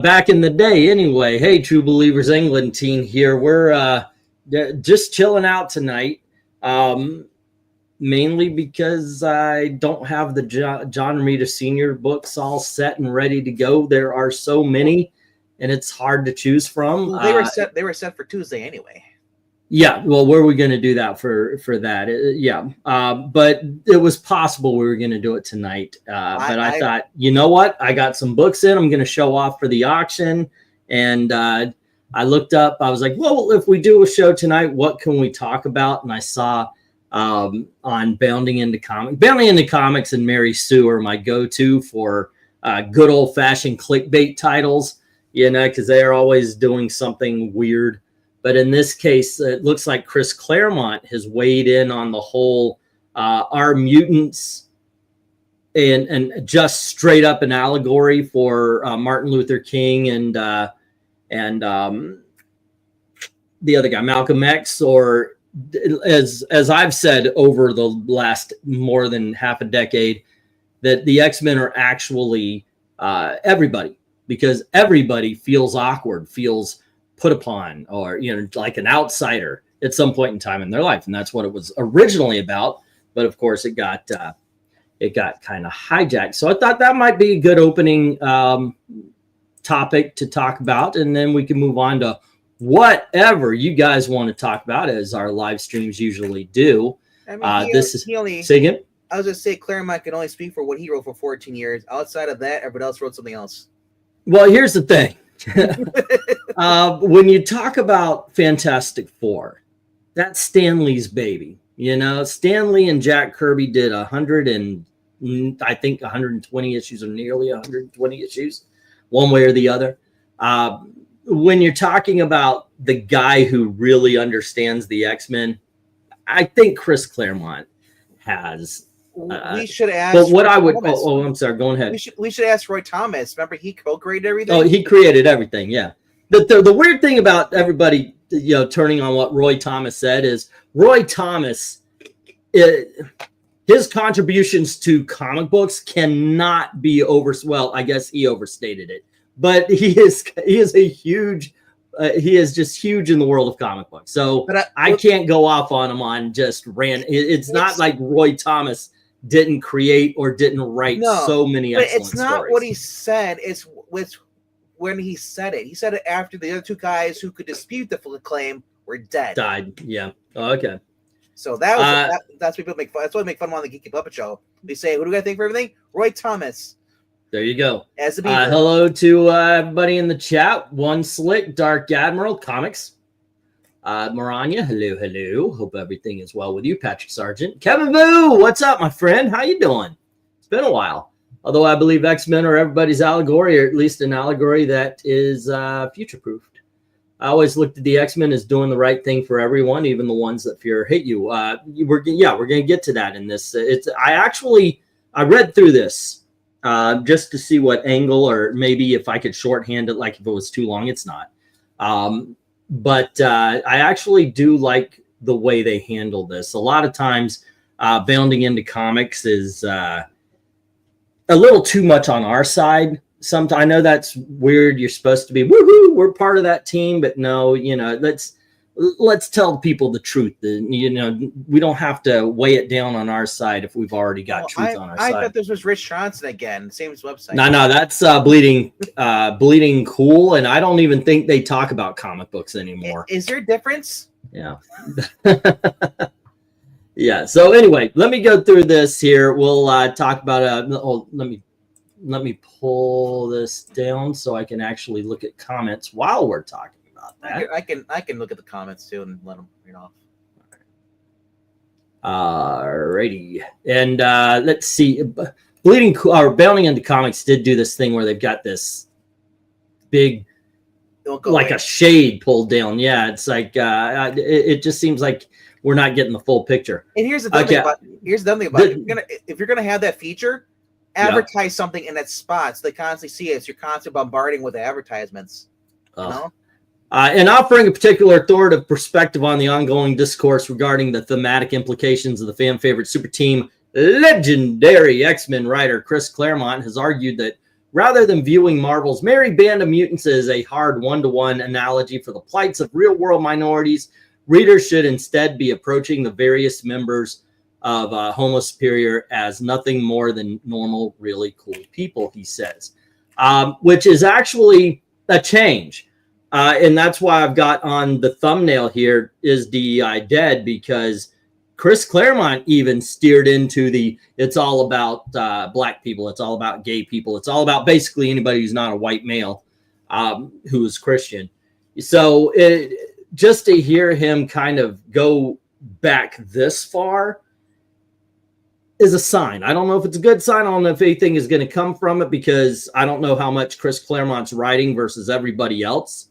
Back in the day anyway. Hey, True Believers England team here. We're just chilling out tonight, mainly because I don't have the John Romita Sr. books all set and ready to go. There are so many, and it's hard to choose from. Well, they were set for Tuesday anyway. Yeah, well, where are we going to do that for that? But it was possible we were going to do it tonight. But I thought, you know what? I got some books in. I'm going to show off for the auction. And I looked up. I was like, well, if we do a show tonight, what can we talk about? And I saw on Bounding Into Comics and Mary Sue are my go-to for good old-fashioned clickbait titles, because they are always doing something weird. But in this case, it looks like Chris Claremont has weighed in on the whole our mutants and just straight up an allegory for Martin Luther King and the other guy, Malcolm X, or as I've said over the last more than half a decade, that the X-Men are actually everybody, because everybody feels awkward, feels put upon, or like an outsider at some point in time in their life, and that's what it was originally about. But of course, it got kind of hijacked. So I thought that might be a good opening topic to talk about, and then we can move on to whatever you guys want to talk about, as our live streams usually do. I mean, say again. I was just say Claremont can only speak for what he wrote for 14 years. Outside of that, everybody else wrote something else. Well, here's the thing. When you talk about Fantastic Four, that's Stan Lee's baby. Stan Lee and Jack Kirby did 120 issues, or nearly 120 issues, one way or the other. When you're talking about the guy who really understands the X-Men, I think Chris Claremont has. We should ask. But what I would. Oh, I'm sorry. Go ahead. We should ask Roy Thomas. Remember, he co-created everything. Oh, he created everything. Yeah. The weird thing about everybody, turning on what Roy Thomas said is Roy Thomas, his contributions to comic books cannot be well, I guess he overstated it, but he is a huge. He is just huge in the world of comic books. So I can't go off on him on just It's not like Roy Thomas didn't create or didn't write so many excellent it's not stories. What he said. It's when he said it. He said it after the other two guys who could dispute the claim were dead. Died. Yeah. Oh, okay. So that's what people make fun. That's what they make fun of on the Geeky Puppet Show. They say, "Who do I think for everything?" Roy Thomas. There you go. As the beaver. Hello to everybody in the chat. One Slick, Dark Admiral Comics. Maranya, hello. Hope everything is well with you. Patrick Sargent. Kevin Boo, what's up, my friend? How you doing? It's been a while. Although I believe X-Men are everybody's allegory, or at least an allegory that is future-proofed. I always looked at the X-Men as doing the right thing for everyone, even the ones that fear hate you. We're going to get to that in this. I read through this just to see what angle, or maybe if I could shorthand it, like if it was too long. It's not. But I actually do like the way they handle this. A lot of times, Bounding Into Comics is a little too much on our side. Sometimes I know that's weird. You're supposed to be woohoo, we're part of that team, but no, let's tell people the truth. We don't have to weigh it down on our side if we've already got truth on our side. I thought this was Rich Johnson again, same website. No, that's bleeding cool, and I don't even think they talk about comic books anymore. Is there a difference? Yeah. Yeah. So anyway, let me go through this here. We'll talk about. Let me pull this down so I can actually look at comments while we're talking about that. I can look at the comments too and let them read off. Alrighty, and let's see. Bounding Into Comics did do this thing where they've got this big, like a shade pulled down. Yeah, it's like it just seems like we're not getting the full picture. And here's the dumb thing about if you're gonna have that feature, advertise something in that spot so they constantly see it. So you're constantly bombarding with advertisements. And offering a particular authoritative perspective on the ongoing discourse regarding the thematic implications of the fan favorite super team, legendary X-Men writer Chris Claremont has argued that Rather than viewing Marvel's merry band of mutants as a hard one-to-one analogy for the plights of real-world minorities, readers should instead be approaching the various members of Homo Superior as nothing more than normal, really cool people, he says, which is actually a change. And that's why I've got on the thumbnail here, is DEI dead? Because Chris Claremont even steered into it's all about black people. It's all about gay people. It's all about basically anybody who's not a white male who is Christian. So just to hear him kind of go back this far is a sign. I don't know if it's a good sign. I don't know if anything is going to come from it, because I don't know how much Chris Claremont's writing versus everybody else.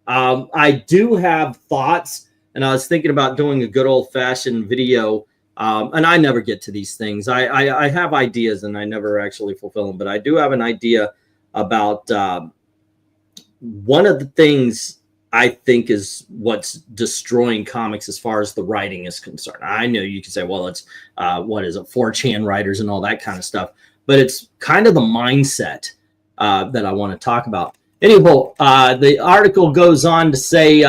I do have thoughts, and I was thinking about doing a good old-fashioned video, and I never get to these things. I have ideas, and I never actually fulfill them, but I do have an idea about one of the things I think is what's destroying comics as far as the writing is concerned. I know you can say, well, it's, 4chan writers and all that kind of stuff, but it's kind of the mindset that I want to talk about. Anyway, the article goes on to say,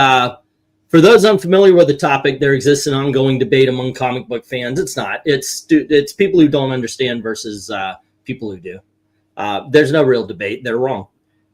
for those unfamiliar with the topic, there exists an ongoing debate among comic book fans. It's not. It's people who don't understand versus people who do. There's no real debate. They're wrong.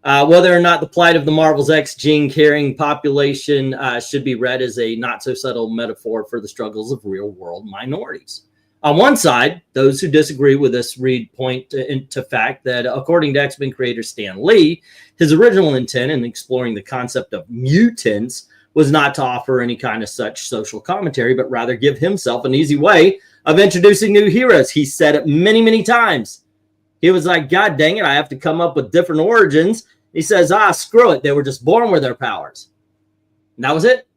Whether or not the plight of the Marvel's X gene-carrying population should be read as a not-so-subtle metaphor for the struggles of real-world minorities. On one side, those who disagree with this read point to fact that, according to X-Men creator Stan Lee, his original intent in exploring the concept of mutants was not to offer any kind of such social commentary, but rather give himself an easy way of introducing new heroes. He said it many, many times. He was like, God dang it, I have to come up with different origins. He says, screw it. They were just born with their powers. And that was it.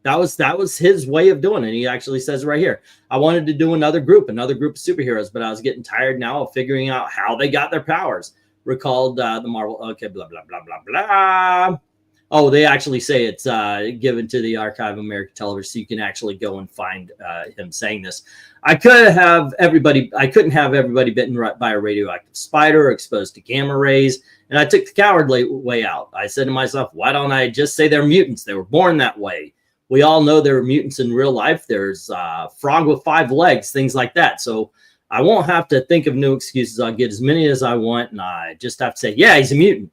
That was his way of doing it. He actually says it right here. I wanted to do another group of superheroes, but I was getting tired now of figuring out how they got their powers. Recalled the Marvel, okay, blah, blah, blah, blah, blah. Oh, they actually say it's given to the Archive of American Television, so you can actually go and find him saying this. I couldn't have everybody bitten by a radioactive spider or exposed to gamma rays, and I took the cowardly way out. I said to myself, why don't I just say they're mutants? They were born that way. We all know there are mutants in real life. There's frog with 5 legs, things like that. So I won't have to think of new excuses. I'll get as many as I want, and I just have to say, yeah, he's a mutant.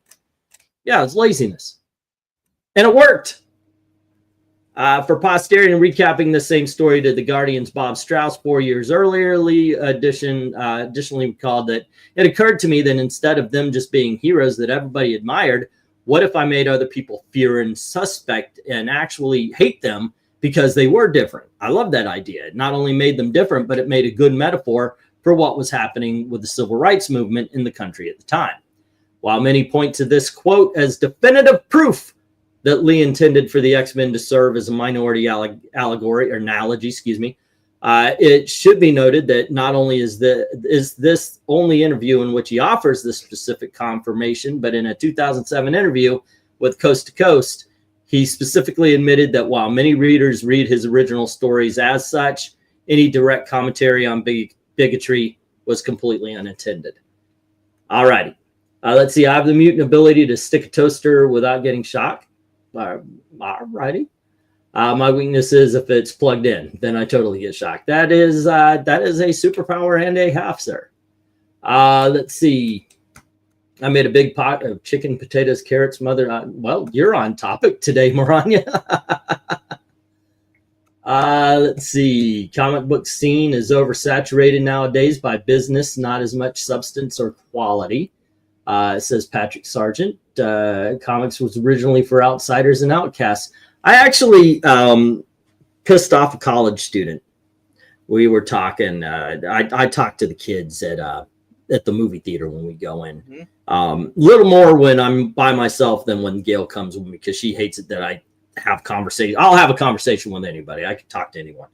Yeah, it's laziness. And it worked. For posterity, and recapping the same story to the Guardian's Bob Strauss 4 years earlier, Lee additionally recalled that it occurred to me that instead of them just being heroes that everybody admired, what if I made other people fear and suspect and actually hate them because they were different? I love that idea. It not only made them different, but it made a good metaphor for what was happening with the civil rights movement in the country at the time. While many point to this quote as definitive proof that Lee intended for the X-Men to serve as a minority allegory or analogy, it should be noted that not only is this only interview in which he offers this specific confirmation, but in a 2007 interview with Coast to Coast, he specifically admitted that while many readers read his original stories as such, any direct commentary on bigotry was completely unintended. All righty. Let's see. I have the mutant ability to stick a toaster without getting shocked. All righty. My weakness is if it's plugged in, then I totally get shocked. That is a superpower and a half, sir. Let's see. I made a big pot of chicken, potatoes, carrots, mother. Well, you're on topic today, Maranya. Let's see. Comic book scene is oversaturated nowadays by business, not as much substance or quality. Says Patrick Sargent. Comics was originally for outsiders and outcasts. I actually pissed off a college student. We were talking. I talked to the kids at the movie theater when we go in. Little more when I'm by myself than when Gail comes with me, because she hates it that I have conversation. I'll have a conversation with anybody. I can talk to anyone.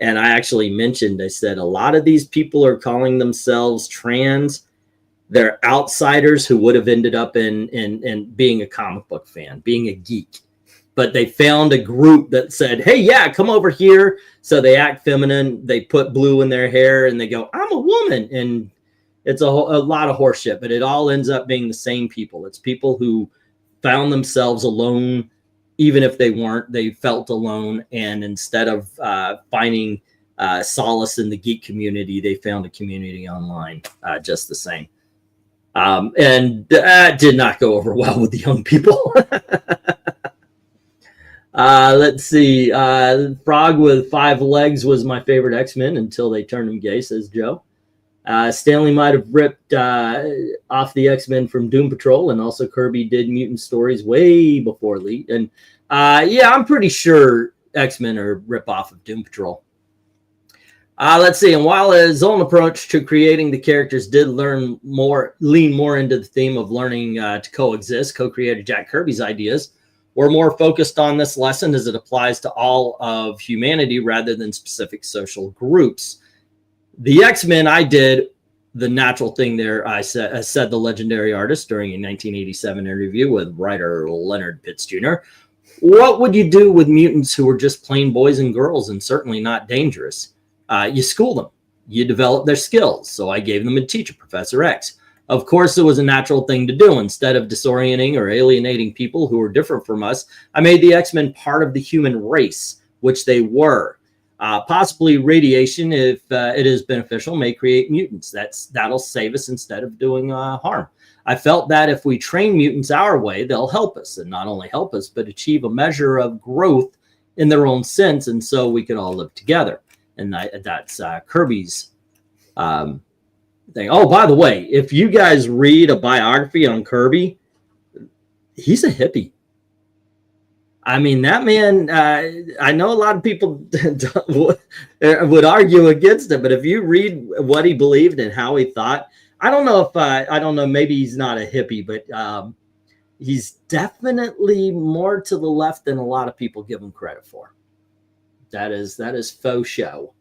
And I actually mentioned, I said, a lot of these people are calling themselves trans. They're outsiders who would have ended up in being a comic book fan, being a geek. But they found a group that said, hey, yeah, come over here. So they act feminine. They put blue in their hair and they go, I'm a woman. And it's a lot of horseshit, but it all ends up being the same people. It's people who found themselves alone, even if they weren't. They felt alone, and instead of finding solace in the geek community, they found a community online just the same. And that did not go over well with the young people. Let's see. Frog with 5 legs was my favorite X-Men until they turned him gay, says Joe. Stanley might have ripped off the X-Men from Doom Patrol, and also Kirby did mutant stories way before Elite. And yeah, I'm pretty sure X-Men are rip-off of Doom Patrol. Let's see. And while his own approach to creating the characters did lean more into the theme of learning to coexist, co-creator Jack Kirby's ideas were more focused on this lesson as it applies to all of humanity rather than specific social groups. The X-Men, I did the natural thing there. I said the legendary artist during a 1987 interview with writer Leonard Pitts Jr. What would you do with mutants who were just plain boys and girls and certainly not dangerous? You school them. You develop their skills. So I gave them a teacher, Professor X. Of course, it was a natural thing to do. Instead of disorienting or alienating people who were different from us, I made the X-Men part of the human race, which they were. Possibly radiation, if it is beneficial, may create mutants. That'll save us instead of doing harm. I felt that if we train mutants our way, they'll help us, and not only help us, but achieve a measure of growth in their own sense, and so we could all live together. And that's Kirby's thing. Oh, by the way, if you guys read a biography on Kirby, he's a hippie. I mean, that man, I know a lot of people would argue against it, but if you read what he believed and how he thought, I don't know, maybe he's not a hippie, but he's definitely more to the left than a lot of people give him credit for. That is faux show.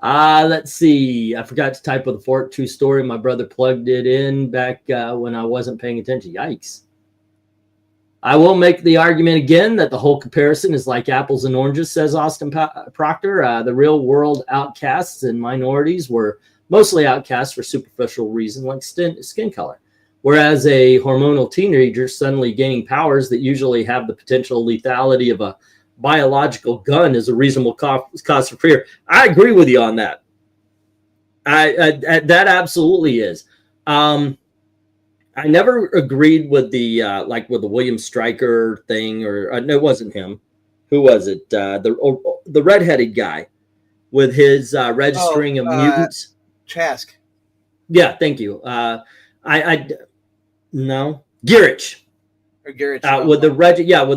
Let's see. I forgot to type with the Fork 2 story. My brother plugged it in back when I wasn't paying attention. Yikes. I will make the argument again that the whole comparison is like apples and oranges, says Austin Proctor. The real world outcasts and minorities were mostly outcasts for superficial reasons like skin color. Whereas a hormonal teenager suddenly gaining powers that usually have the potential lethality of a biological gun is a reasonable cause for fear. I agree with you on that. That absolutely is. I never agreed with the with the William Stryker thing, or no, it wasn't him. Who was it? The redheaded guy with his registering of mutants. Trask. Yeah, thank you. No, Garrich. Or Garrich. With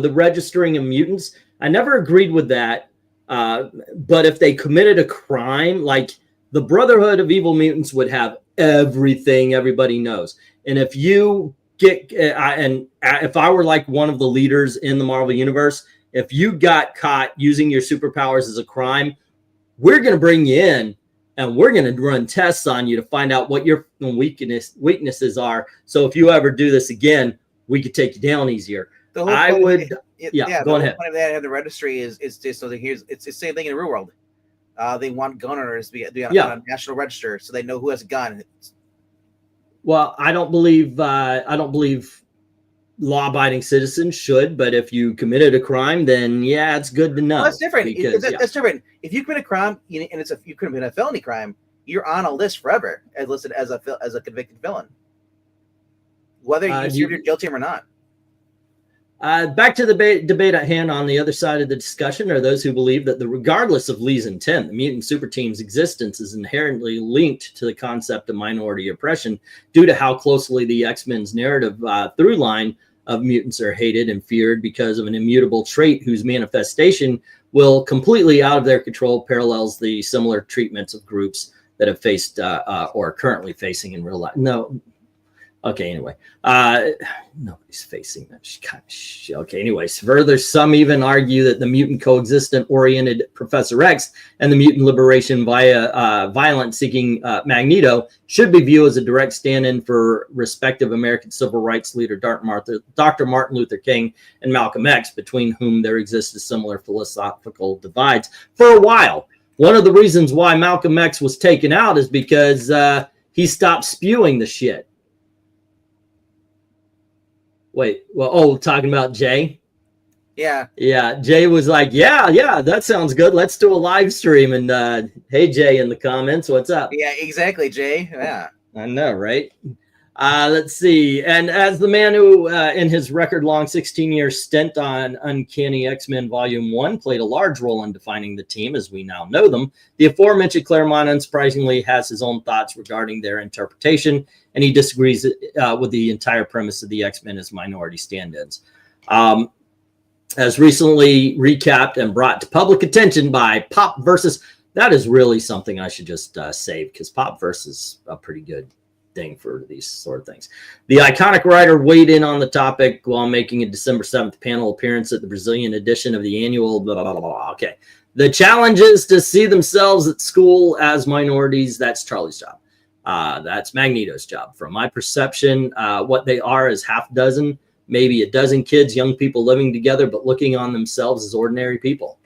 the registering of mutants. I never agreed with that. But if they committed a crime, like the Brotherhood of Evil Mutants would have everything everybody knows. And if you get, if I were like one of the leaders in the Marvel Universe, if you got caught using your superpowers as a crime, we're going to bring you in and we're going to run tests on you to find out what your weaknesses are. So if you ever do this again, we could take you down easier. Go ahead. Go ahead. The point of that in the registry is just so that it's the same thing in the real world. They want gun owners to be on a national register so they know who has a gun. Well, I don't believe law-abiding citizens should, but if you committed a crime, then yeah, it's good to know. Well, that's different. That's different. If you commit a crime and you could have been a felony crime, you're on a list forever, as listed as a convicted felon, whether you're guilty or not. Back to the debate at hand. On the other side of the discussion are those who believe that regardless of Lee's intent, the mutant super team's existence is inherently linked to the concept of minority oppression due to how closely the X-Men's narrative through line of mutants are hated and feared because of an immutable trait whose manifestation will completely out of their control parallels the similar treatments of groups that have faced or are currently facing in real life. No. Okay, anyway, nobody's facing that kind of shit. Okay, anyways, further, some even argue that the mutant coexistent-oriented Professor X and the mutant liberation via violence-seeking Magneto should be viewed as a direct stand-in for respective American civil rights leader Dr. Martin Luther King and Malcolm X, between whom there existed similar philosophical divides for a while. One of the reasons why Malcolm X was taken out is because he stopped spewing the shit. Wait, well, talking about Jay? Yeah. Yeah, Jay was like, yeah, that sounds good. Let's do a live stream. And hey, Jay, in the comments, what's up? Yeah, exactly, Jay. Yeah. I know, right? Let's see. And as the man who, in his record-long 16-year stint on Uncanny X-Men Volume 1, played a large role in defining the team as we now know them, the aforementioned Claremont unsurprisingly has his own thoughts regarding their interpretation, and he disagrees with the entire premise of the X-Men as minority stand-ins. As recently recapped and brought to public attention by Pop Versus, that is really something I should just save, because Pop Versus is a pretty good thing for these sort of things. The iconic writer weighed in on the topic while making a December 7th panel appearance at the Brazilian edition of the annual blah, blah, blah, blah. Okay. The challenge is to see themselves at school as minorities. That's Charlie's job. That's Magneto's job. From my perception, what they are is half dozen, maybe a dozen kids, young people living together, but looking on themselves as ordinary people.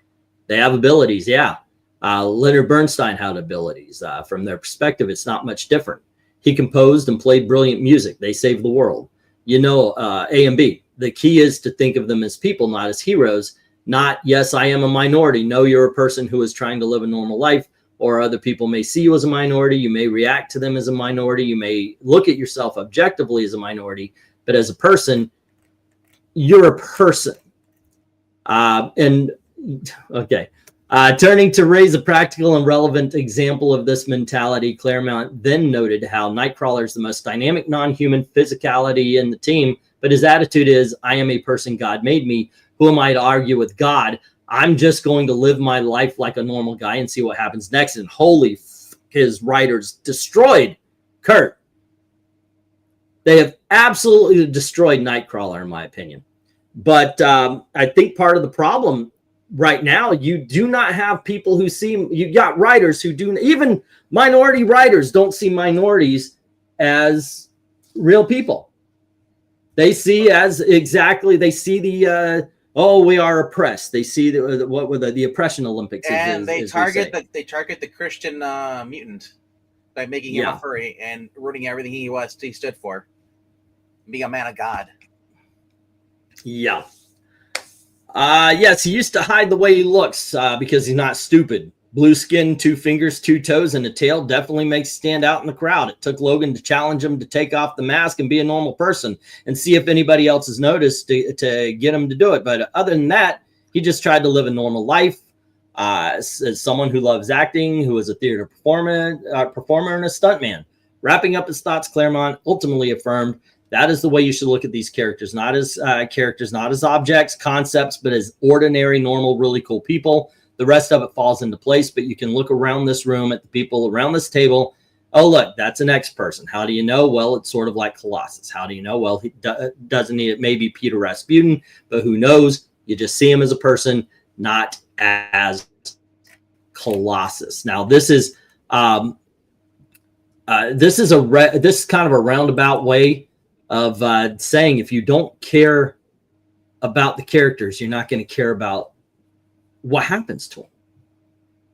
They have abilities, yeah. Leonard Bernstein had abilities. From their perspective, it's not much different. He composed and played brilliant music. They saved the world. You know, A and B. The key is to think of them as people, not as heroes. Not, yes, I am a minority. No, you're a person who is trying to live a normal life, or other people may see you as a minority. You may react to them as a minority. You may look at yourself objectively as a minority, but as a person, you're a person. Turning to raise a practical and relevant example of this mentality, Claremont then noted how Nightcrawler is the most dynamic non-human physicality in the team, but his attitude is, I am a person, God made me. Who am I to argue with God? I'm just going to live my life like a normal guy and see what happens next. And holy his writers destroyed Kurt. They have absolutely destroyed Nightcrawler, in my opinion. But I think part of the problem right now, you do not have people who see, you got writers who do, even minority writers don't see minorities as real people. They see as exactly, they see the, we are oppressed. They see the oppression Olympics. And they target the Christian mutant by making him a furry and ruining everything he stood for. Being a man of God. Yeah. Yes, he used to hide the way he looks because he's not stupid. Blue skin, 2 fingers, 2 toes, and a tail definitely makes stand out in the crowd. It took Logan to challenge him to take off the mask and be a normal person and see if anybody else has noticed to get him to do it. But other than that, he just tried to live a normal life as someone who loves acting, who is a theater performer and a stuntman. Wrapping up his thoughts, Claremont ultimately affirmed, that is the way you should look at these characters, not as objects, concepts, but as ordinary, normal, really cool people. The rest of it falls into place, but you can look around this room at the people around this table. Oh, look, that's an X person. How do you know? Well, it's sort of like Colossus. How do you know? Well, he doesn't need it. Maybe Peter Rasputin, but who knows? You just see him as a person, not as Colossus. Now, this is kind of a roundabout way of saying if you don't care about the characters, you're not going to care about what happens to them.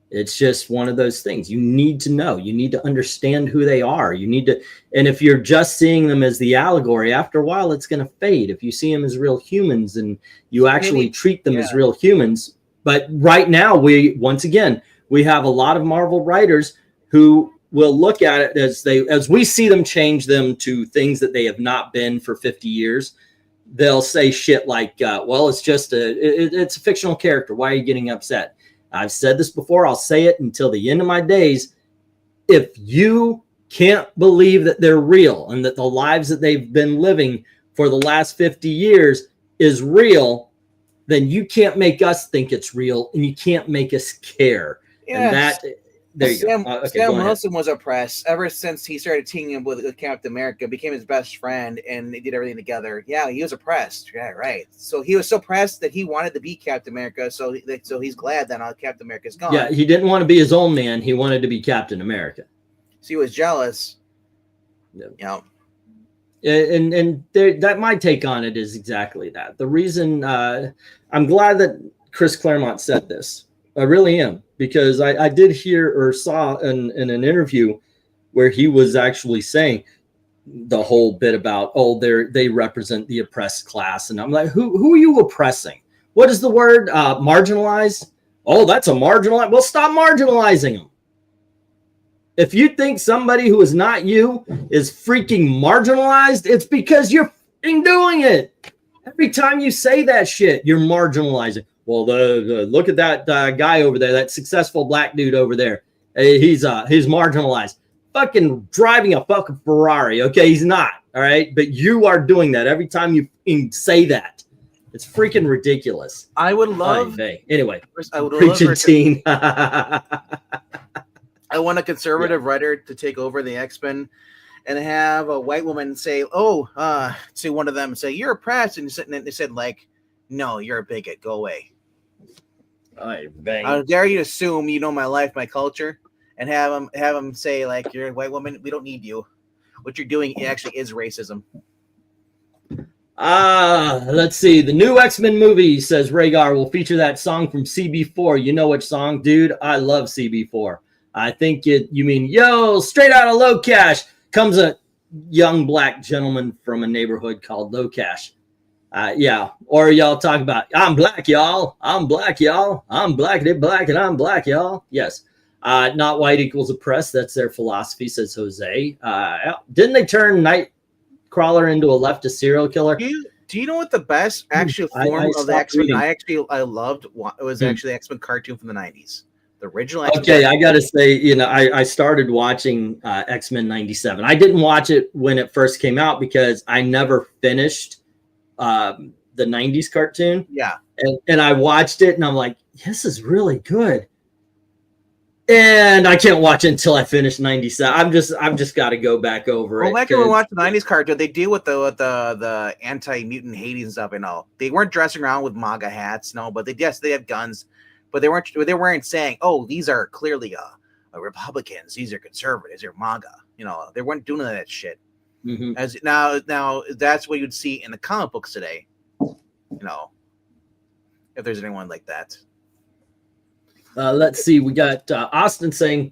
It's just one of those things. You need to know. You need to understand who they are. You need to, and if you're just seeing them as the allegory, after a while, it's going to fade. If you see them as real humans and you actually treat them as real humans. But right now, once again, we have a lot of Marvel writers who will look at it as we see them change them to things that they have not been for 50 years. They'll say shit like, well, it's just it's a fictional character. Why are you getting upset? I've said this before. I'll say it until the end of my days. If you can't believe that they're real and that the lives that they've been living for the last 50 years is real, then you can't make us think it's real and you can't make us care. Yes. And that, there you go. Okay, Sam Wilson was oppressed ever since he started teaming up with Captain America, became his best friend, and they did everything together. Yeah, he was oppressed. Yeah, right. So he was so oppressed that he wanted to be Captain America. So he's glad that Captain America's gone. Yeah, he didn't want to be his own man. He wanted to be Captain America. So he was jealous. Yeah. You know. And that my take on it is exactly that. The reason I'm glad that Chris Claremont said this. I really am, because I did hear or saw in an interview where he was actually saying the whole bit about, oh, they represent the oppressed class. And I'm like, who are you oppressing? What is the word? Marginalized? Oh, that's a marginalized. Well, stop marginalizing them. If you think somebody who is not you is freaking marginalized, it's because you're freaking doing it. Every time you say that shit, you're marginalizing. Well, look at that guy over there, that successful black dude over there. He's marginalized. Fucking driving a fucking Ferrari. Okay, he's not. All right, but you are doing that every time you say that. It's freaking ridiculous. I would love. Anyway, I would preaching teen. I want a conservative writer to take over the X-Men and have a white woman say, to one of them, say, "You're oppressed," and they said, like, "No, you're a bigot. Go away." How dare you assume you know my life, my culture, and have them say, like, "You're a white woman. We don't need you. What you're doing actually is racism." Let's see. The new X-Men movie, says Rhaegar, will feature that song from CB4. You know which song, dude? I love CB4. I think you mean, yo, straight out of Low Cash comes a young black gentleman from a neighborhood called Low Cash. Yeah. Or y'all talk about, I'm black, y'all. I'm black, y'all. I'm black, and I'm black, y'all. Yes. Not white equals oppressed. That's their philosophy, says Jose. Didn't they turn Nightcrawler into a leftist serial killer? Do you know what the best actual form of the X-Men I loved? It was actually the X-Men cartoon from the 90s. The original X-Men. Okay, I gotta say, I started watching X-Men 97. I didn't watch it when it first came out because I never finished the 90s cartoon. Yeah. And I watched it and I'm like, this is really good. And I can't watch it until I finish 97. I've just got to go back over it. Well, like when we watched the 90s cartoon, they deal with the anti-mutant Hades and stuff. They weren't dressing around with MAGA hats, no, but they have guns. But they weren't saying, oh, these are clearly Republicans, these are conservatives, they're MAGA. They weren't doing that shit. Mm-hmm. As now that's what you'd see in the comic books today. If there's anyone like that. Let's see. We got Austin saying,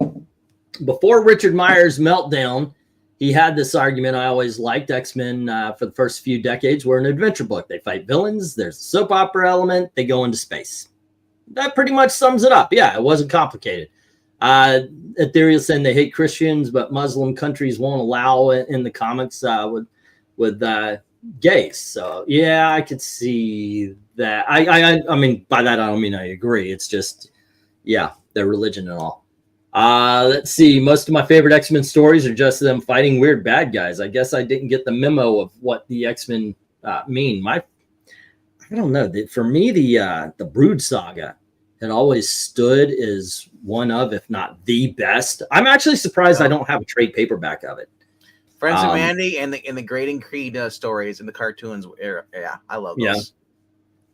before Richard Meyer's meltdown, he had this argument I always liked. X-Men for the first few decades were an adventure book. They fight villains. There's a soap opera element. They go into space. That pretty much sums it up. Yeah, it wasn't complicated. Ethereal saying they hate Christians, but Muslim countries won't allow it in the comics with gays. So yeah, I could see that. I mean, by that I don't mean I agree. It's just, yeah, their religion and all. Let's see. Most of my favorite X-Men stories are just them fighting weird bad guys. I guess I didn't get the memo of what the X-Men mean. I don't know. For me, the Brood Saga had always stood as one of, if not the best. I'm actually surprised I don't have a trade paperback of it. Friends of Mandy and the Great and Creed stories in the cartoons. Yeah, I love those.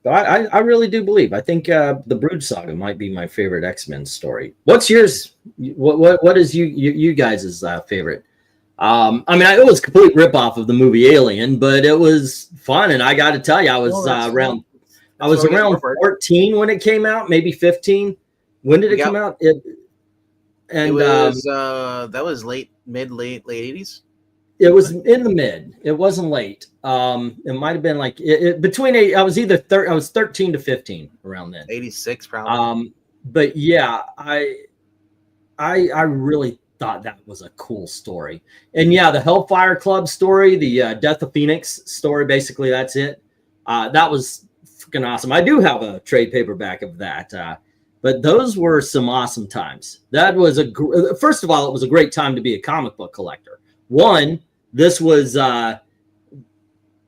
Yeah. I really do believe. I think the Brood Saga might be my favorite X-Men story. What's yours? What is you guys' favorite? I mean, it was a complete ripoff of the movie Alien, but it was fun, and I got to tell you, I was around 14 when it came out, maybe 15. When did it come out? That was late 80s. It was in the mid. It wasn't late. It might have been like between I was 13 to 15 around then. 86 probably. But yeah, I really thought that was a cool story. And yeah, the Hellfire Club story, the Death of Phoenix story, basically that's it. That was freaking awesome. I do have a trade paperback of that. But those were some awesome times. That was first of all, it was a great time to be a comic book collector. One, this was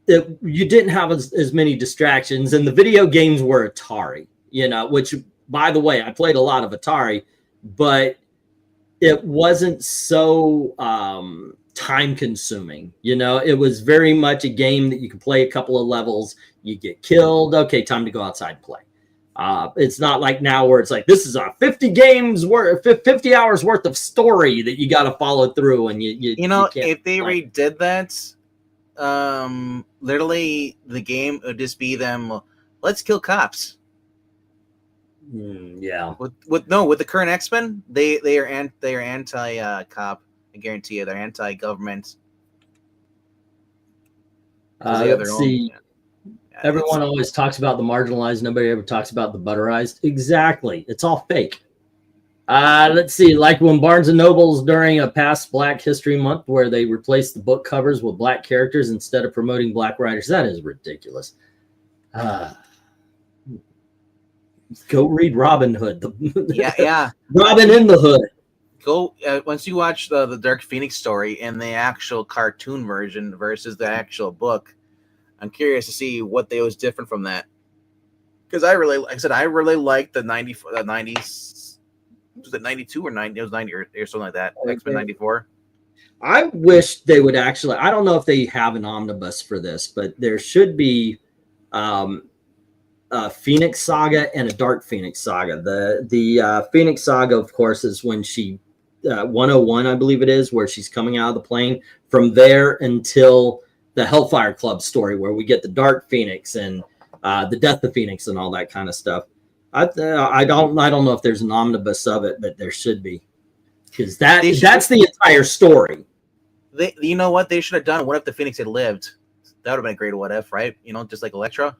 you didn't have as many distractions, and the video games were Atari, which, by the way, I played a lot of Atari, but it wasn't so time consuming. It was very much a game that you could play a couple of levels, you get killed, okay, time to go outside and play. It's not like now where it's like, this is a 50 hours worth of story that you got to follow through. And you if they redid that, literally the game would just be them. Let's kill cops. Yeah. With the current X-Men, they are anti cop, I guarantee you, they're anti-government. Let's see. Everyone always talks about the marginalized. Nobody ever talks about the butterized. Exactly. It's all fake. Let's see. Like when Barnes & Noble's during a past Black History Month where they replaced the book covers with black characters instead of promoting black writers. That is ridiculous. Go read Robin Hood. Yeah. Robin in the Hood. Go once you watch the Dark Phoenix story in the actual cartoon version versus the actual book. I'm curious to see what was different from that, because I really liked the 90s. Was it 92 or 90? It was 90 or something like that. X-Men 94. I wish they would actually. I don't know if they have an omnibus for this, but there should be a Phoenix Saga and a Dark Phoenix Saga. The Phoenix Saga, of course, is when she 101, I believe it is, where she's coming out of the plane. From there until the Hellfire Club story, where we get the Dark Phoenix and the Death of Phoenix and all that kind of stuff. I don't know if there's an omnibus of it, but there should be, because that's the entire story. You know what they should have done? What if the Phoenix had lived? That would have been a great what if, right? You know, just like Elektra.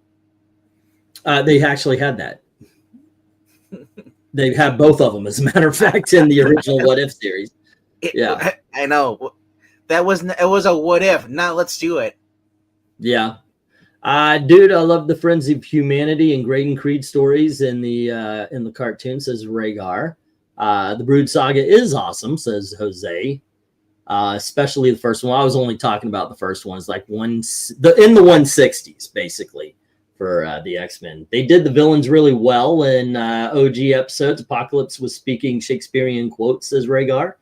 They actually had that. They have both of them, as a matter of fact, in the original What If series. Yeah, I know. It was a what if. Now let's do it. Yeah. Dude, I love the Friends of Humanity and Graydon Creed stories in the cartoon, says Rhaegar. The Brood Saga is awesome, says Jose. Especially the first one. I was only talking about the first one. It's like in the 160s, basically, for the X-Men. They did the villains really well in OG episodes. Apocalypse was speaking Shakespearean quotes, says Rhaegar.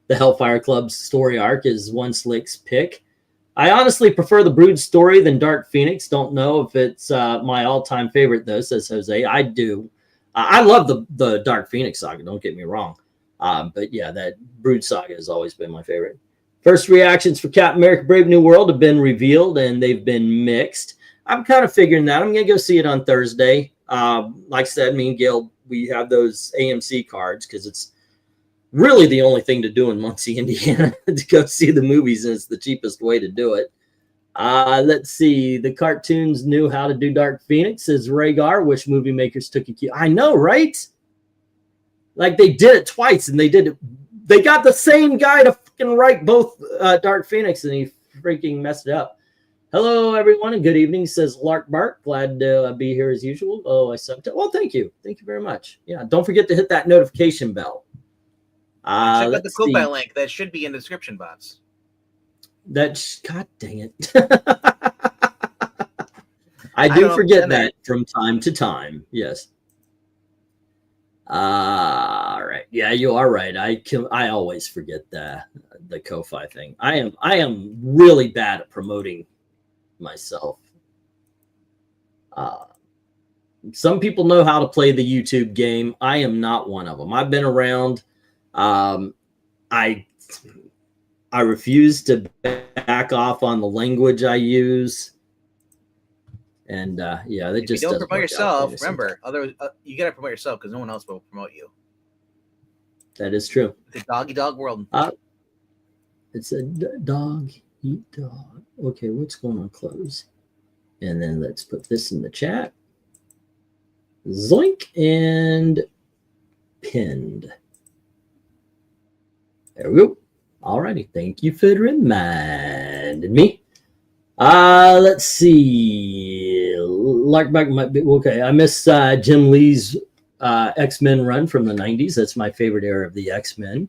The Hellfire Club's story arc is one slick's pick. I honestly prefer the Brood story than Dark Phoenix. Don't know if it's my all-time favorite, though, says Jose. I do. I love the Dark Phoenix saga, don't get me wrong. But yeah, that Brood saga has always been my favorite. First reactions for Captain America Brave New World have been revealed, and they've been mixed. I'm kind of figuring that. I'm going to go see it on Thursday. Like I said, me and Gail, we have those AMC cards because it's really the only thing to do in Muncie, Indiana, to go see the movies, and it's the cheapest way to do it. Let's see. The cartoons knew how to do Dark Phoenix, says Rhaegar. Wish movie makers took a cue. I know, right? Like they did it twice, and they got the same guy to fucking write both Dark Phoenix, and he freaking messed it up. Hello, everyone, and good evening, says Lark Bark. Glad to be here as usual. Oh, I subbed it. Well, thank you. Thank you very much. Yeah, don't forget to hit that notification bell. Check out the Coupon link. That should be in the description box. God dang it. I do forget that from time to time. Yes. All right. Yeah, you are right. I always forget the Ko-Fi thing. I am really bad at promoting myself. Some people know how to play the YouTube game. I am not one of them. I've been around. I refuse to back off on the language I use, and yeah, that just you don't promote yourself. Remember, you gotta promote yourself because no one else will promote you. That is true. The dog world. It's a dog eat dog. Okay, what's going on? Close, and then let's put this in the chat. Zoink and pinned. There we go. Alrighty. Thank you for reminding me. Let's see. Larkback might be okay. I miss Jim Lee's X-Men run from the 90s. That's my favorite era of the X-Men.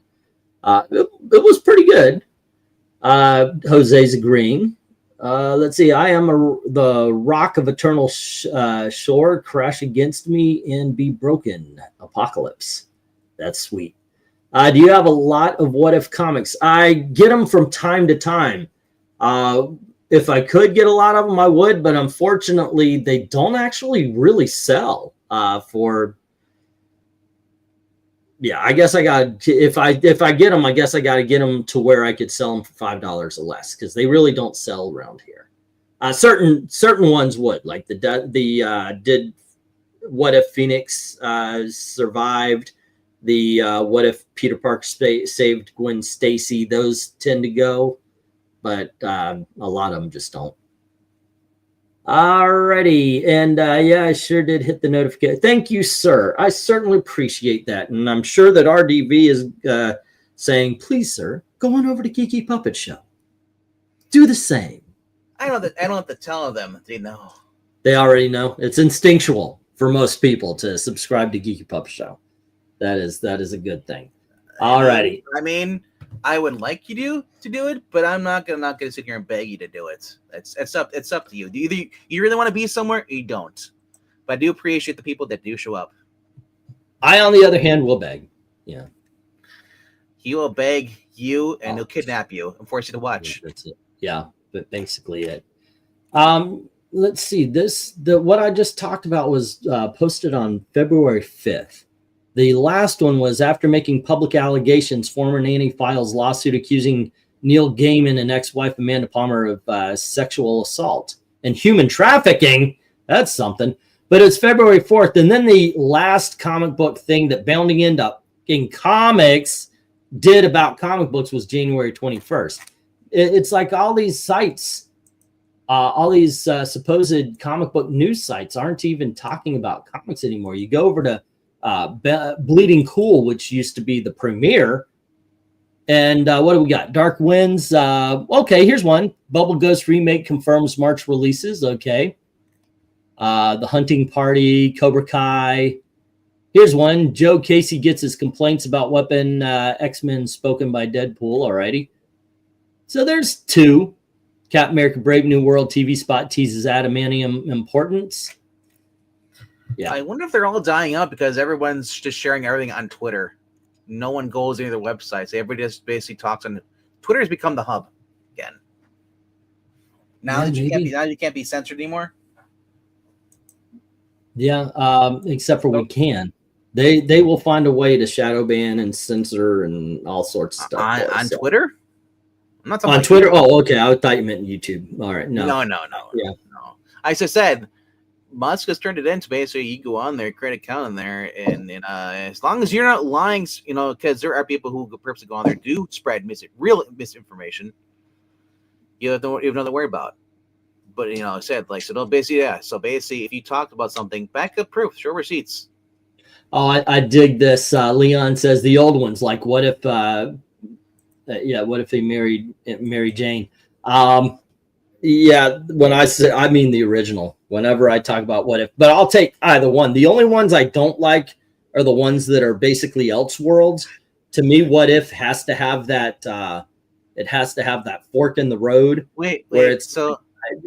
It was pretty good. Jose's agreeing. Let's see. I am the rock of eternal shore. Crash against me and be broken. Apocalypse. That's sweet. Do you have a lot of What If comics? I get them from time to time. If I could get a lot of them, I would, but unfortunately, they don't actually really sell for. Yeah, I guess I got if I get them, I guess I got to get them to where I could sell them for $5 or less because they really don't sell around here. Certain ones would, like the did What If Phoenix survived. The what if Peter Parker saved Gwen Stacy? Those tend to go, but a lot of them just don't. Alrighty, and yeah, I sure did hit the notification. Thank you, sir. I certainly appreciate that, and I'm sure that RDV is saying, "Please, sir, go on over to Geeky Puppet Show. Do the same." I don't have to tell them. They know. They already know. It's instinctual for most people to subscribe to Geeky Puppet Show. That is a good thing. Alrighty. I mean, I would like you to do it, but I'm not gonna sit here and beg you to do it. It's up to you. Either you really want to be somewhere, or you don't. But I do appreciate the people that do show up. I, on the other hand, will beg. Yeah. He will beg you, and he'll kidnap you and force you to watch. That's it. Yeah, but basically it. Let's see. What I just talked about was posted on February 5th. The last one was after making public allegations, former nanny files lawsuit accusing Neil Gaiman and ex-wife Amanda Palmer of sexual assault and human trafficking. That's something. But it's February 4th. And then the last comic book thing that Bounding Into in Comics did about comic books was January 21st. It's like all these sites, all these supposed comic book news sites aren't even talking about comics anymore. You go over to Bleeding Cool, which used to be the premiere. And what do we got? Dark Winds. Okay, here's one. Bubble Ghost remake confirms March releases. Okay. The Hunting Party, Cobra Kai. Here's one. Joe Casey gets his complaints about Weapon X-Men spoken by Deadpool. Alrighty. So there's two. Captain America Brave New World TV spot teases adamantium importance. Yeah. I wonder if they're all dying out because everyone's just sharing everything on Twitter. No one goes to any of their websites. everybody just basically talks on Twitter. Has become the hub again. Now that you can't be censored anymore. Yeah, except for we can. They will find a way to shadow ban and censor and all sorts of stuff. On Twitter? I'm not on Twitter. Oh, okay. I thought you meant YouTube. All right. No. No. Yeah. No. As I said, Musk has turned it into basically you go on there, create an account in there, and as long as you're not lying, because there are people who purposely go on there do spread real misinformation. You have nothing to worry about. But I said so don't basically So basically, if you talked about something, back up proof, show receipts. Oh, I dig this. Leon says the old ones, like what if what if they married Mary Jane? Yeah, when I say, I mean the original. Whenever I talk about what if, but I'll take either one. The only ones I don't like are the ones that are basically Elseworlds. To me, what if has to have that. It has to have that fork in the road. Wait. Where it's so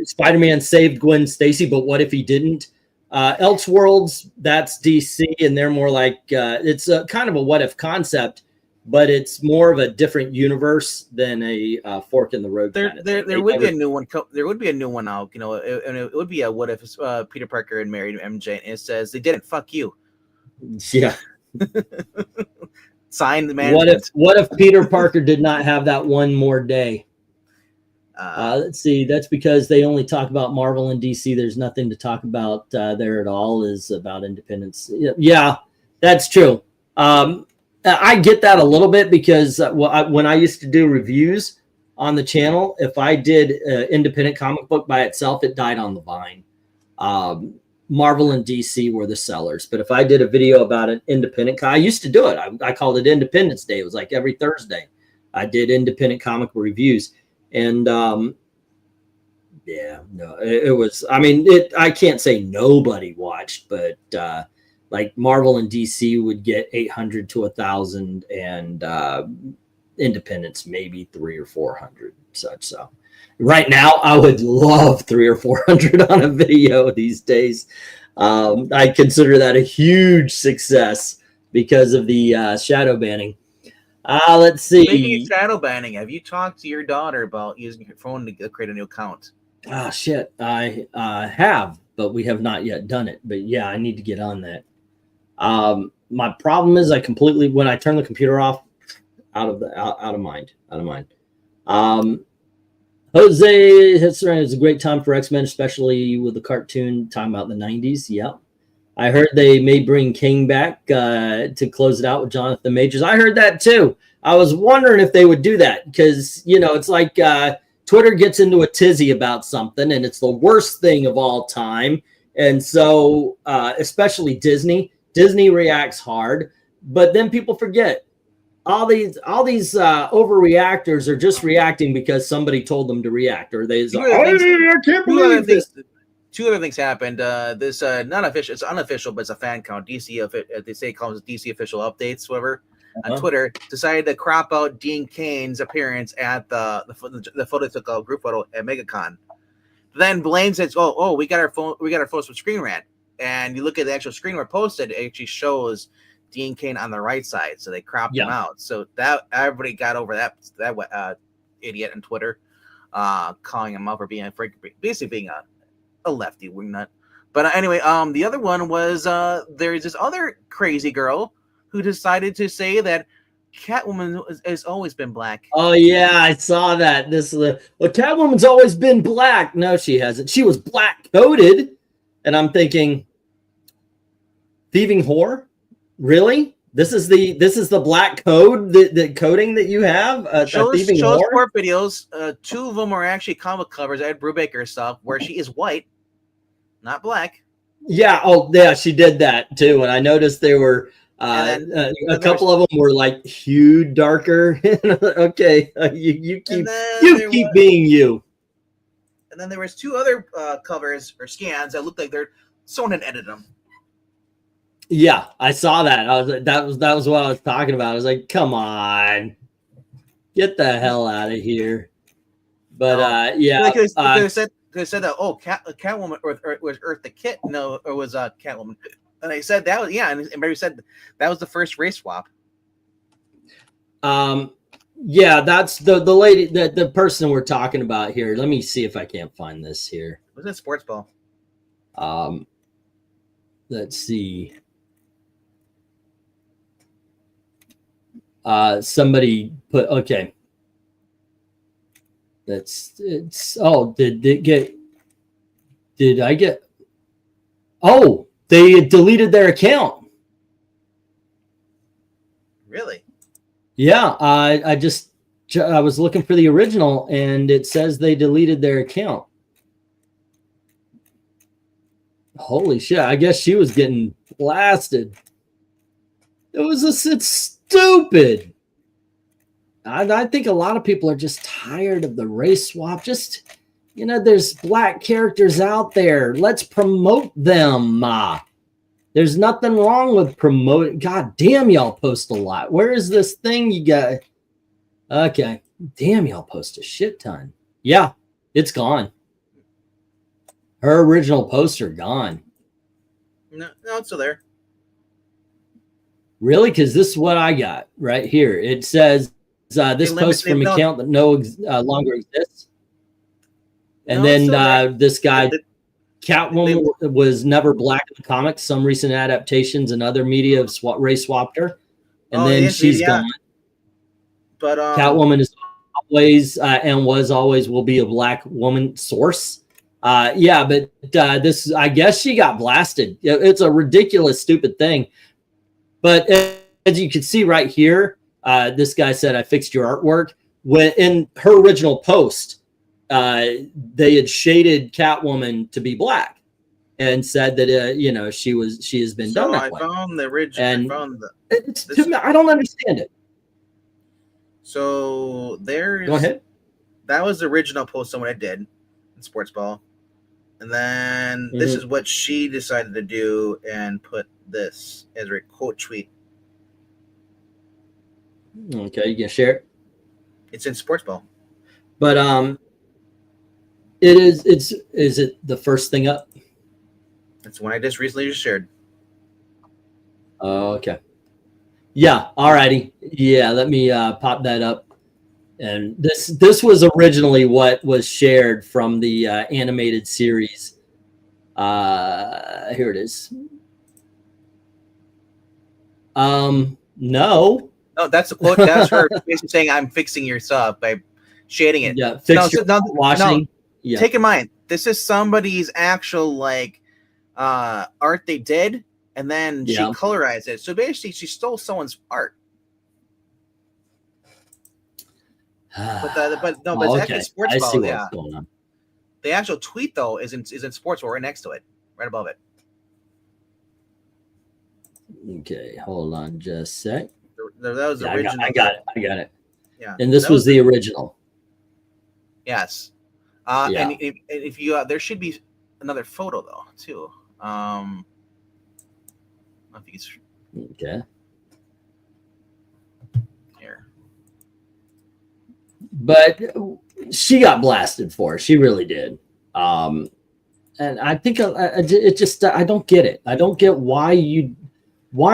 Spider-Man saved Gwen Stacy, but what if he didn't? Elseworlds, that's DC, and they're more like it's a kind of a what if concept. But it's more of a different universe than a fork in the road. There would be a new one. There would be a new one out. And it would be a what if Peter Parker and married MJ, and it says they didn't. Fuck you. Yeah. Sign the management. What if Peter Parker did not have that one more day? Let's see. That's because they only talk about Marvel and DC. There's nothing to talk about there at all. Is about independence. Yeah, that's true. I get that a little bit because when I used to do reviews on the channel, if I did independent comic book by itself, it died on the vine. Marvel and DC were the sellers. But if I did a video about an independent, I used to do it. I called it Independence Day. It was like every Thursday. I did independent comic reviews. And it was, I mean, I can't say nobody watched, but like Marvel and DC would get 800 to 1,000 and independents maybe 300 or 400 such. So right now I would love 300 or 400 on a video these days. I consider that a huge success because of the shadow banning. Let's see. Speaking of shadow banning, have you talked to your daughter about using her phone to create a new account? Shit. I have, but we have not yet done it. But yeah, I need to get on that. My problem is when I turn the computer off, out of mind. Jose, it's a great time for X-Men, especially with the cartoon talking about the 90s. Yeah. I heard they may bring King back to close it out with Jonathan Majors. I heard that too. I was wondering if they would do that because, it's like Twitter gets into a tizzy about something and it's the worst thing of all time. And so, especially Disney reacts hard, but then people forget all these overreactors are just reacting because somebody told them to react, or they say, I can't believe this. Two other things happened. This not official, it's unofficial, but it's a fan count. DC, they say it calls it DC official updates, whatever. On Twitter, decided to crop out Dean Cain's appearance at the photo took a group photo at MegaCon. Then Blaine says, "Oh, we got our photos from Screen Rant." And you look at the actual screen where posted, it actually shows Dean Cain on the right side, so they cropped him out. So that everybody got over that idiot on Twitter, calling him out for being basically being a lefty wingnut. But anyway, the other one was there's this other crazy girl who decided to say that Catwoman has always been black. Oh yeah, I saw that. Catwoman's always been black. No, she hasn't. She was black coated, and I'm thinking, thieving whore. Really? This is the black code, the coding that you have. Shows more videos. Two of them are actually comic covers. Ed Brubaker stuff where she is white, not black. Yeah. Oh, yeah. She did that too, and I noticed they were. A couple of them were like hued darker. Okay, you keep being you. And then there was two other covers or scans that looked like someone had edited them. Yeah, I saw that. I was like, that was what I was talking about. I was like, come on, get the hell out of here. But yeah, they said that Catwoman or was Earth the Kit? No, it was Catwoman. And they said that was and Mary said that was the first race swap. Yeah, that's the lady, the person we're talking about here. Let me see if I can't find this here. Was it Sports Ball? Let's see. Somebody put okay. Did I get? Oh. They deleted their account. Really? Yeah, I was looking for the original, and it says they deleted their account. Holy shit! I guess she was getting blasted. It's stupid. I think a lot of people are just tired of the race swap. There's black characters out there. Let's promote them. There's nothing wrong with promoting. God damn, y'all post a lot. Where is this thing you got? Okay. Damn, y'all post a shit ton. Yeah, it's gone. Her original poster gone. No, it's still there. Really? Because this is what I got right here. It says this post from an account that no longer exists. And then this guy, Catwoman, was never black in the comics. Some recent adaptations and other media have race swapped her. And then she's gone. But Catwoman is always and was always will be a black woman source. But this, I guess she got blasted. It's a ridiculous, stupid thing. But as you can see right here, this guy said, I fixed your artwork. When in her original post, they had shaded Catwoman to be black and said that she has been done that way. Found the original. I don't understand it. So go ahead. That was the original post someone had did in Sports Ball, and then this is what she decided to do and put this as a quote tweet. Okay, you can share it. It's in Sports Ball, but is it the first thing up? It's one I just recently shared. Oh, okay. Yeah, alrighty. Yeah, let me pop that up. And this was originally what was shared from the animated series. Here it is. No. Oh, that's a quote. That's her basically saying, "I'm fixing your stuff by shading it." Yeah, fix your washing. No. Yeah. Take in mind, this is somebody's actual art they did, and then she colorized it. So basically, she stole someone's art. But it's actually sports ball. Yeah, going on. The actual tweet though is in sports ball right next to it, right above it. Okay, hold on just a sec. That was the original. I got it. Yeah, and this was the original. Yes. And if you there should be another photo though too. I think it's okay. Here. But she got blasted for it. She really did. And I think it just I don't get it. I don't get why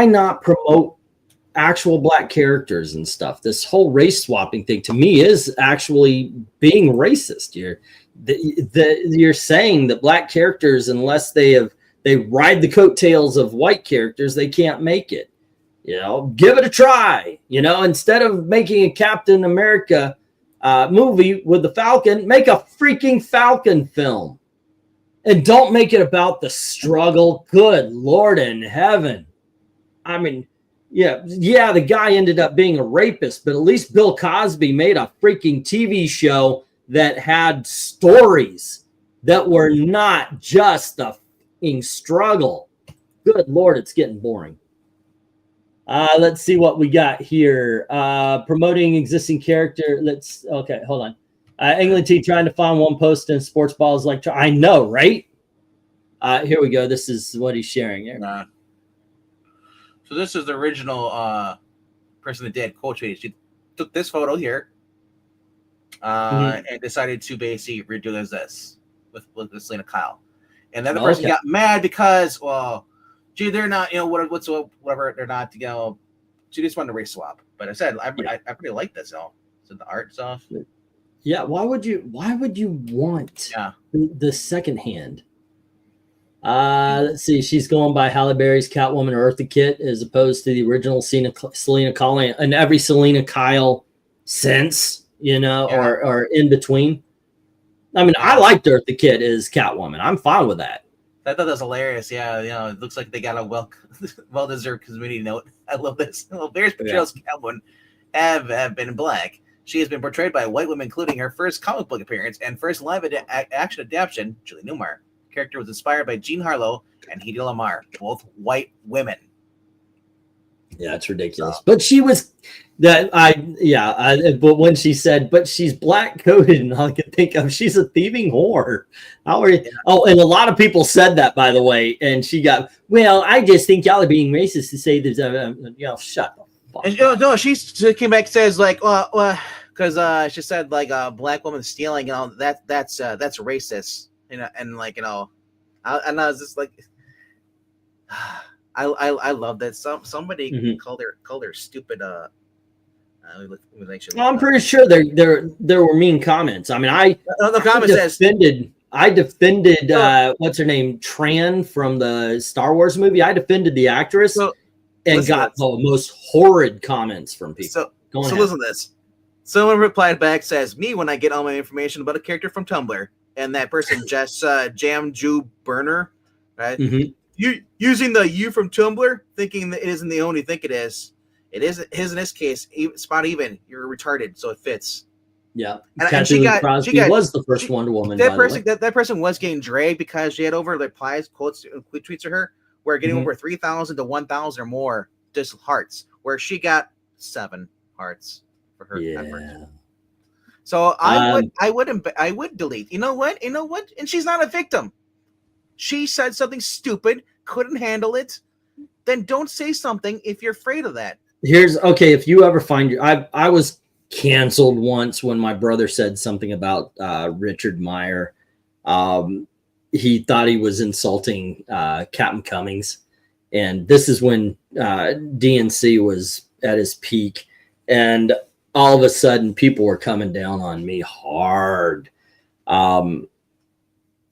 not promote actual black characters and stuff. This whole race swapping thing to me is actually being racist. You're saying that black characters, unless they ride the coattails of white characters, they can't make it. Give it a try. Instead of making a Captain America movie with the Falcon, make a freaking Falcon film. And don't make it about the struggle. Good Lord in heaven. I mean, yeah, the guy ended up being a rapist, but at least Bill Cosby made a freaking TV show that had stories that were not just the fucking struggle. Good Lord, it's getting boring. Let's see what we got here. Promoting existing character. Okay, hold on. England T trying to find one post in sports balls like I know, right? Here we go. This is what he's sharing here. So this is the original person that did quote tweeted. She took this photo here and decided to basically redo this with Selena Kyle. And then the person got mad because, well, gee, they're not, whatever, they're not, she just wanted to race swap. But I said, I pretty like this, So the art stuff. Yeah, why would you want the second hand? Let's see. She's going by Halle Berry's Catwoman or Eartha Kitt as opposed to the original Selena Kyle and every Selena Kyle since, or in between. I mean, I liked Eartha Kitt as Catwoman. I'm fine with that. I thought that was hilarious. Yeah, it looks like they got a well-deserved community note. I love this. Berry's portrayals Catwoman have been black. She has been portrayed by white women, including her first comic book appearance and first live action adaptation, Julie Newmar. The character was inspired by Jean Harlow and Hedy Lamarr, both white women. Yeah, it's ridiculous. But she was but when she said, but she's black coded, and all I could think of, she's a thieving whore. How are you? Yeah. Oh, and a lot of people said that, by the way. And she got, well, I just think y'all are being racist to say there's shut the fuck up. No, she came back and says like, well, because she said like a black woman stealing, that's racist, and like, and I was just like, I love that somebody called her stupid. I'm pretty sure there were mean comments. I mean, the comment says I defended what's her name, Tran from the Star Wars movie. I defended the actress and got the most horrid comments from people. So listen to this. Someone replied back, says, "Me when I get all my information about a character from Tumblr," and that person just Jam Jew Burner, right? Mm-hmm. You using the "you" from Tumblr, thinking that it isn't the only think it is. It is his in this case. Spot even. You're retarded, so it fits. Yeah, and she was the first Wonder Woman. That person was getting dragged because she had over like plies, quotes, tweets to her, where getting over 3,000 to 1,000 or more just hearts, where she got 7 hearts for her effort. So I would delete. You know what? And she's not a victim. She said something stupid, couldn't handle it. Then don't say something if you're afraid of that. If you ever find I was canceled once when my brother said something about Richard Meyer. He thought he was insulting Captain Cummings, and this is when DNC was at his peak, and all of a sudden people were coming down on me hard. The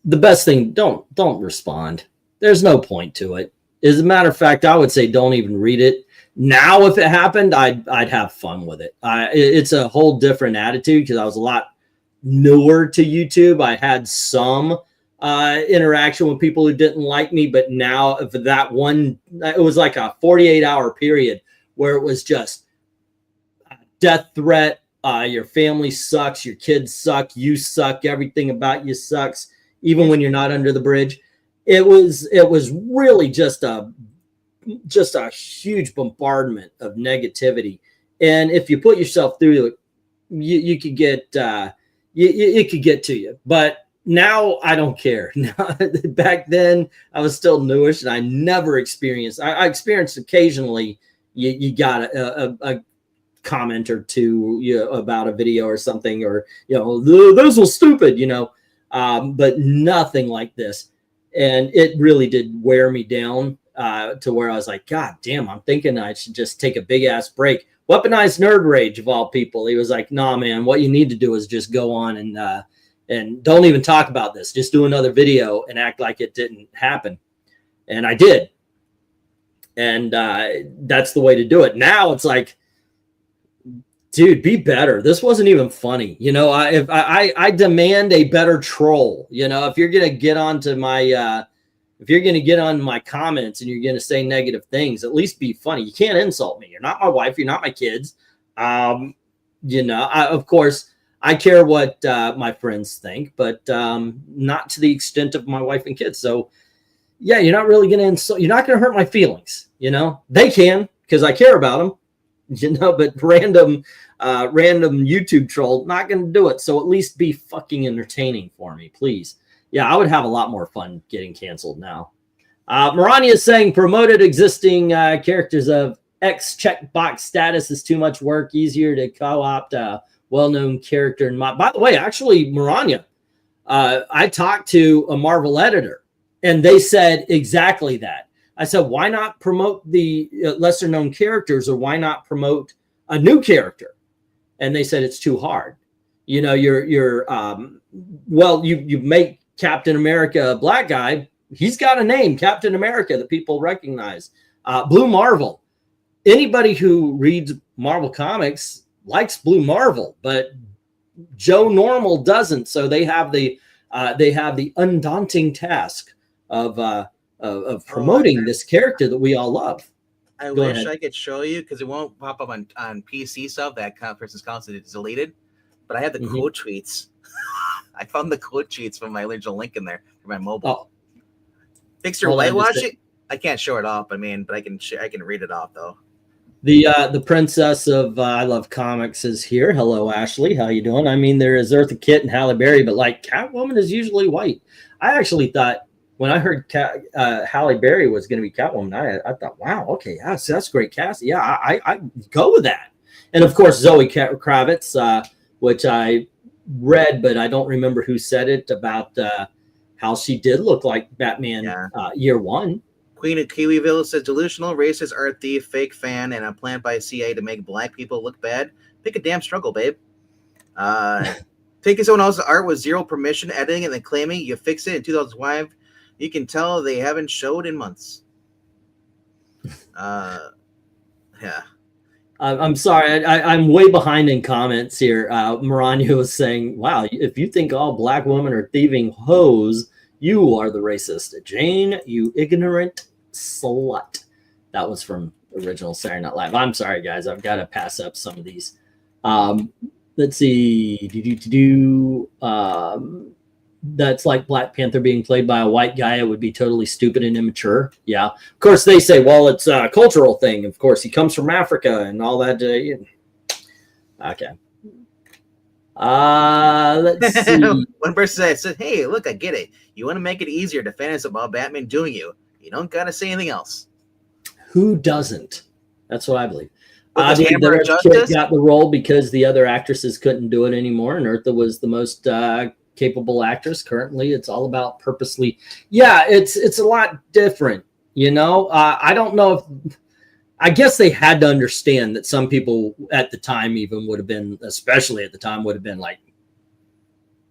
best thing, don't respond. There's no point to it. As a matter of fact, I would say don't even read it. Now, if it happened, I'd have fun with it. It's a whole different attitude because I was a lot newer to YouTube. I had some interaction with people who didn't like me, but now for that one, it was like a 48-hour period where it was just death threat. Your family sucks, your kids suck, you suck, everything about you sucks, even when you're not under the bridge. It was really just a huge bombardment of negativity. And if you put yourself through it, you could get it could get to you. But now I don't care. Now, back then I was still newish and I never experienced. I experienced occasionally. You got a comment or two about a video or something, or those were stupid, but nothing like this. And it really did wear me down to where I was like, God damn, I'm thinking I should just take a big ass break. Weaponized nerd rage of all people. He was like, nah, man, what you need to do is just go on and don't even talk about this. Just do another video and act like it didn't happen. And I did. And that's the way to do it. Now it's like, dude, be better. This wasn't even funny. If I demand a better troll. If you're gonna get onto my my comments and you're gonna say negative things, at least be funny. You can't insult me. You're not my wife. You're not my kids. Of course, I care what my friends think, but not to the extent of my wife and kids. So, yeah, you're not really gonna insult. You're not gonna hurt my feelings. They can, because I care about them. But random YouTube troll, not going to do it. So at least be fucking entertaining for me, please. Yeah, I would have a lot more fun getting canceled now. Marania is saying promoted existing characters of X checkbox status is too much work. Easier to co-opt a well-known character. By the way, actually, Marania, I talked to a Marvel editor, and they said exactly that. I said, why not promote the lesser known characters, or why not promote a new character? And they said it's too hard. You make Captain America a black guy. He's got a name, Captain America, that people recognize. Blue Marvel. Anybody who reads Marvel comics likes Blue Marvel, but Joe Normal doesn't. So they have the undaunting task of promoting this character that we all love. I wish I could show you, because it won't pop up on PC stuff. That person's content is deleted, but I have the quote tweets. I found the quote tweets from my original link in there for my mobile. Fixer whitewash it. I can't show it off. But I can read it off though. The princess of I Love Comics is here. Hello, Ashley. How you doing? There is Eartha Kitt and Halle Berry, but like Catwoman is usually white. I actually thought, when I heard Halle Berry was going to be Catwoman, I thought, wow, okay, that's great casting. Yeah, I go with that. And of course, Zoe Kravitz, which I read, but I don't remember who said it, about how she did look like Batman year one. Queen of Kiwiville says, delusional, racist, art thief, fake fan, and a plan by CIA to make black people look bad. Pick a damn struggle, babe. Taking someone else's art with zero permission, editing, and then claiming you fixed it in 2005. You can tell they haven't showed in months. Yeah. I'm sorry. I'm way behind in comments here. Marania was saying, wow, if you think all black women are thieving hoes, you are the racist. Jane, you ignorant slut. That was from original Saturday Night Live. I'm sorry, guys. I've got to pass up some of these. Let's see. That's like Black Panther being played by a white guy. It would be totally stupid and immature. Yeah. Of course, they say, well, it's a cultural thing. Of course, he comes from Africa and all that. Okay. Let's see. One person said, hey, look, I get it. You want to make it easier to fantasize about Batman doing you. You don't got to say anything else. Who doesn't? That's what I believe. The kid got the role because the other actresses couldn't do it anymore, and Eartha was the most capable actress. Currently, it's all about purposely. Yeah, it's a lot different. I don't know if. I guess they had to understand that some people at the time even would have been, especially at the time, would have been like,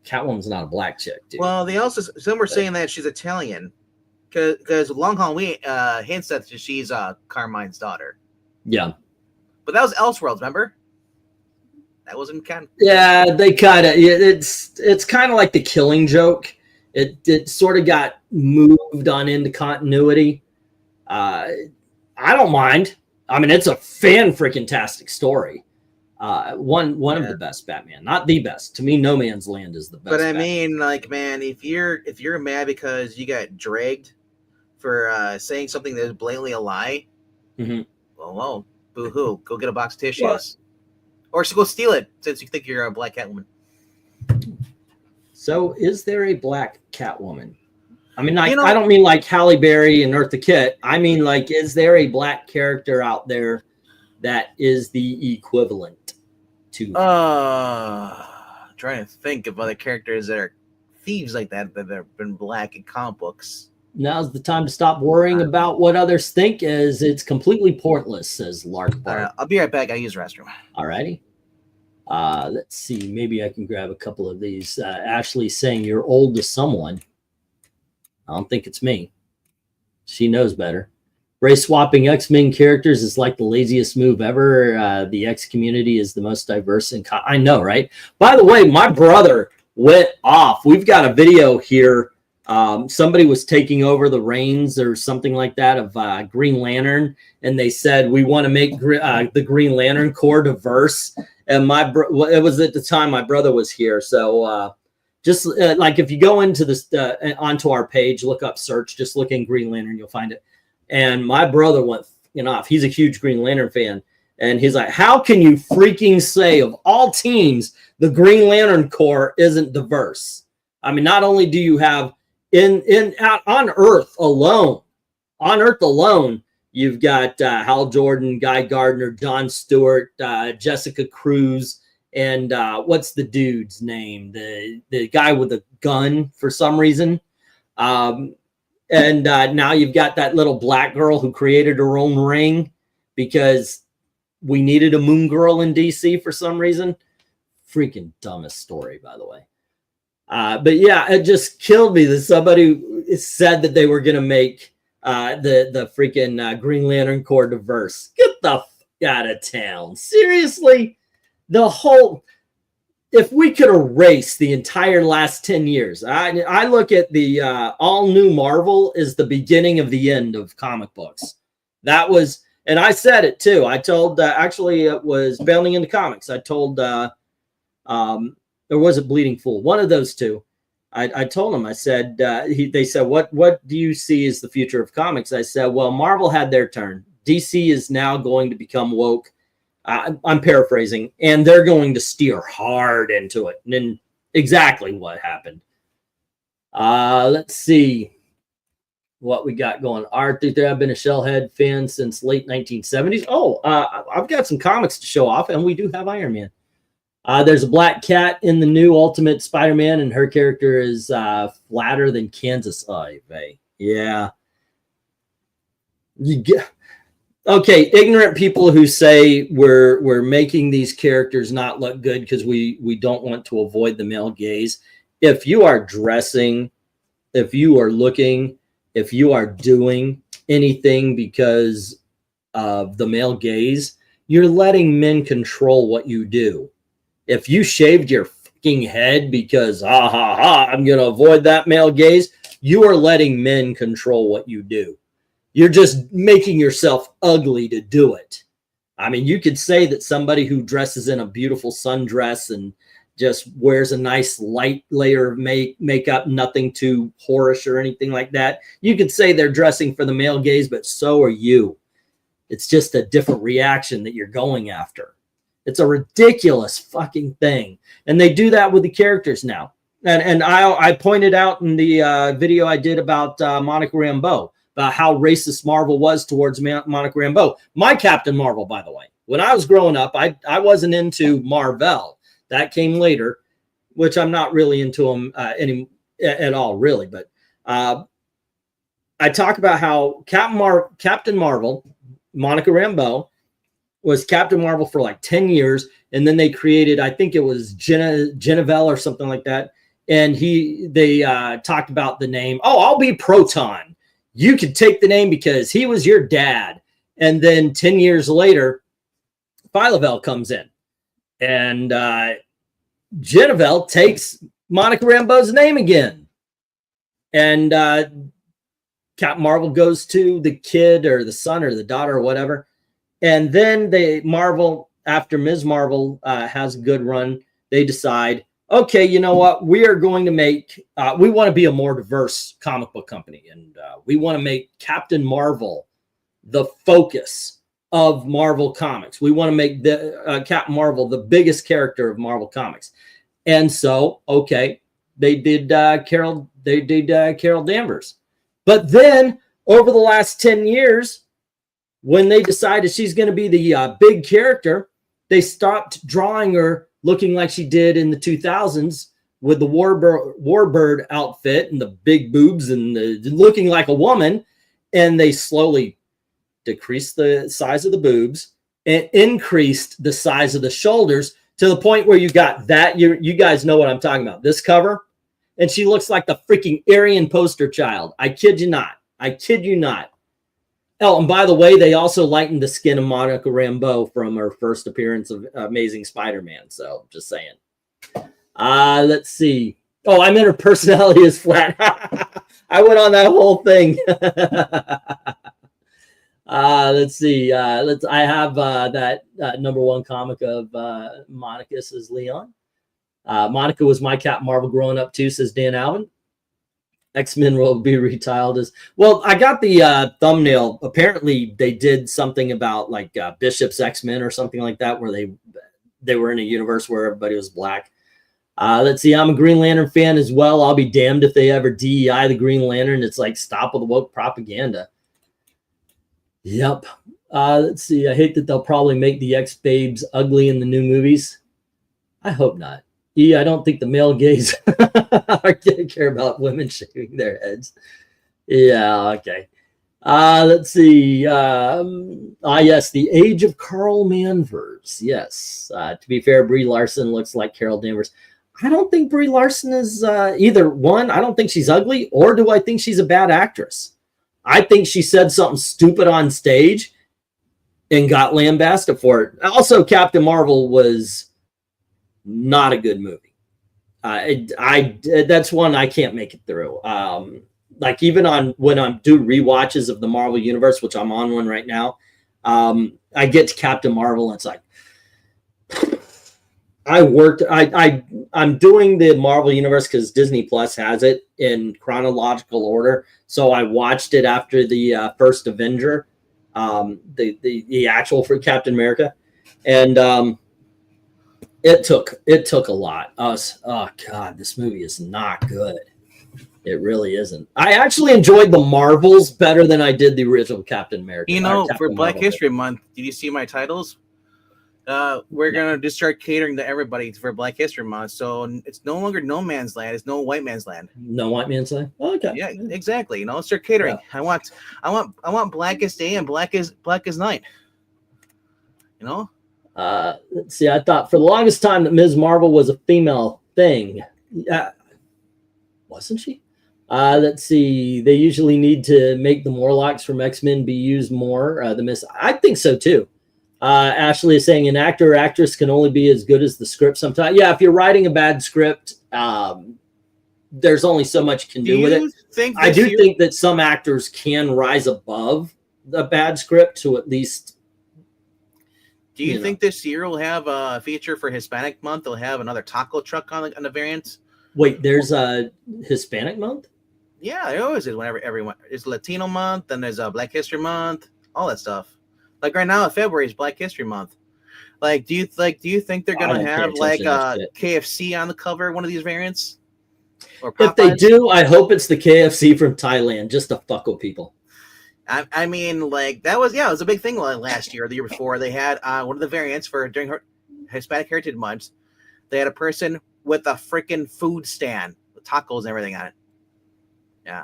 Catwoman's not a black chick, dude. Well, some were saying that she's Italian, because Long Halloween hints that she's Carmine's daughter. Yeah, but that was Elseworlds, remember? That wasn't kind. Yeah, they kind of. It's kind of like the Killing Joke It sort of got moved on into continuity. I don't mind. I mean, it's a fan-freaking-tastic story. One of the best Batman, not the best. To me, No Man's Land is the best. But I mean, like, man, if you're mad because you got dragged for saying something that is blatantly a lie, well, boo-hoo. Go get a box of tissues. Or go steal it since you think you're a black Catwoman. So, is there a black Catwoman? I mean, I don't mean like Halle Berry and Eartha Kitt. I mean, like, is there a black character out there that is the equivalent to? Trying to think of other characters that are thieves like that have been black in comic books. Now's the time to stop worrying about what others think, as it's completely pointless, says Lark Bar. I'll be right back. I use the restroom. Alrighty. Let's see. Maybe I can grab a couple of these. Ashley saying you're old to someone. I don't think it's me. She knows better. Race swapping X-Men characters is like the laziest move ever. The X community is the most diverse. I know, right? By the way, my brother went off. We've got a video here. Somebody was taking over the reins or something like that of Green Lantern, and they said we want to make the Green Lantern Corps diverse. And it was at the time my brother was here, so just like if you go into this onto our page, look up search, just look in Green Lantern, you'll find it. And my brother went off. He's a huge Green Lantern fan, and he's like, "How can you freaking say of all teams the Green Lantern Corps isn't diverse? I mean, not only do you have on Earth alone, you've got Hal Jordan, Guy Gardner, John Stewart, Jessica Cruz, and what's the dude's name? The guy with a gun for some reason. And now you've got that little black girl who created her own ring because we needed a moon girl in DC for some reason. Freaking dumbest story, by the way. But yeah, it just killed me that somebody said that they were going to make the freaking Green Lantern Corps diverse. Get the fuck out of town. Seriously? If we could erase the entire last 10 years, I look at the all new Marvel as the beginning of the end of comic books. That was, and I said it too. I told, actually it was Bounding into Comics. I told, or was it Bleeding Fool? One of those two. I told them, I said, they said, what do you see as the future of comics? I said, well, Marvel had their turn. DC is now going to become woke. I'm paraphrasing, and they're going to steer hard into it. And then exactly what happened. Let's see what we got going. Art, I've been a Shellhead fan since late 1970s. Oh, I've got some comics to show off, and we do have Iron Man. There's a black cat in the new Ultimate Spider-Man, and her character is flatter than Kansas Ivy. Yeah. Okay, ignorant people who say we're making these characters not look good because we don't want to avoid the male gaze. If you are dressing, if you are looking, if you are doing anything because of the male gaze, you're letting men control what you do. If you shaved your fucking head because I'm going to avoid that male gaze, you are letting men control what you do. You're just making yourself ugly to do it. I mean, you could say that somebody who dresses in a beautiful sundress and just wears a nice light layer of makeup, nothing too whorish or anything like that. You could say they're dressing for the male gaze, but so are you. It's just a different reaction that you're going after. It's a ridiculous fucking thing. And they do that with the characters now. And I pointed out in the video I did about Monica Rambeau, about how racist Marvel was towards Monica Rambeau. My Captain Marvel, by the way. When I was growing up, I wasn't into Marvel. That came later, which I'm not really into them at all, really. But I talk about how Captain Marvel, Monica Rambeau, was Captain Marvel for like 10 years. And then they created, I think it was Genevieve or something like that. And they talked about the name. Oh, I'll be Proton. You could take the name because he was your dad. And then 10 years later, Phyla-Vell comes in. And Genevieve takes Monica Rambeau's name again. And Captain Marvel goes to the kid or the son or the daughter or whatever. And then after Ms. Marvel has a good run, they decide, okay, you know what? We are going to we want to be a more diverse comic book company. And we want to make Captain Marvel the focus of Marvel Comics. We want to make the Captain Marvel the biggest character of Marvel Comics. And so, okay, they did Carol Danvers. But then over the last 10 years, when they decided she's going to be the big character, they stopped drawing her looking like she did in the 2000s with the Warbird outfit and the big boobs and looking like a woman. And they slowly decreased the size of the boobs and increased the size of the shoulders to the point where you got that. You guys know what I'm talking about. This cover. And she looks like the freaking Aryan poster child. I kid you not. I kid you not. Oh, and by the way, they also lightened the skin of Monica Rambeau from her first appearance of Amazing Spider-Man. So, just saying. Let's see. Oh, I meant her personality is flat. I went on that whole thing. Let's see. I have that number one comic of Monica, says Leon. Monica was my Captain Marvel growing up too, says Dan Alvin. X-Men will be retitled as well. I got the thumbnail. Apparently they did something about like Bishop's X-Men or something like that, where they were in a universe where everybody was black. Let's see. I'm a Green Lantern fan as well. I'll be damned if they ever DEI the Green Lantern. It's like stop with the woke propaganda. Yep. Let's see. I hate that they'll probably make the X-Babes ugly in the new movies. I hope not. I don't think the male gays care about women shaving their heads. Yeah, okay. Let's see. Yes, the age of Carl Manvers. Yes. To be fair, Brie Larson looks like Carol Danvers. I don't think Brie Larson is either one. I don't think she's ugly, or do I think she's a bad actress? I think she said something stupid on stage and got lambasted for it. Also, Captain Marvel was not a good movie. That's one I can't make it through. Like even when I'm doing rewatches of the Marvel Universe, which I'm on one right now, I get to Captain Marvel and it's like I'm doing the Marvel Universe because Disney Plus has it in chronological order. So I watched it after the first Avenger, the actual for Captain America, and it took a lot. Oh God, this movie is not good. It really isn't. I actually enjoyed the Marvels better than I did the original Captain America. You know, for Black History Month, did you see my titles? We're gonna just start catering to everybody for Black History Month. So it's no longer no man's land; it's no white man's land. No white man's land. Oh, okay. Yeah, exactly. You know, start catering. Yeah. I want Blackest Day and Blackest Night. You know. Let's see. I thought for the longest time that Ms. Marvel was a female thing. Wasn't she? Let's see. They usually need to make the Morlocks from X-Men be used more. I think so too. Ashley is saying an actor or actress can only be as good as the script sometimes. Yeah, if you're writing a bad script, there's only so much you can do with it. I do think that some actors can rise above the bad script to at least. Do you think this year will have a feature for Hispanic Month? They'll have another taco truck on the variants. Wait, there's a Hispanic Month? Yeah, there always is. Whenever everyone it's Latino Month, then there's a Black History Month, all that stuff. Like right now, February is Black History Month. Like, do you think they're gonna have like KFC on the cover, one of these variants? Or Popeyes? If they do, I hope it's the KFC from Thailand, just to fuck with people. I mean, like it was a big thing last year, or the year before. They had one of the variants during Hispanic Heritage Month. They had a person with a freaking food stand with tacos and everything on it. Yeah.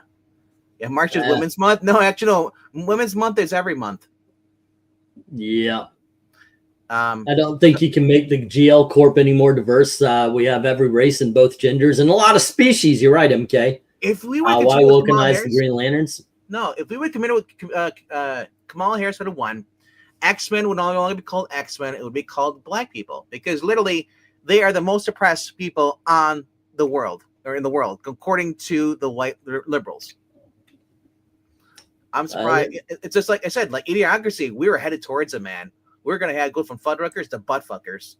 March is Women's Month. No, actually, no. Women's Month is every month. Yeah. I don't think you can make the GL Corp any more diverse. We have every race and both genders and a lot of species. You're right, MK. If we were why wokenize the Green Lanterns? No, if we would commit with Kamala Harris would have won, X-Men would no longer be called X-Men. It would be called Black people, because literally they are the most oppressed people on the world, or in the world, according to the white liberals. I'm surprised. It's just like I said, like idiocracy. We were headed towards it, man. We're gonna go from fuddruckers to butt fuckers.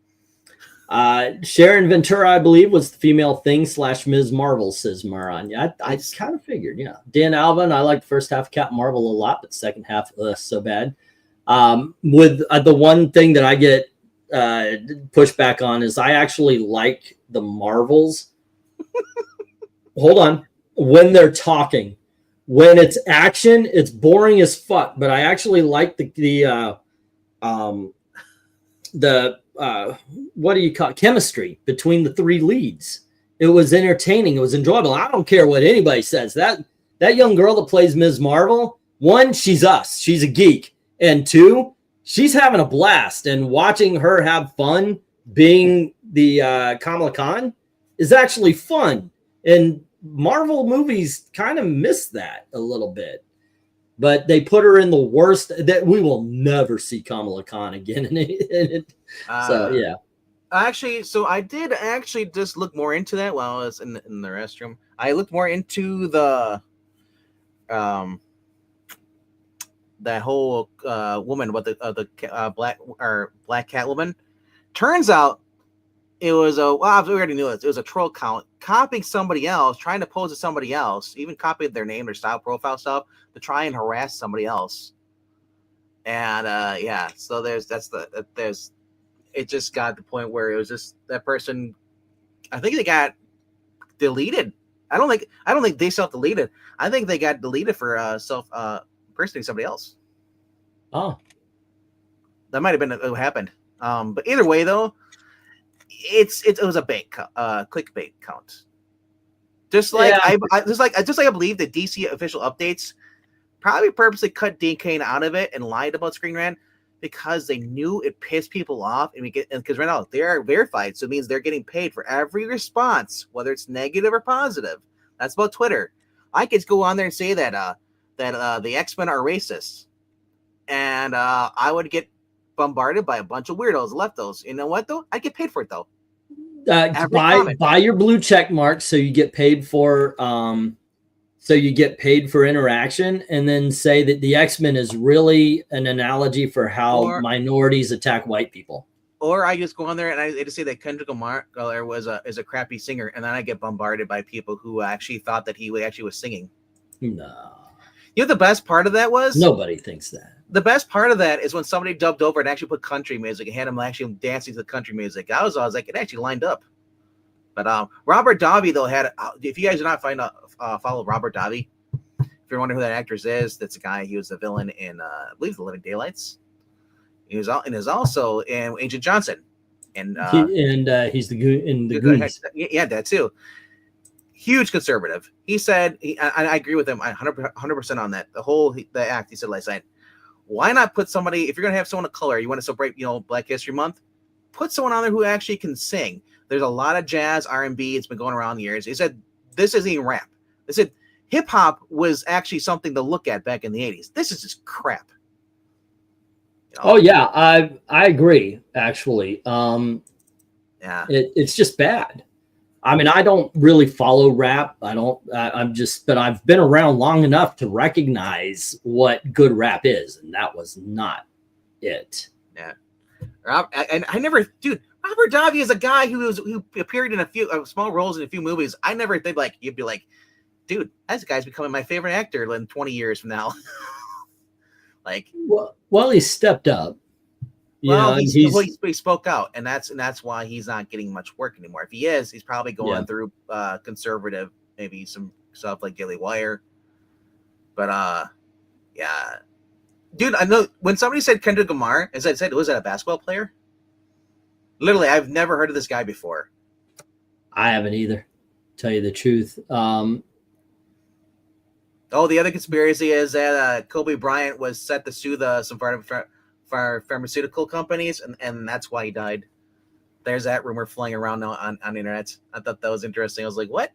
Sharon Ventura, I believe, was the female thing / Ms. Marvel, says Maranya. I kind of figured, yeah. Dan Alvin, I like the first half of Captain Marvel a lot, but the second half, so bad. With the one thing that I get pushback on is I actually like the Marvels. Hold on. When they're talking. When it's action, it's boring as fuck, but I actually like the what do you call it? Chemistry between the three leads. It was entertaining. It was enjoyable. I don't care what anybody says. That young girl that plays Ms. Marvel, one, she's us. She's a geek. And two, she's having a blast. And watching her have fun being the Kamala Khan is actually fun. And Marvel movies kind of miss that a little bit. But they put her in the worst that we will never see Kamala Khan again. So, yeah. Actually, so I did actually just look more into that while I was in the restroom. I looked more into the that whole woman, what the black cat woman. Turns out it was we already knew this. It was a troll account copying somebody else, trying to pose as somebody else, even copied their name, their style, profile stuff to try and harass somebody else. And so it just got to the point where it was just that person. I think they got deleted. I don't think they self-deleted. I think they got deleted for impersonating somebody else. Oh, that might have been what happened. But either way, though, it was a bait, clickbait count. Just like I believe the DC official updates probably purposely cut Dean Cain out of it and lied about Screen Rant because they knew it pissed people off, and because right now they are verified, so it means they're getting paid for every response, whether it's negative or positive. That's about Twitter. I could go on there and say that the X-Men are racist, and I would get bombarded by a bunch of weirdos, leftos. You know what though? I get paid for it though. Buy your blue check mark so you get paid for interaction, and then say that the X-Men is really an analogy for how minorities attack white people. Or I just go on there and I just say that Kendrick Lamar is a crappy singer, and then I get bombarded by people who actually thought that he actually was singing. No. You know the best part of that was? Nobody thinks that. The best part of that is when somebody dubbed over and actually put country music and had him actually dancing to the country music. I was like, it actually lined up. But Robert Davi, though, if you guys do not follow Robert Davi, if you're wondering who that actor is, that's a guy. He was the villain in, I believe, The Living Daylights. He was also in Agent Johnson. And he's in the Goonies. Yeah, that too. Huge conservative. He said, I agree with him 100% on that. The act, he said last night, why not put somebody, if you're going to have someone of color, you want to celebrate, Black History Month, put someone on there who actually can sing. There's a lot of jazz, R&B. It's been going around the years. He said, this isn't even rap. They said, hip hop was actually something to look at back in the 80s. This is just crap. Oh yeah. I agree. Actually. Yeah. It's just bad. I mean, I don't really follow rap. But I've been around long enough to recognize what good rap is. And that was not it. Yeah. And I never, dude, Robert Davi is a guy who appeared in a few small roles in a few movies. I never think you'd be like, dude, that guy's becoming my favorite actor in 20 years from now. Well, he stepped up. He spoke out, and that's why he's not getting much work anymore. If he is, he's probably going through conservative, maybe some stuff like Daily Wire. But yeah, dude, I know when somebody said Kendrick Lamar, as I said, was that a basketball player? Literally, I've never heard of this guy before. I haven't either, tell you the truth. The other conspiracy is that Kobe Bryant was set to sue some pharmaceutical companies, and that's why he died. There's that rumor flying around now on the internet. I thought that was interesting. I was like, what?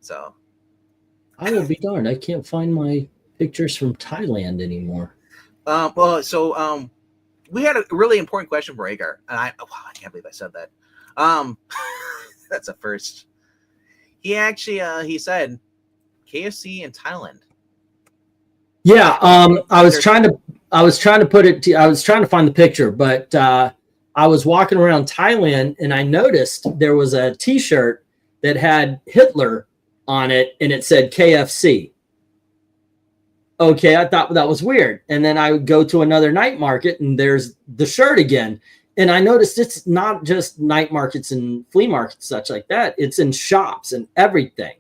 So I will be darned. I can't find my pictures from Thailand anymore. We had a really important question for Agar, and I can't believe I said that. That's a first. He actually he said KFC in Thailand. Yeah, I was trying to put it I was trying to find the picture, but I was walking around Thailand and I noticed there was a t-shirt that had Hitler on it and it said KFC. Okay, I thought that was weird. And then I would go to another night market and there's the shirt again. And I noticed it's not just night markets and flea markets, such like that. It's in shops and everything.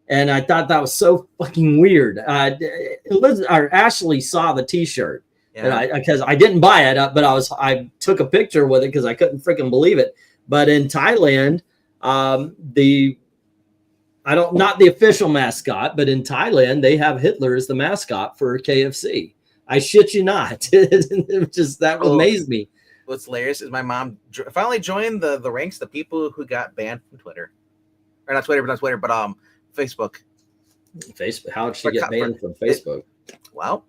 And I thought that was so fucking weird. Ashley saw the t-shirt. Yeah. Because I didn't buy it up, but I took a picture with it because I couldn't freaking believe it. But in Thailand, not the official mascot, but in Thailand they have Hitler as the mascot for KFC. I shit you not. It just that amazed me. What's hilarious is my mom finally joined the ranks, the people who got banned from Twitter, or not Twitter, but Facebook. Facebook. How did she get banned from Facebook? Well,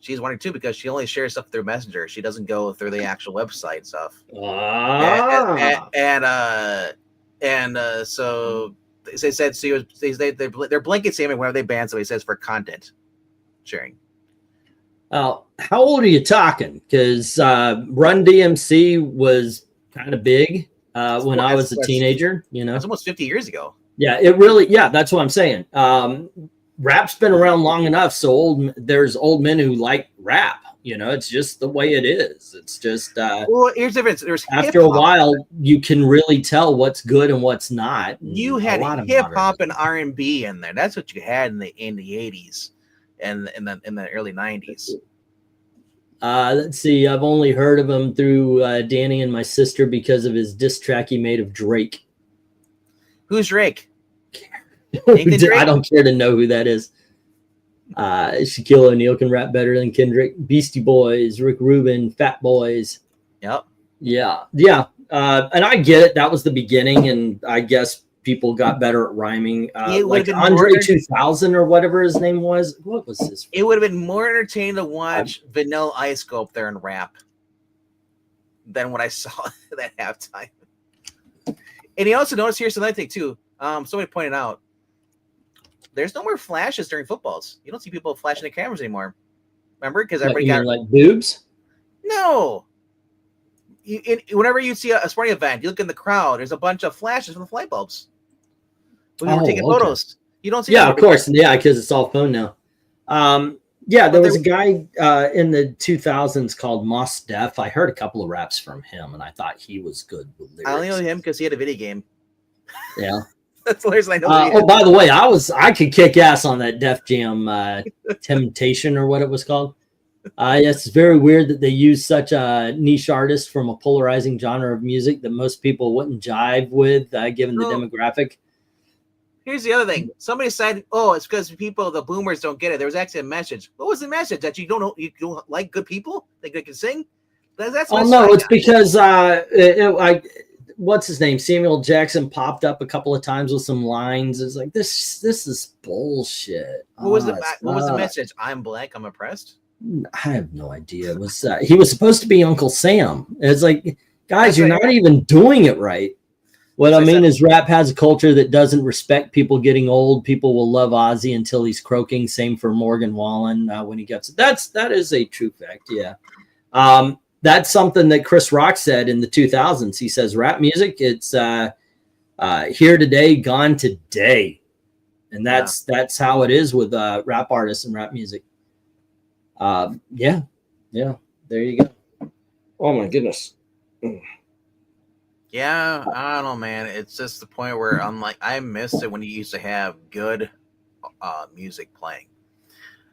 she's wanting to because she only shares stuff through Messenger. She doesn't go through the actual website stuff. So they said they're blanket statement whenever they ban somebody says for content sharing. How old are you talking? Because Run DMC was kind of big when I was a teenager. You know, it's almost 50 years ago. Yeah, that's what I'm saying. Rap's been around long enough, so there's old men who like rap. You know, it's just the way it is. It's just well, here's the difference. There's after hip-hop. A while, you can really tell what's good and what's not. You had hip hop and R&B in there. That's what you had in the 80s and in the early 90s. Let's see. I've only heard of him through Danny and my sister because of his diss track he made of Drake. Who's Drake? I don't care to know who that is. Shaquille O'Neal can rap better than Kendrick. Beastie Boys, Rick Rubin, Fat Boys. Yep. Yeah. And I get it. That was the beginning, and I guess people got better at rhyming. Like Andre 2000 or whatever his name was. What was his? It would have been more entertaining to watch Vanilla Ice go up there and rap than what I saw that halftime. And you also notice here's another thing too. Somebody pointed out there's no more flashes during footballs. You don't see people flashing the cameras anymore. Remember? Because everybody got like boobs. No. Whenever you see a sporting event, you look in the crowd. There's a bunch of flashes from the light bulbs. When you're taking photos, you don't see. Yeah, of course. Yeah, because it's all phone now. There was a guy in the 2000s called Mos Def. I heard a couple of raps from him, and I thought he was good with lyrics. I only know him because he had a video game. Yeah. That's the reason I know. By the way, I could kick ass on that Def Jam Temptation or what it was called. It's very weird that they use such a niche artist from a polarizing genre of music that most people wouldn't jive with, given the demographic. Here's the other thing. Somebody said, "Oh, it's because the boomers don't get it." There was actually a message. What was the message? That you don't like good people that can sing? That's it's because what's his name? Samuel Jackson popped up a couple of times with some lines. It's like this is bullshit. What was the message? I'm black. I'm oppressed. I have no idea. It was he was supposed to be Uncle Sam. It's like, guys, you're not even doing it right. What I mean is rap has a culture that doesn't respect people getting old. People will love Ozzy until he's croaking. Same for Morgan Wallen when he gets it. That is a true fact. Yeah. That's something that Chris Rock said in the 2000s. He says rap music, it's here today, gone today. And that's how it is with rap artists and rap music. Yeah, there you go. Oh my goodness. Yeah, I don't know, man. It's just the point where I'm like, I missed it when you used to have good music playing.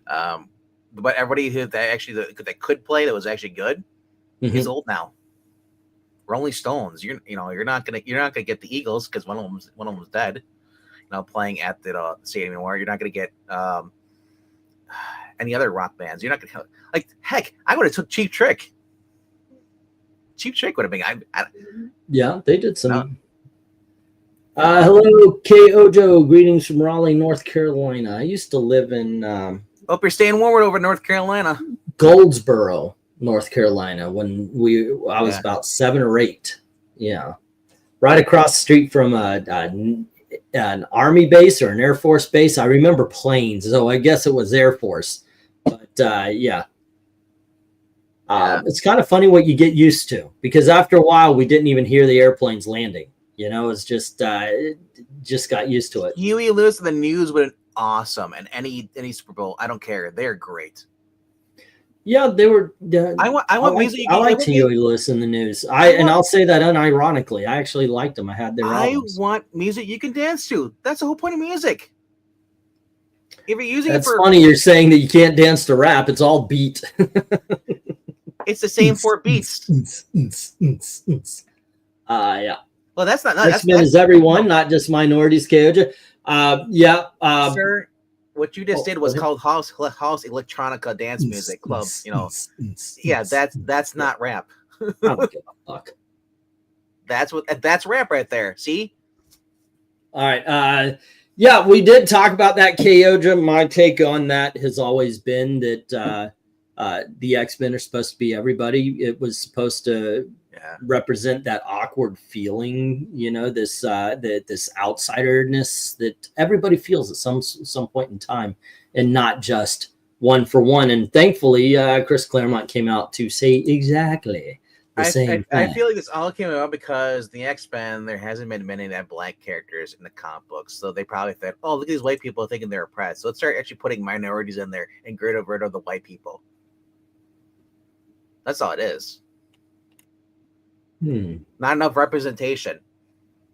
But everybody that could play that was actually good is old now. Rolling Stones, you're not gonna get the Eagles because one of them was dead. Playing at the stadium anymore. You're not gonna get any other rock bands. You're not gonna heck. I would have took Cheap Trick. Cheap Trick would have been. Yeah, they did some. Hello, K. Ojo. Greetings from Raleigh, North Carolina. I used to live in. Hope you're staying warm over North Carolina. Goldsboro, North Carolina. When I was about 7 or 8. Yeah. right across the street from an Army base or an Air Force base. I remember planes, so I guess it was Air Force. But yeah. It's kind of funny what you get used to, because after a while we didn't even hear the airplanes landing. You know, it's just got used to it. Huey Lewis and the News would have awesome, and any Super Bowl, I don't care. They're great. Yeah, they were. I want music. I like Huey Lewis in the News. I'll say that unironically. I actually liked them. I had their albums. I want music you can dance to. That's the whole point of music. If you're using That's funny. You're saying that you can't dance to rap. It's all beat. It's the same 4 beats. Yeah. Well, that's not. X-Men is everyone, not just minorities. Kyoja. Yeah. Sir, what you just did was called house electronica dance music club. You know. Yeah, that's not rap. I don't give a fuck. That's rap right there. See. All right. Yeah, we did talk about that, Kyoja. My take on that has always been that the X-Men are supposed to be everybody. It was supposed to represent that awkward feeling, you know, this outsiderness that everybody feels at some point in time, and not just one for one. And thankfully, Chris Claremont came out to say exactly the same thing. I feel like this all came about because the X-Men, there hasn't been many that black characters in the comic books, so they probably thought, oh, look at these white people thinking they're oppressed, so let's start actually putting minorities in there and get rid of the white people. That's all it is. Not enough representation.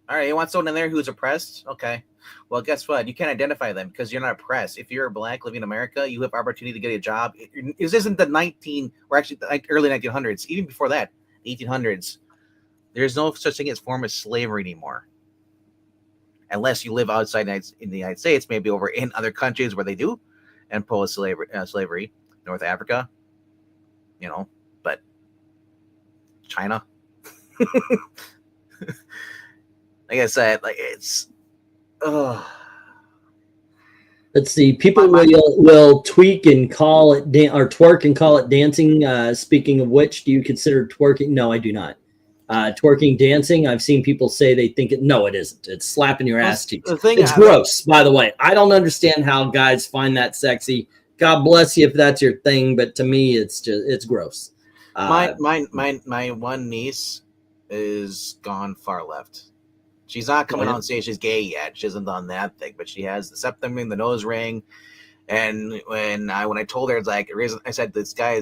All right, you want someone in there who's oppressed? Okay. Well, guess what? You can't identify them because you're not oppressed. If you're black living in America, you have opportunity to get a job. This isn't the early 1900s. Even before that, 1800s. There's no such thing as form of slavery anymore. Unless you live outside in the United States, maybe over in other countries where they do impose slavery, North Africa, you know, but China. Like I said, like it's let's see, people will tweak and call it or twerk and call it dancing. Speaking of which, do you consider twerking? No, I do not. Twerking dancing, I've seen people say they think no, it isn't. It's slapping your ass cheeks. It's gross, by the way. I don't understand how guys find that sexy. God bless you if that's your thing, but to me it's gross. My one niece is gone far left. She's not coming on stage. She's gay yet. She hasn't done that thing, but she has the septum ring, the nose ring. And when I told her, it's like, the reason I said this guy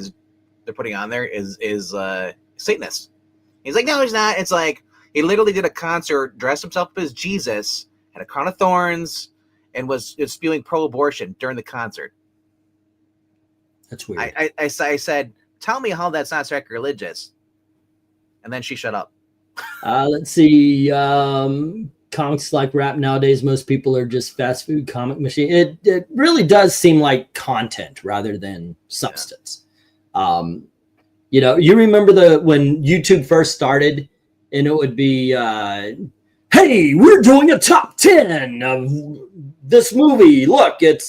they're putting on there is Satanist. He's like, no, he's not. It's like he literally did a concert, dressed himself up as Jesus, had a crown of thorns, and was spewing pro-abortion during the concert. That's weird. I said, tell me how that's not sacrilegious. And then she shut up. Let's see. Comics like rap nowadays, most people are just fast food comic machine. It really does seem like content rather than substance. Yeah. You know, you remember when YouTube first started, and it would be, hey, we're doing a top 10 of this movie. Look, it's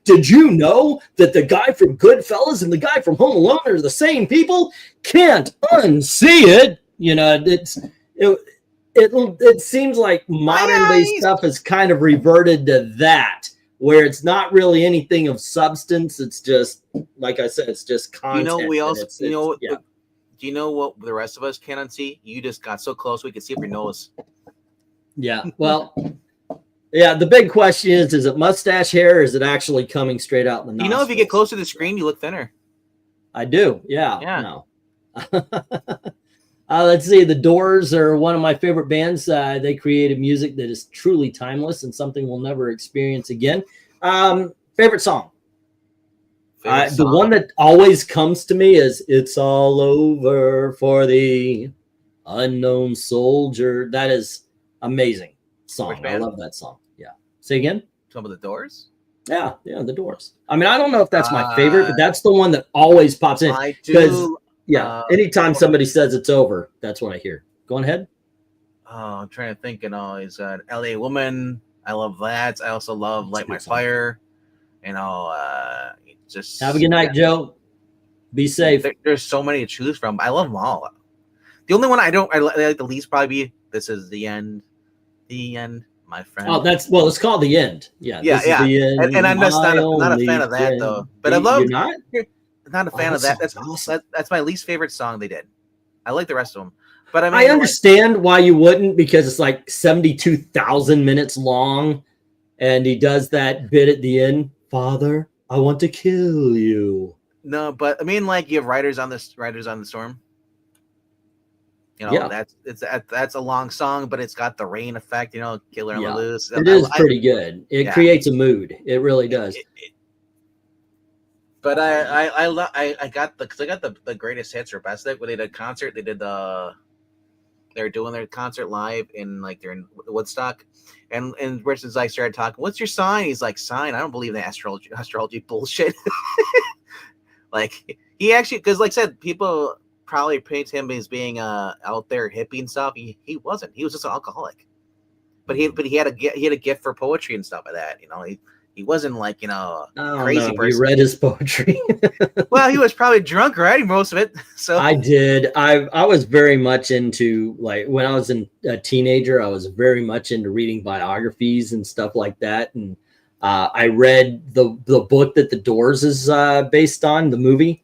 did you know that the guy from Goodfellas and the guy from Home Alone are the same people? Can't unsee it. You know, it seems like modern day stuff has kind of reverted to that, where it's not really anything of substance. It's just, like I said, it's just content. You know, do you know what the rest of us cannot unsee? You just got so close we could see up your nose. Yeah, well, yeah. The big question is it mustache hair, or is it actually coming straight out the nostrils? You know, if you get close to the screen, you look thinner. I do. Yeah. No. Let's see. The Doors are one of my favorite bands. They created music that is truly timeless and something we'll never experience again. Favorite song? The one that always comes to me is "It's All Over for the Unknown Soldier." That is amazing song. I love that song. Yeah. Say again? Some of the Doors? Yeah, the Doors. I mean, I don't know if that's my favorite, but that's the one that always pops in. I do. Yeah, anytime somebody says it's over, that's what I hear. Go ahead. Oh, I'm trying to think. He's an LA Woman. I love that. I also love Light My Fire. Just have a good night, Joe. Be safe. There's so many to choose from. I love them all. The only one I like the least probably be this is the end, my friend. Oh, it's called The End. Yeah, Yeah, this is the end. and I'm just not a only fan of that friend. though. But I love. You're not? Not a fan of that. That's awesome. That's my least favorite song they did. I like the rest of them, but I mean, I understand why you wouldn't, because it's like 72,000 minutes long, and he does that bit at the end. Father, I want to kill you. No, but I mean, like, you have Riders on the Storm. You know, Yeah. that's a long song, but it's got the rain effect. You know, Killer on the Loose. It is pretty good. It creates a mood. It really does. But I got the greatest hits or best of when they did a concert. They were doing their concert live in like they're in Woodstock, and Richard's like started talking. What's your sign? He's like, sign? I don't believe in astrology bullshit. Like, he actually, because like I said, people probably paint him as being out there hippie and stuff. He wasn't. He was just an alcoholic. But he had a gift for poetry and stuff like that. You know, he wasn't like, you know, crazy person. You read his poetry. Well, he was probably drunk writing most of it. So I did. I was very much into, like, when I was a teenager, I was very much into reading biographies and stuff like that. And I read the book that The Doors is based on, the movie,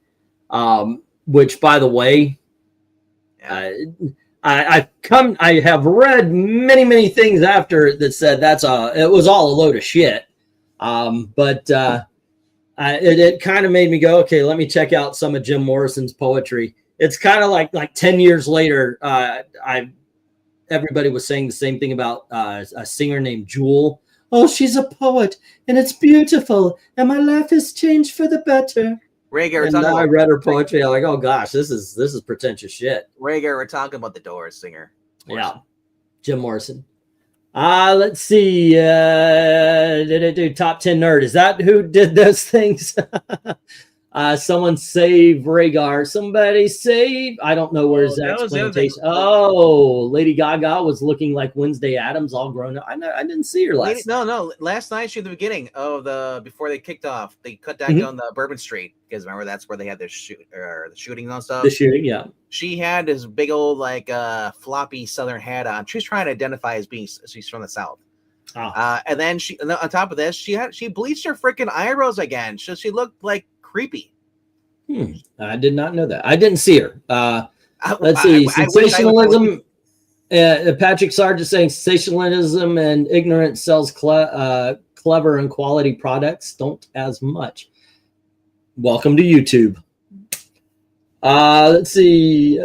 which, by the way, I have read many things after that said it was all a load of shit. But it kind of made me go, okay, let me check out some of Jim Morrison's poetry. It's kind of like 10 years later, everybody was saying the same thing about a singer named Jewel. Oh, she's a poet, and it's beautiful, and my life has changed for the better. I read her poetry. I'm like, oh gosh, this is pretentious shit. Rager, we're talking about the Doors singer. Morrison. Yeah, Jim Morrison. Let's see. Did it do top 10 nerd? Is that who did those things? Someone save Rhaegar. Somebody save. I don't know where's that explanation. Oh, Lady Gaga was looking like Wednesday Addams, all grown up. I didn't see her last night. No. Last night, she at the beginning of before they kicked off, they cut down on the Bourbon Street, because remember that's where they had the shooting and stuff. The shooting, yeah. She had this big old floppy Southern hat on. She was trying to identify as being she's from the South. Oh. And then on top of this, she bleached her freaking eyebrows again, so she looked like creepy. I did not know that. I didn't see her. Let's see. Sensationalism. Patrick Sargent saying sensationalism and ignorance sells clever and quality products. Don't as much. Welcome to YouTube. Let's see.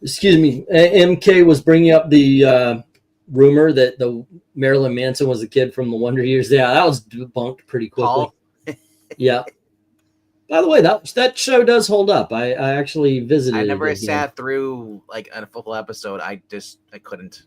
Excuse me. MK was bringing up the rumor that the Marilyn Manson was a kid from the Wonder Years. Yeah, that was debunked pretty quickly. Yeah. By the way, that show does hold up. I actually visited. I never sat through like a full episode. I couldn't.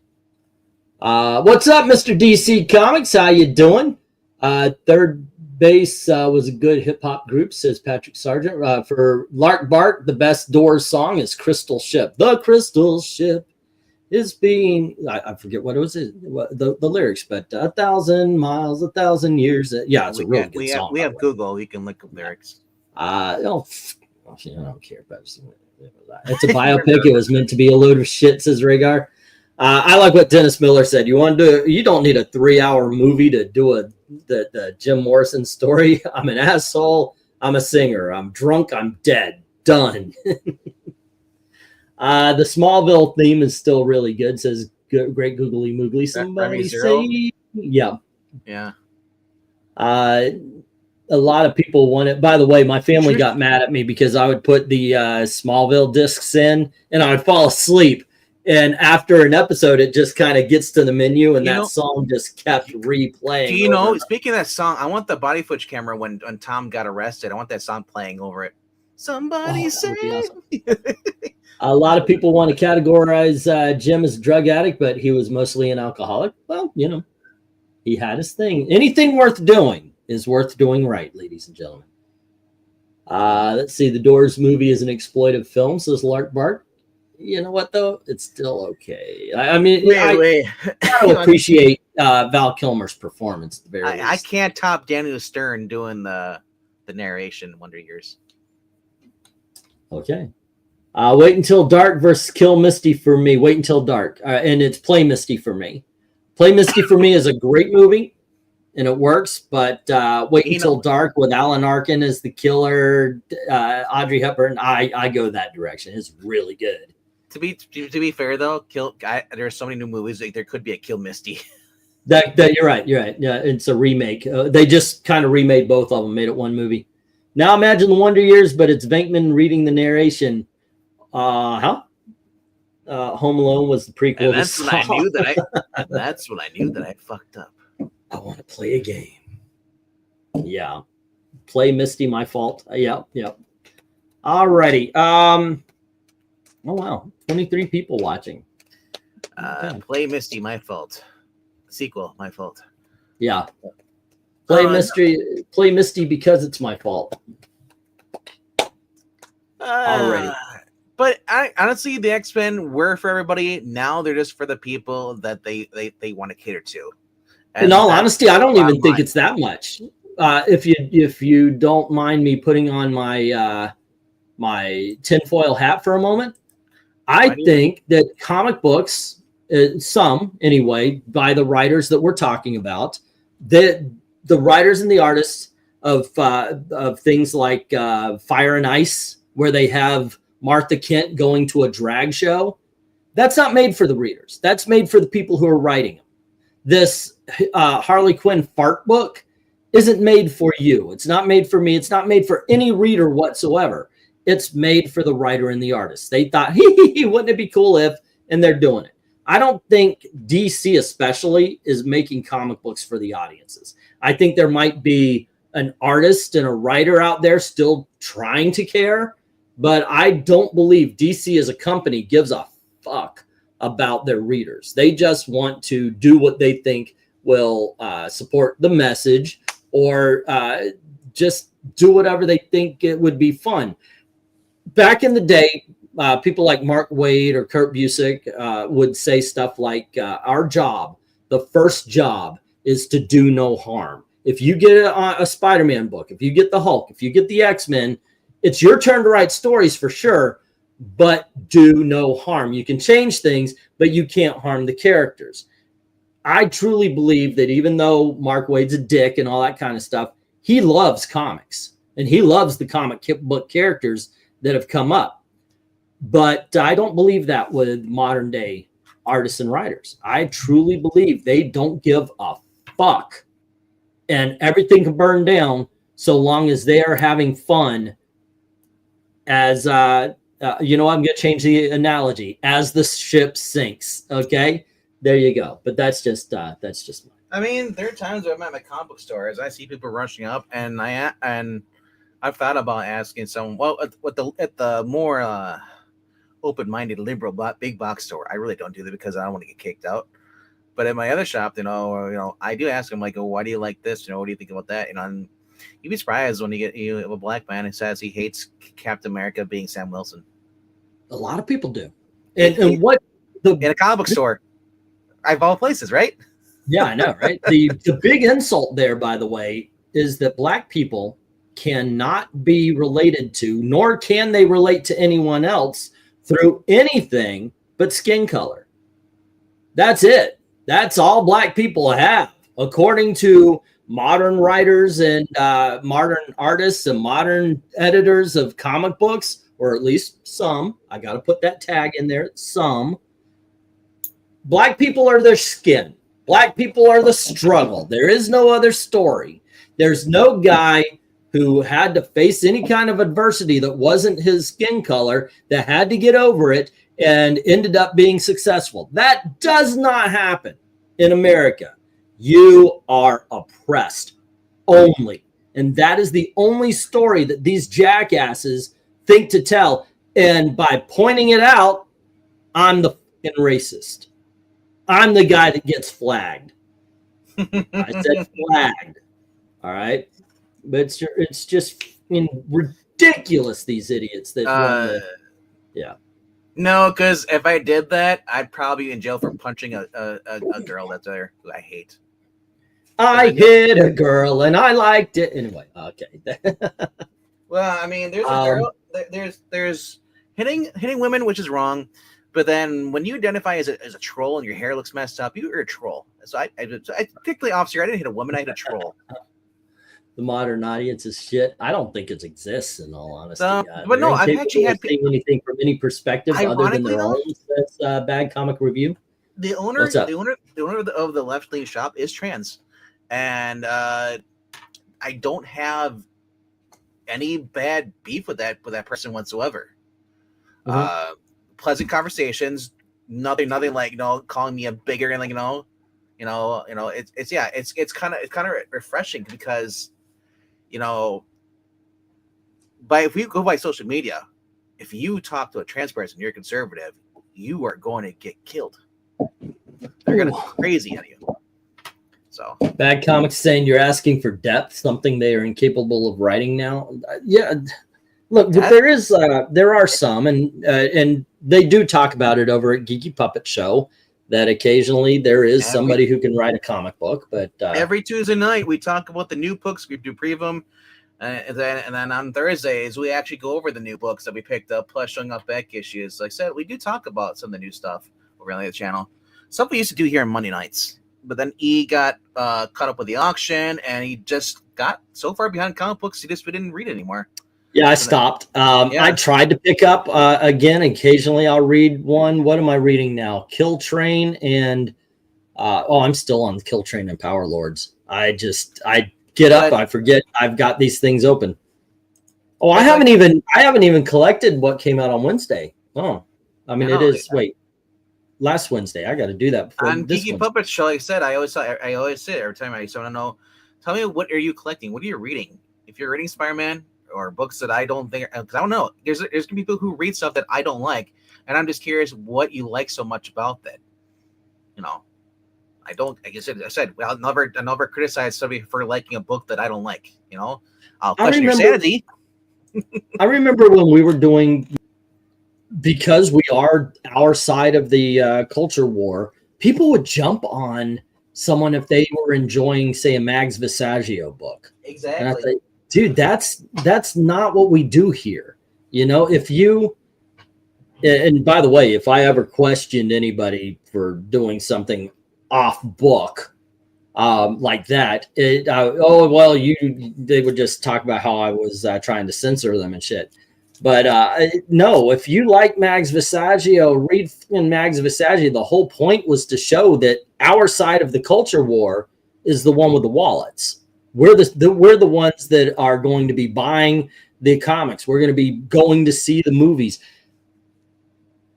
What's up, Mr. DC Comics? How you doing? Third Base was a good hip hop group, says Patrick Sargent. For Lark Bark, the best Doors song is Crystal Ship. The Crystal Ship is being, I forget what it was, the lyrics, but 1,000 miles, 1,000 years. Yeah, it's a really good song. We have Google. You can look up lyrics. I don't care about it. It's a biopic. It was meant to be a load of shit, says Rhaegar. I like what Dennis Miller said. You don't need a 3-hour movie to do the Jim Morrison story. I'm an asshole. I'm a singer. I'm drunk. I'm dead. Done. The Smallville theme is still really good, says Great Googly Moogly. Somebody say, yeah. A lot of people want it. By the way, my family got mad at me because I would put the Smallville discs in and I would fall asleep. And after an episode, it just kind of gets to the menu and that song just kept replaying. Do you know, speaking of that song, I want the body footage camera when Tom got arrested. I want that song playing over it. Somebody save me. A lot of people want to categorize Jim as a drug addict, but he was mostly an alcoholic. Well, he had his thing. Anything worth doing is worth doing right, ladies and gentlemen. Let's see. The Doors movie is an exploitive film, says Lark Bart. You know what, though? It's still okay. I mean, I appreciate Val Kilmer's performance at the very least. I can't top Daniel Stern doing the narration in Wonder Years. Okay. Wait Until Dark versus Kill Misty for me. Wait Until Dark. And it's Play Misty for me. Play Misty for me is a great movie, and it works. But Wait Until Dark with Alan Arkin as the killer, Audrey Hepburn, I go that direction. It's really good. To be fair though, there are so many new movies. Like, there could be a Kill Misty. That you're right. You're right. Yeah, it's a remake. They just kind of remade both of them, made it one movie. Now imagine the Wonder Years, but it's Venkman reading the narration. Home Alone was the prequel. And that's when I knew that that's when I knew that I fucked up. I want to play a game. Yeah. Play Misty, my fault. Yep. Alrighty. Oh wow. 23 people watching. Play Misty, my fault. Sequel, my fault. Yeah. Play Misty because it's my fault. Alrighty. But honestly, the X-Men were for everybody. Now they're just for the people that they want to cater to. And in all honesty, I don't even think it's that much. If you don't mind me putting on my my tinfoil hat for a moment, I think that comic books, some anyway, by the writers that we're talking about, that the writers and the artists of things like Fire and Ice, where they have Martha Kent going to a drag show, that's not made for the readers. That's made for the people who are writing them. This Harley Quinn fart book isn't made for you. It's not made for me. It's not made for any reader whatsoever. It's made for the writer and the artist. They thought, wouldn't it be cool if, and they're doing it. I don't think DC especially is making comic books for the audiences. I think there might be an artist and a writer out there still trying to care, but I don't believe DC as a company gives a fuck about their readers. They just want to do what they think will support the message, or just do whatever they think it would be fun. Back in the day, people like Mark Waid or Kurt Busiek would say stuff like, our job, the first job, is to do no harm. If you get a Spider-Man book, if you get the Hulk, if you get the X-Men, it's your turn to write stories for sure, but do no harm. You can change things, but you can't harm the characters. I truly believe that even though Mark Waid's a dick and all that kind of stuff, he loves comics and he loves the comic book characters that have come up. But I don't believe that with modern day artists and writers. I truly believe they don't give a fuck, and everything can burn down so long as they are having fun. As I'm going to change the analogy, as the ship sinks. Okay, there you go. But that's just mine. I mean, there are times when I'm at my comic book stores, I see people rushing up, and I've thought about asking someone, well, at the more open-minded liberal big box store, I really don't do that because I don't want to get kicked out. But at my other shop, I do ask them, like, oh, why do you like this? What do you think about that? And you'd be surprised when you get a black man who says he hates Captain America being Sam Wilson. A lot of people do. And what in a comic book store, of all places, right? Yeah, I know, right? The big insult there, by the way, is that black people cannot be related to, nor can they relate to anyone else through anything but skin color. That's it. That's all black people have, according to modern writers and modern artists and modern editors of comic books, or at least some. I got to put that tag in there. Some. Black people are their skin. Black people are the struggle. There is no other story. There's no guy who had to face any kind of adversity that wasn't his skin color that had to get over it and ended up being successful. That does not happen in America. You are oppressed only. And that is the only story that these jackasses think to tell. And by pointing it out, I'm the fucking racist. I'm the guy that gets flagged. I said flagged. All right. But it's just ridiculous, these idiots that yeah. No, because if I did that, I'd probably be in jail for punching a girl that's there who I hate. I hit a girl and I liked it. Anyway, okay. Well, I mean, there's a girl. There's hitting women, which is wrong. But then when you identify as a troll and your hair looks messed up, you're a troll. So I particularly, officer, I didn't hit a woman, I hit a troll. The modern audience is shit. I don't think it exists, in all honesty. But no, I've actually had anything from any perspective other than their own. That's bad comic review. The owner of the left lean shop is trans, and I don't have any bad beef with that person whatsoever. Mm-hmm. Pleasant conversations, nothing like calling me a bigger and it's kind of refreshing because if we go by social media, if you talk to a trans person, you're conservative, you are going to get killed. They're going to go crazy on you. So bad comics saying you're asking for depth, something they are incapable of writing now. Yeah, look, there are some, and they do talk about it over at Geeky Puppet Show, that occasionally there is somebody who can write a comic book. But every Tuesday night we talk about the new books. We do preview them, and then on Thursdays we actually go over the new books that we picked up, plus showing off back issues. Like I said, we do talk about some of the new stuff over on the channel. Something we used to do here on Monday nights, but then he got caught up with the auction, and he just got so far behind comic books he didn't read anymore. Yeah, I stopped. I tried to pick up again. Occasionally I'll read one. What am I reading now? Kill Train and I'm still on Kill Train and Power Lords. I get up, I forget I've got these things open. Oh, I haven't even collected what came out on Wednesday. Oh, I mean, it is last Wednesday. I got to do that before on Geeky Puppet Show. Like I said, I always say every time I want to know. Tell me, what are you collecting? What are you reading? If you're reading Spider-Man or books that I don't think, because I don't know, there's gonna be people who read stuff that I don't like, and I'm just curious what you like so much about that. I don't. Like I said, I'll never criticize somebody for liking a book that I don't like. I'll question your sanity. I remember when we were doing, because we are our side of the culture war, people would jump on someone if they were enjoying, say, a Mags Visaggio book. Exactly. And I think, dude, that's not what we do here. If you, and by the way, if I ever questioned anybody for doing something off book like that, they would just talk about how I was trying to censor them and shit. But no, if you like Mags Visaggio, read Mags Visaggio. The whole point was to show that our side of the culture war is the one with the wallets. We're the ones that are going to be buying the comics. We're going to be going to see the movies.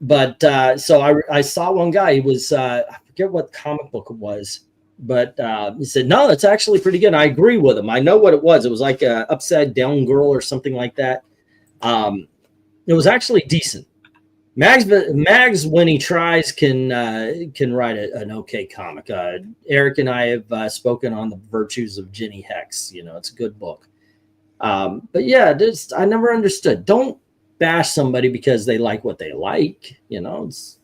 But so I saw one guy. He was I forget what comic book it was, but he said, no, it's actually pretty good. I agree with him. I know what it was. It was like a Upside Down Girl or something like that. It was actually decent. Mags, when he tries, can write an okay comic. Eric and I have spoken on the virtues of Jenny Hex. It's a good book. But yeah, I never understood. Don't bash somebody because they like what they like. It's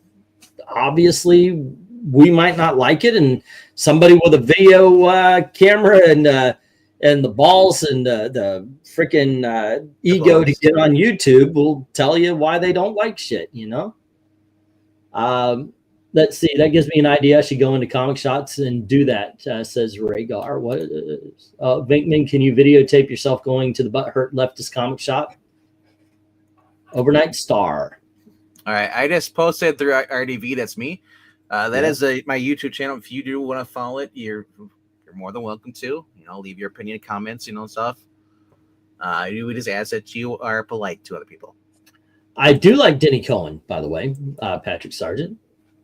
obviously we might not like it, and somebody with a video camera and the balls and the freaking ego to get on YouTube will tell you why they don't like shit, Let's see. That gives me an idea. I should go into comic shots and do that, says Rhaegar. What? Vinkman, can you videotape yourself going to the Butthurt Leftist comic shop? Overnight Star. All right. I just posted through RDV. That's me. That is my YouTube channel. If you do want to follow it, you're more than welcome to. Leave your opinion, comments, stuff. We just ask that you are polite to other people. I do like Denny Cohen, by the way, Patrick Sargent.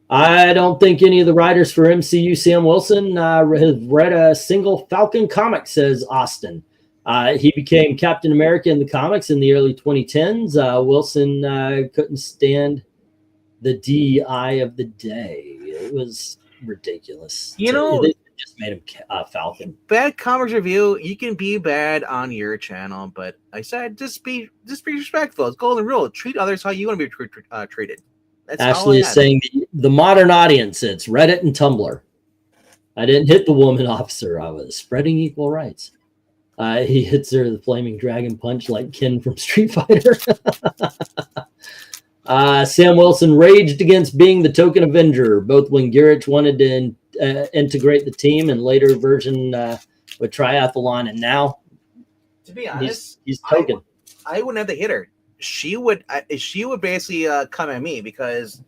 I don't think any of the writers for MCU Sam Wilson have read a single Falcon comic, says Austin. He became Captain America in the comics in the early 2010s. Wilson couldn't stand the DEI of the day. It was ridiculous. They just made him Falcon. Bad comics review. You can be bad on your channel, but I said just be respectful. It's golden rule. Treat others how you want to be treated. That's Ashley is saying the modern audience. It's Reddit and Tumblr. I didn't hit the woman officer. I was spreading equal rights. He hits her the flaming dragon punch like Ken from Street Fighter. Sam Wilson raged against being the token Avenger, both when Garrett wanted to integrate the team and later version with Triathlon, and now To be honest, he's token. I wouldn't have to hit her. She would basically come at me because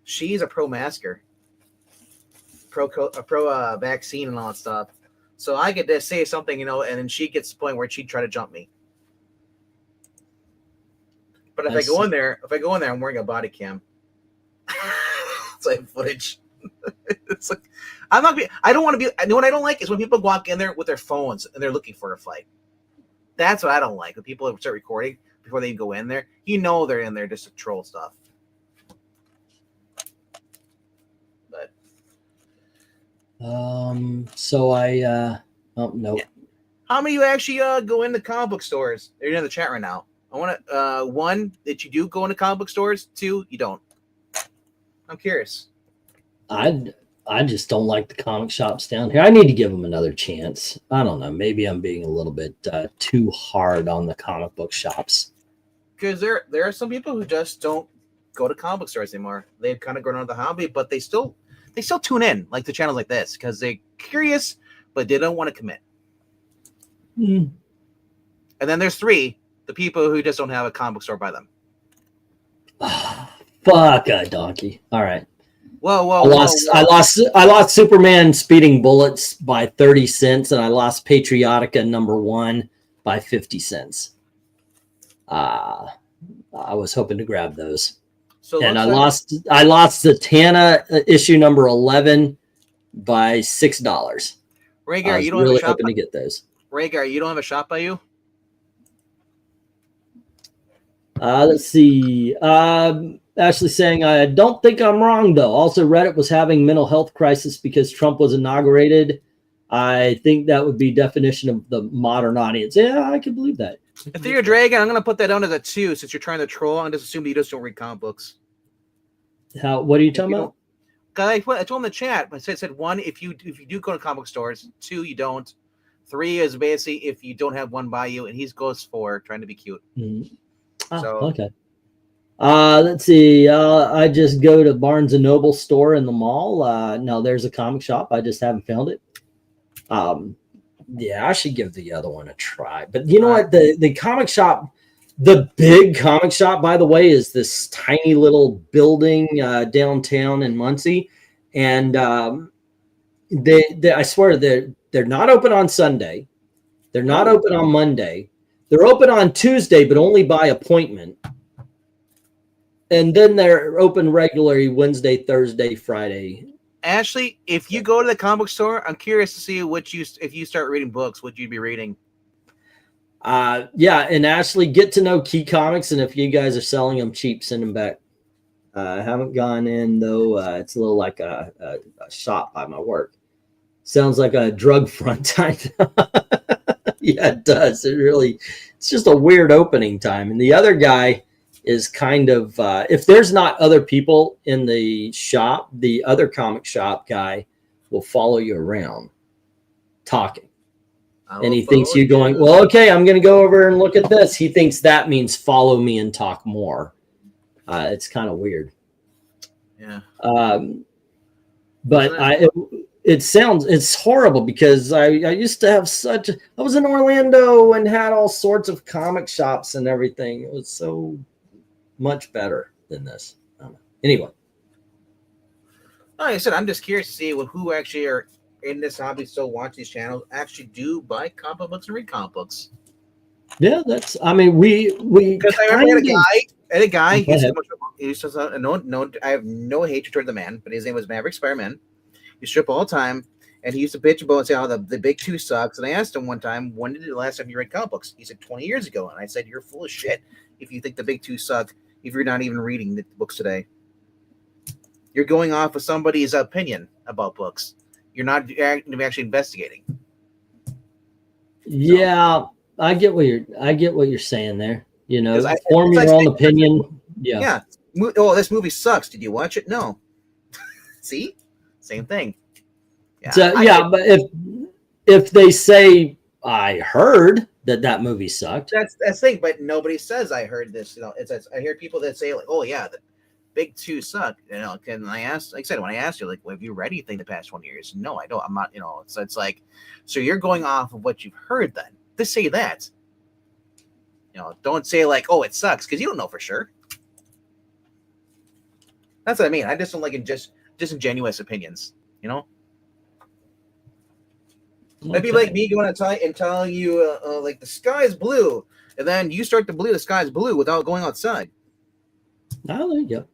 she's a pro-masker, pro vaccine and all that stuff. So I could just say something, and then she gets to the point where she'd try to jump me. But if I go in there, I'm wearing a body cam. It's like footage. It's like I don't want to be. What I don't like is when people walk in there with their phones and they're looking for a fight. That's what I don't like. When people start recording before they go in there, they're in there just to troll stuff. But so I no. Yeah. How many of you actually go into comic book stores? You're in the chat right now. I want to one, that you do go into comic book stores. Two, you don't. I'm curious. I just don't like the comic shops down here. I need to give them another chance. I don't know. Maybe I'm being a little bit too hard on the comic book shops. Because there are some people who just don't go to comic book stores anymore. They've kind of grown out of the hobby, but they still tune in like the channels like this because they're curious, but they don't want to commit. Mm. And then there's three, the people who just don't have a comic book store by them. Fuck a donkey. All right. Whoa. I lost Superman Speeding Bullets by 30 cents, and I lost Patriotica #1 by 50 cents. I was hoping to grab those. And I lost Zatanna issue number 11 by $6. Rhaegar, you don't really have a shop hoping to get those. Rhaegar, you don't have a shop by you? Let's see. Ashley saying, I don't think I'm wrong, though. Also, Reddit was having mental health crisis because Trump was inaugurated. I think that would be definition of the modern audience. Yeah, I can believe that. If you're a dragon, I'm going to put that down as a 2 since you're trying to troll and just assume that you just don't read comic books. What are you talking about? I told him in the chat. I said 1, if you do go to comic stores. 2, you don't. 3 is basically if you don't have one by you, and he goes 4, trying to be cute. Mm-hmm. So okay. Let's see. I just go to Barnes and Noble store in the mall. No, there's a comic shop. I just haven't found it. Yeah, I should give the other one a try. But you know what? The comic shop, the big comic shop, by the way, is this tiny little building downtown in Muncie, and they I swear they're not open on Sunday. They're not open on Monday. They're open on Tuesday, but only by appointment. And then they're open regularly Wednesday, Thursday, Friday. Ashley, if you go to the comic book store, I'm curious to see if you start reading books, what you'd be reading. Yeah, and Ashley, get to know Key Comics, and if you guys are selling them cheap, send them back. I haven't gone in, though. It's a little like a shop by my work. Sounds like a drug front type. Yeah, it does. It's just a weird opening time. And the other guy is kind of, if there's not other people in the shop, the other comic shop guy will follow you around talking. And he thinks you going, well, okay, I'm going to go over and look at this. He thinks that means follow me and talk more. It's kind of weird. Yeah. But it's horrible because I used to have I was in Orlando and had all sorts of comic shops and everything. It was so much better than this. Anyway. Like I said, I'm just curious to see who actually are in this hobby, still watch these channels, actually do buy comic books and read comic books. Yeah, we because I remember I had a guy I have no hatred toward the man, but his name was Maverick Spider-Man. He strip all the time, and he used to bitch about and say how the big 2 sucks. And I asked him one time, when did the last time you read comic books? He said 20 years ago. And I said, you're full of shit if you think the big 2 suck, if you're not even reading the books today. You're going off of somebody's opinion about books. You're not actually investigating. Yeah, I get what you're saying there. You know, form your own opinion. Yeah. Oh, this movie sucks. Did you watch it? No. See? Same thing. Yeah. But if they say I heard, that movie sucked. That's the thing, but nobody says I heard this. I hear people that say like, "Oh yeah, the big two suck." Can I ask? Like I said, when I asked you, like, well, have you read anything the past 20 years? No, I don't. I'm not. So it's like, so you're going off of what you've heard. Then to say that, don't say like, "Oh, it sucks," because you don't know for sure. That's what I mean. I just don't like disingenuous opinions. That'd be like me going outside and telling you, like, the sky is blue, and then you start to believe the sky is blue without going outside. Oh, there you go.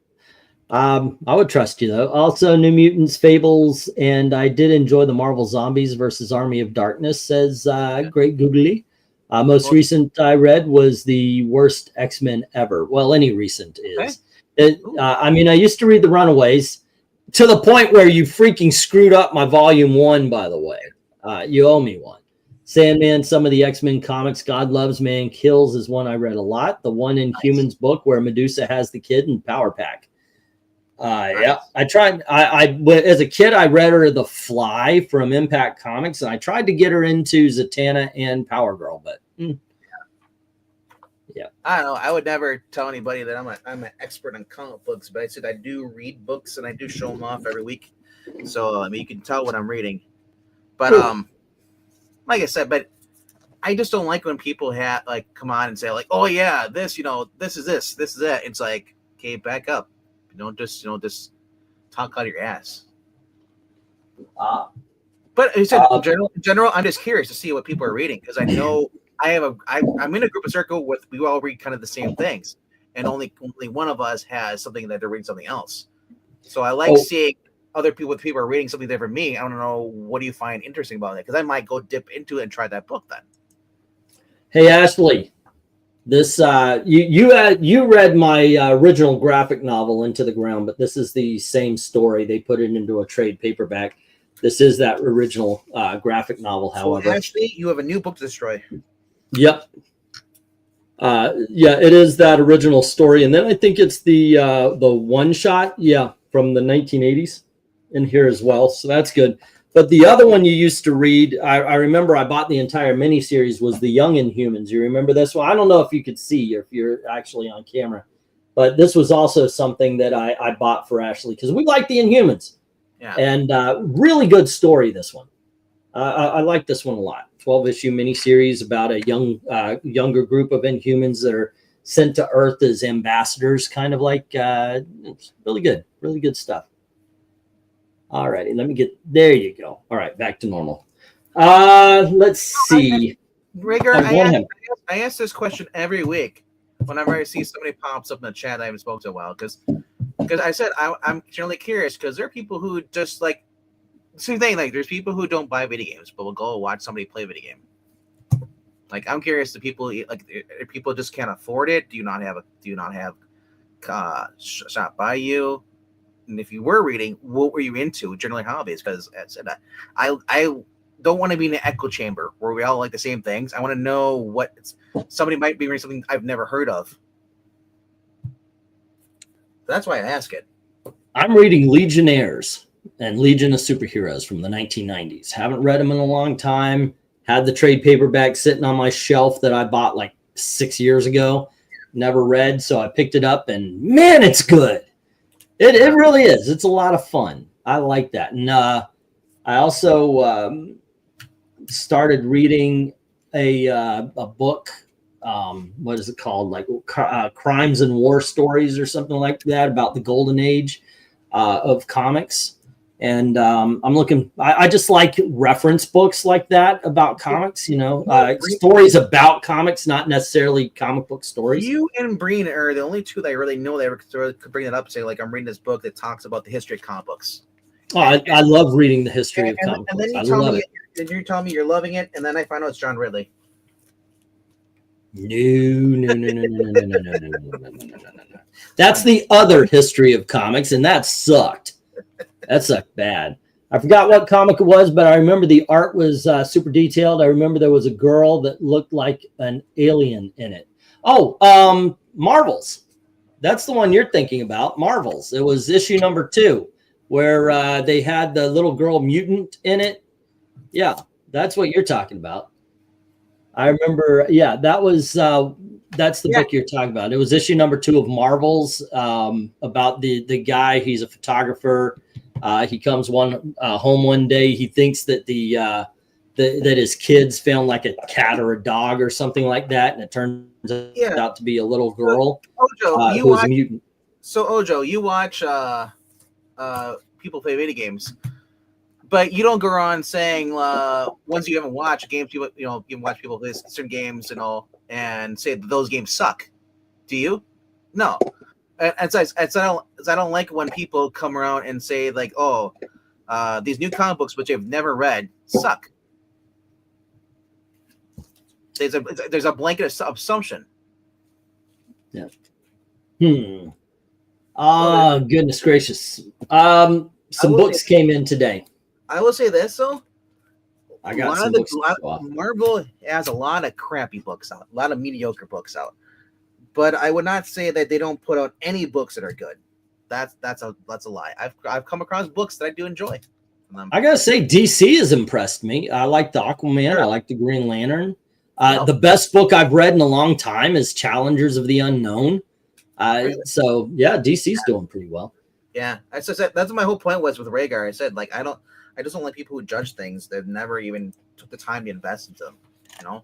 I would trust you, though. Also, New Mutants, Fables, and I did enjoy the Marvel Zombies versus Army of Darkness, says Great Googly. Most recent I read was the worst X-Men ever. Well, any recent is. I used to read The Runaways to the point where you freaking screwed up my volume 1, by the way. You owe me one. Sandman, some of the X-Men comics, God Loves, Man Kills is one I read a lot. The one in Humans book where Medusa has the kid and Power Pack. Yeah, I tried. As a kid, I read her The Fly from Impact Comics, and I tried to get her into Zatanna and Power Girl, but yeah. I don't know. I would never tell anybody that I'm an expert on comic books, but I said I do read books and I do show them off every week. So you can tell what I'm reading. But like I said, but I just don't like when people come on and say like, "Oh yeah, this is that." It's like, okay, back up. Don't just talk out of your ass. But I said in general, I'm just curious to see what people are reading because I know I'm in a group of circle with we all read kind of the same things, and only one of us has something that they're reading something else. So I like seeing other people are reading something different from me. I don't know, what do you find interesting about it? Because I might go dip into it and try that book then. Hey Ashley, this you read my original graphic novel Into the Ground, but this is the same story. They put it into a trade paperback. This is that original graphic novel, however. So Ashley, you have a new book to destroy. Yep. Yeah, it is that original story, and then I think it's the one shot, from the 1980s. In here as well, so that's good. But the other one you used to read, I remember I bought the entire miniseries, was The Young Inhumans. You remember this one? I don't know if you could see or if you're actually on camera, but this was also something that I bought for Ashley because we like the Inhumans. Yeah. And really good story, this one. I like this one a lot. 12-issue miniseries about a younger group of Inhumans that are sent to Earth as ambassadors, kind of like it's really good stuff. All righty, there you go. All right, back to normal. Let's see. Rigger, I ask this question every week whenever I see somebody pops up in the chat I haven't spoken to in a while, because I said I'm generally curious because there are people who just like same thing. Like there's people who don't buy video games but will go watch somebody play a video game. Like I'm curious, do people people just can't afford it? Do you not have shot by you? And if you were reading, what were you into? Generally hobbies, because I don't want to be in an echo chamber where we all like the same things. I want to know what somebody might be reading something I've never heard of. That's why I ask it. I'm reading Legionnaires and Legion of Superheroes from the 1990s. Haven't read them in a long time. Had the trade paperback sitting on my shelf that I bought like 6 years ago. Never read, so I picked it up, and man, it's good. It really is. It's a lot of fun. I like that. And I also started reading a book. What is it called? Like Crimes and War Stories or something like that about the golden age of comics. And I'm looking. I just like reference books like that about comics. Stories about comics, not necessarily comic book stories. You and Breen are the only two that I really know that could bring it up and say, like, I'm reading this book that talks about the history of comic books. Oh, I love reading the history of comic books. And then you tell me you're loving it, and then I find out it's John Ridley. No. That's the other history of comics, and that sucked. That sucked bad. I forgot what comic it was, but I remember the art was super detailed. I remember there was a girl that looked like an alien in it. Oh, Marvels. That's the one you're thinking about, Marvels. It was issue number 2, where they had the little girl mutant in it. Yeah, that's what you're talking about. I remember. Yeah, that was that's the book you're talking about. It was issue number 2 of Marvels, about the guy. He's a photographer. He comes home one day. He thinks that that his kids found like a cat or a dog or something like that, and it turns out to be a little girl Ojo, who was a mutant. So Ojo, you watch people play video games, but you don't go around saying ones you haven't watched games. You can watch people play certain games and all, and say that those games suck. Do you? No. And so I don't like when people come around and say like, oh, these new comic books which I've never read suck. There's a blanket assumption. Yeah. Goodness gracious. Some books came in today. I will say this though. I got some books. Marvel has a lot of crappy books out, a lot of mediocre books out. But I would not say that they don't put out any books that are good. That's a lie. I've come across books that I do enjoy. I gotta say, DC has impressed me. I like the Aquaman. I like the Green Lantern. The best book I've read in a long time is Challengers of the Unknown. So yeah, DC's doing pretty well. Yeah, that's what my whole point was with Rhaegar. I said like I just don't like people who judge things that never even took the time to invest into them. You know?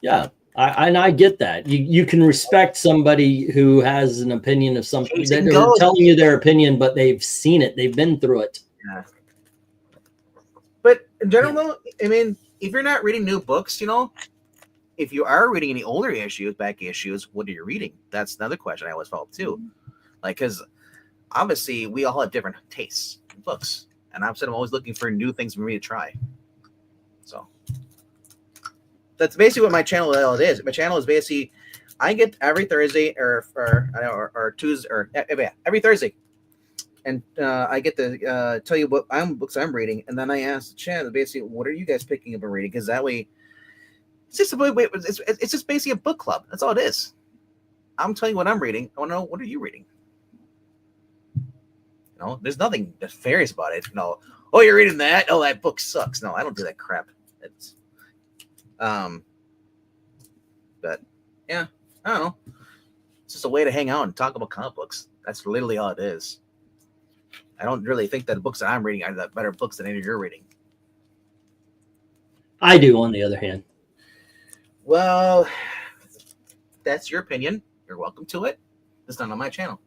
Yeah, I get that. You can respect somebody who has an opinion of something. They're telling you their opinion, but they've seen it. They've been through it. Yeah. But in general, though, I mean, if you're not reading new books, if you are reading any older issues, back issues, what are you reading? That's another question I always follow up too. Like, because obviously we all have different tastes in books, and I'm always looking for new things for me to try. So that's basically what my channel is. My channel is basically I get every Thursday or Tuesday or every Thursday, and I get to tell you what books I'm reading, and then I ask the channel basically what are you guys picking up and reading, because that way. It's just basically a book club. That's all it is. I'm telling you what I'm reading. I want to know, what are you reading? There's nothing nefarious about it. No, oh, you're reading that? Oh, that book sucks. No, I don't do that crap. It's, but yeah, I don't know. It's just a way to hang out and talk about comic books. That's literally all it is. I don't really think that the books that I'm reading are the better books than any of you're reading. I do, on the other hand. Well, that's your opinion. You're welcome to it. It's not on my channel.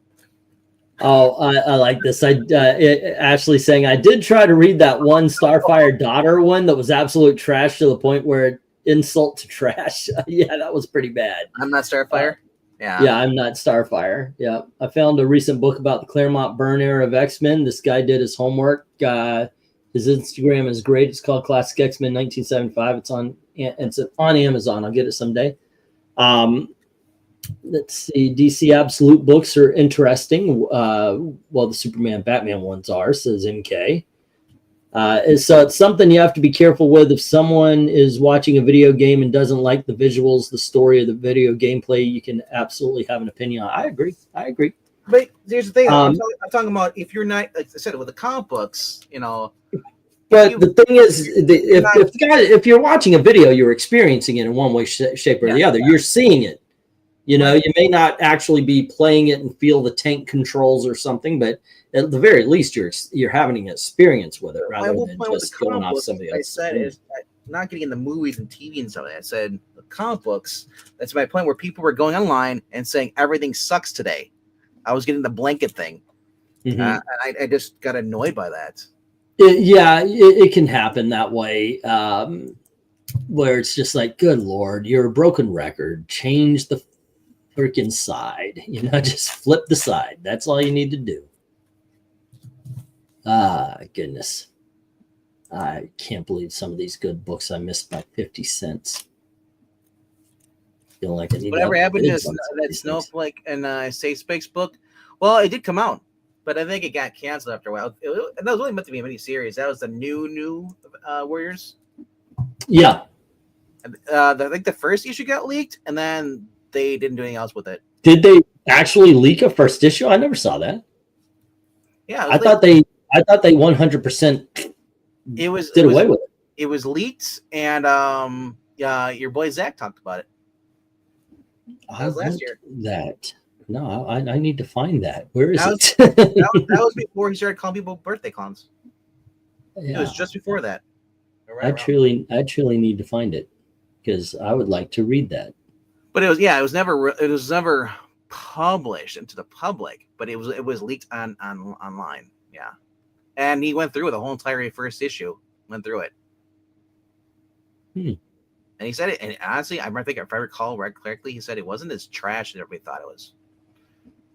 Oh, I like this. Ashley saying I did try to read that one Starfire daughter one that was absolute trash to the point where it insult to trash. Yeah, that was pretty bad. I'm not Starfire. Yeah, I'm not Starfire. Yeah, I found a recent book about the Claremont burn era of X-Men. This guy did his homework. His Instagram is great. It's called Classic X-Men 1975. It's on Amazon. I'll get it someday. Let's see. DC Absolute books are interesting. Well, the Superman Batman ones are, says MK. So it's something you have to be careful with. If someone is watching a video game and doesn't like the visuals, the story of the video gameplay, you can absolutely have an opinion on it. I agree. But here's the thing. I'm talking about if you're not, like I said, with the comic books, But the thing is, if you're watching a video, you're experiencing it in one way, shape, or the other. You're seeing it. You may not actually be playing it and feel the tank controls or something, but at the very least, you're having an experience with it rather than just going off somebody else. I said is not getting in the movies and TV and stuff. I said the comic books. That's my point where people were going online and saying everything sucks today. I was getting the blanket thing, and I just got annoyed by that. It can happen that way, where it's just like, good Lord, you're a broken record. Change the freaking side. Just flip the side. That's all you need to do. Goodness. I can't believe some of these good books I missed by 50 cents. Feel like I need whatever happened to that Snowflake and Safe Space book. Well, it did come out, but I think it got canceled after a while. That was only meant to be a mini series. That was the new Warriors. Yeah. I think the first issue got leaked, and then they didn't do anything else with it. Did they actually leak a first issue? I never saw that. Yeah, I thought they 100% did away with it. It was leaked, and your boy Zach talked about it. That was last year. That. No, I need to find that. Where is it? that was before he started calling people birthday clowns. Yeah. It was just before that. I truly need to find it because I would like to read that. But it was never published into the public, but it was leaked online. Yeah, and he went through the whole entire first issue. Went through it. And he said it, and honestly, I think if I recall correctly, he said it wasn't as trash as everybody thought it was.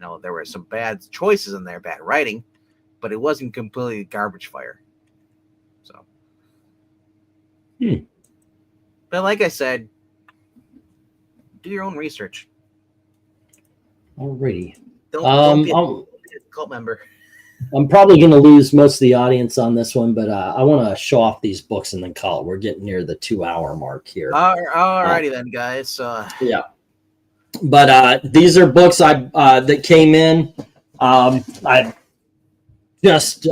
No, there were some bad choices in there, bad writing, but it wasn't completely garbage fire. So, but like I said, do your own research. Alrighty. Don't be a cult member. I'm probably going to lose most of the audience on this one, but I want to show off these books and then call it. We're getting near the 2-hour mark here. Alrighty then, guys. Yeah. But these are books that came in. I just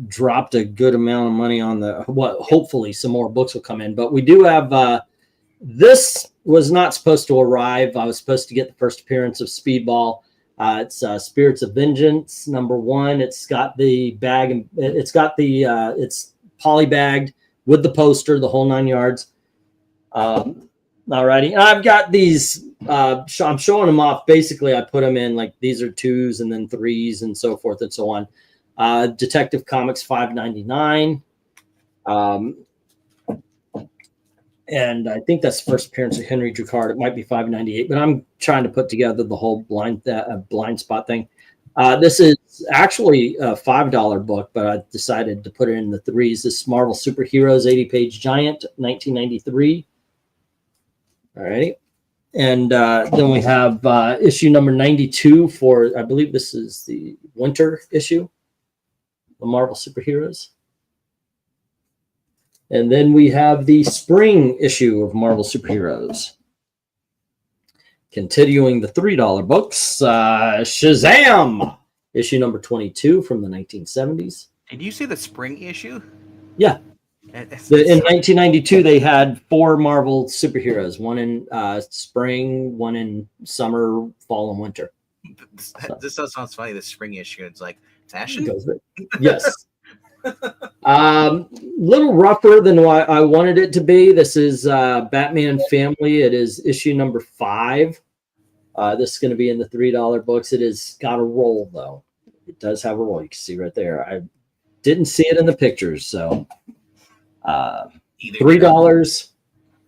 dropped a good amount of money on hopefully some more books will come in. But we do have this was not supposed to arrive. I was supposed to get the first appearance of Speedball. It's Spirits of Vengeance #1. It's got the bag and it's got the it's polybagged with the poster, the whole 9 yards. Alrighty, I've got these. I'm showing them off. Basically, I put them in like these are 2s and then 3s and so forth and so on. Detective Comics $5.99. And I think that's the first appearance of Henry Drucard. It might be $5.98, but I'm trying to put together the whole blind spot thing. This is actually a $5 book, but I decided to put it in the 3s. This is Marvel Superheroes 80-page giant, 1993. All righty. And then we have issue number 92 for, I believe this is the winter issue, the Marvel Superheroes. And then we have the spring issue of Marvel Superheroes. Continuing the $3 books, Shazam! Issue number 22 from the 1970s. Did you see the spring issue? Yeah. In 1992, they had 4 Marvel superheroes. One in spring, one in summer, fall, and winter. This sounds funny, the spring issue. It's like, fashion? Yes. Little rougher than what I wanted it to be. This is Batman Family. It is issue number 5. This is going to be in the $3 books. It has got a roll, though. It does have a roll. You can see right there. I didn't see it in the pictures, so $3.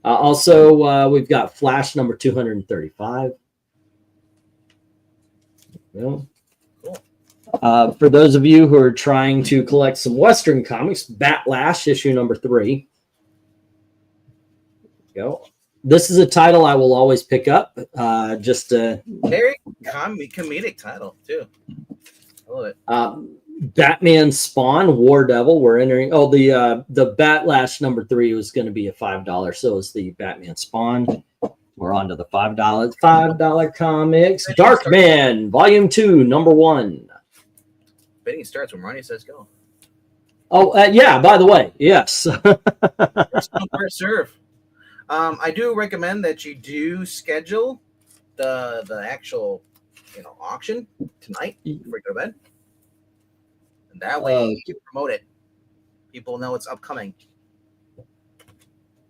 Also, we've got Flash number 235. Well, for those of you who are trying to collect some Western comics, Batlash issue number 3. Go. This is a title I will always pick up. Just a very comedic title too. I love it. Batman Spawn, War Devil. We're entering. Oh, the Batlash number 3 was going to be a $5. So is the Batman Spawn. We're on to the $5 comics. Darkman, Volume 2, number 1. Bidding starts when Ronnie says go. Oh, yeah, by the way, yes. First come, first serve. I do recommend that you do schedule the actual auction tonight before you go to bed. And that way you promote it. People know it's upcoming.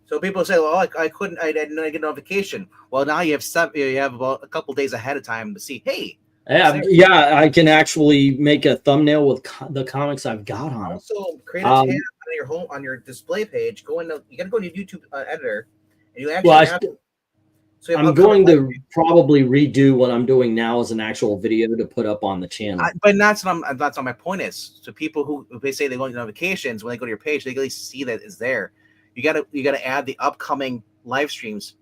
So people say, well, I didn't get a notification. Well, now you have about a couple days ahead of time to see, hey, yeah, I can actually make a thumbnail with the comics I've got on. Also, create a tab on your display page. You got to go into YouTube editor, and you actually I'm going to probably redo what I'm doing now as an actual video to put up on the channel. But that's what my point is. So people who they say they want notifications when they go to your page, they at least see that it's there. You gotta add the upcoming live streams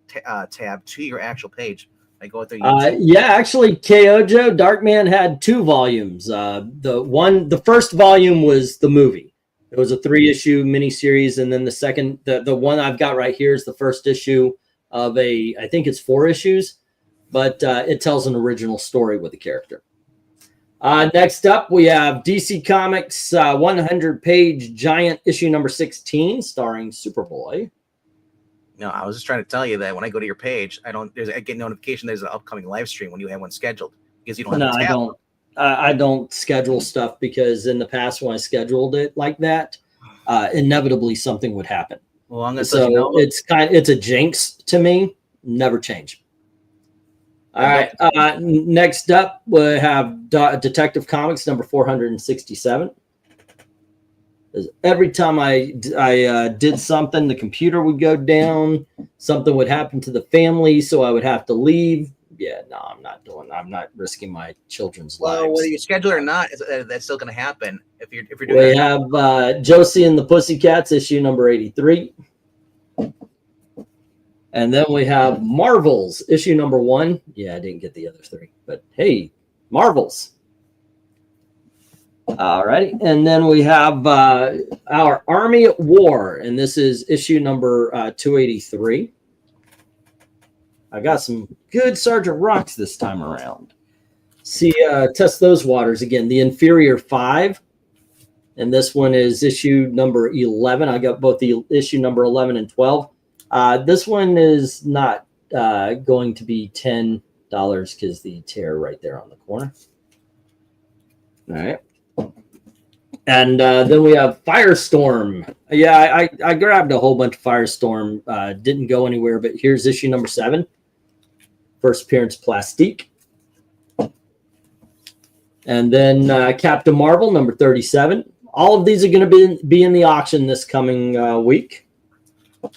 tab to your actual page. Go through yeah, actually, KO Joe Darkman had 2 volumes. The first volume was the movie. It was a 3-issue miniseries, and then the second, the one I've got right here is the first issue of I think it's 4 issues, but it tells an original story with the character. Next up, we have DC Comics 100-page giant issue number 16, starring Superboy. No, I was just trying to tell you that when I go to your page, I get notification there's an upcoming live stream when you have one scheduled because you don't have No, the tab. I don't schedule stuff because in the past when I scheduled it like that, inevitably something would happen. Well, I'm gonna So it's a jinx to me. Never change. All right. Next up, we have Detective Comics number 467. Every time I did something, the computer would go down. Something would happen to the family, so I would have to leave. Yeah, no, I'm not risking my children's lives. Well, whether you schedule it or not, that's still going to happen. If you're doing we have Josie and the Pussycats issue number 83. And then we have Marvels issue number 1. Yeah, I didn't get the other 3, but hey, Marvels. All right, and then we have our Army at War, and this is issue number 283. I got some good Sergeant Rocks this time around. See, test those waters again. The Inferior 5, and this one is issue number 11. I got both the issue number 11 and 12. This one is not going to be $10 because the tear right there on the corner. All right. And then we have Firestorm. Yeah, I grabbed a whole bunch of Firestorm. Didn't go anywhere, but here's issue number 7. First appearance, Plastique. And then Captain Marvel, number 37. All of these are going to be in the auction this coming week,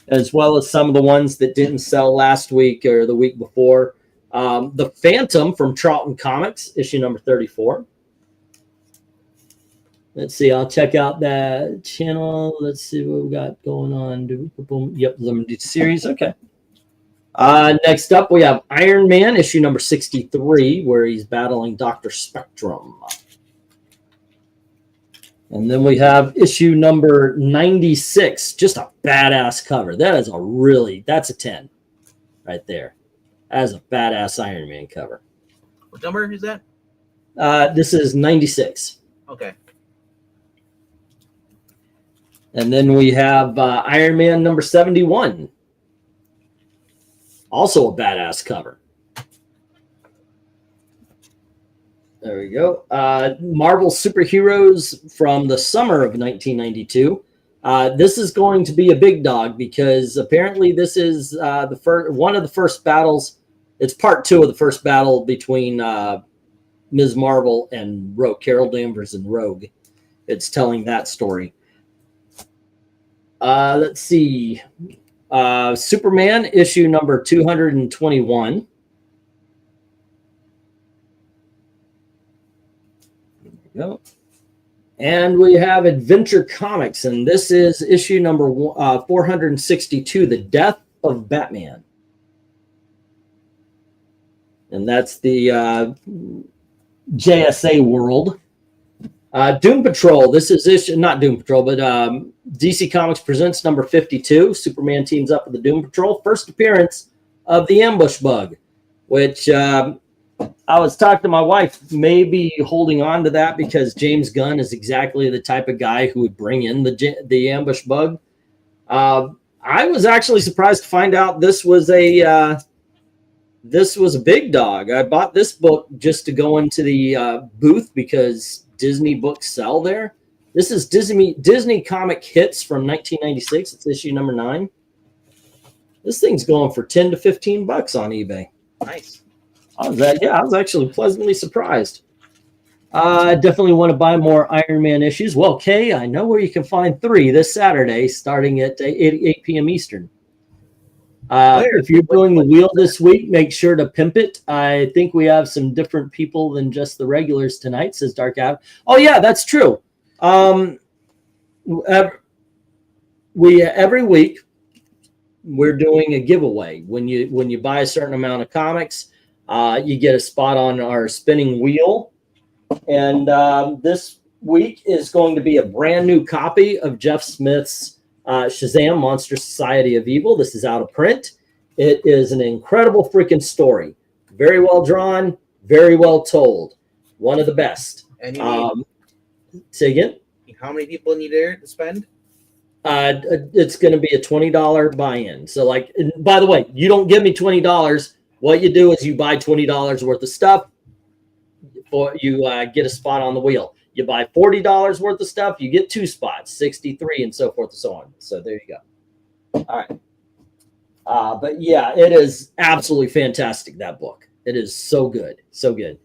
as well as some of the ones that didn't sell last week or the week before. The Phantom from Charlton Comics, issue number 34. Let's see. I'll check out that channel. Let's see what we got going on. Yep, limited series. Okay. Next up, we have Iron Man, issue number 63, where he's battling Dr. Spectrum. And then we have issue number 96, just a badass cover. That's a 10 right there. That is a badass Iron Man cover. What number is that? This is 96. Okay. And then we have Iron Man number 71. Also a badass cover. There we go. Marvel Superheroes from the summer of 1992. This is going to be a big dog because apparently this is one of the first battles. It's part 2 of the first battle between Ms. Marvel and Rogue, Carol Danvers and Rogue. It's telling that story. Let's see. Superman issue number 221. There we go. And we have Adventure Comics, and this is issue number 462, The Death of Batman. And that's the JSA world. Doom Patrol. This is issue, not Doom Patrol, but DC Comics presents number 52. Superman teams up with the Doom Patrol. First appearance of the Ambush Bug, which I was talking to my wife, maybe holding on to that because James Gunn is exactly the type of guy who would bring in the Ambush Bug. I was actually surprised to find out this was a big dog. I bought this book just to go into the booth because Disney books sell there. This is Disney Comic Hits from 1996. It's issue number 9. This thing's going for $10 to $15 on eBay. Nice. I was actually pleasantly surprised. I definitely want to buy more Iron Man issues. Well, Kay, I know where you can find 3 this Saturday, starting at 8 p.m. Eastern. If you're doing the wheel this week, make sure to pimp it. I think we have some different people than just the regulars tonight, says Dark Out. Oh, yeah, that's true. Every week we're doing a giveaway. When you buy a certain amount of comics, you get a spot on our spinning wheel. And this week is going to be a brand new copy of Jeff Smith's Shazam Monster Society of Evil. This is out of print. It is an incredible freaking story. Very well drawn, very well told. One of the best. And you need, say again? how many people need there to spend? It's going to be a $20 buy-in. So, like, by the way, you don't give me $20. What you do is you buy $20 worth of stuff, or you get a spot on the wheel. You buy $40 worth of stuff, you get 2 spots, 63, and so forth and so on. So there you go. All right. But yeah, it is absolutely fantastic, that book. It is so good. So good.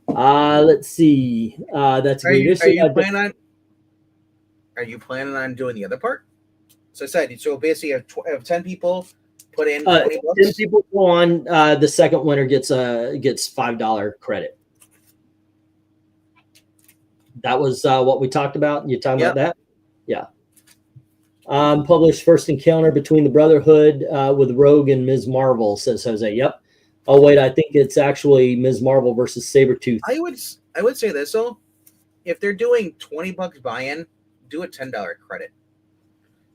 Let's see. That's Are you planning on doing the other part? So I said, so basically you have 10 people put in 20 bucks. 10 people go on. The second winner gets $5 credit. That was what we talked about. You talking about that? Yeah. Published first encounter between the Brotherhood with Rogue and Ms. Marvel, says Jose. Yep. Oh wait, I think it's actually Ms. Marvel versus Sabretooth. I would say this though. If they're doing $20 buy-in, do a $10 credit.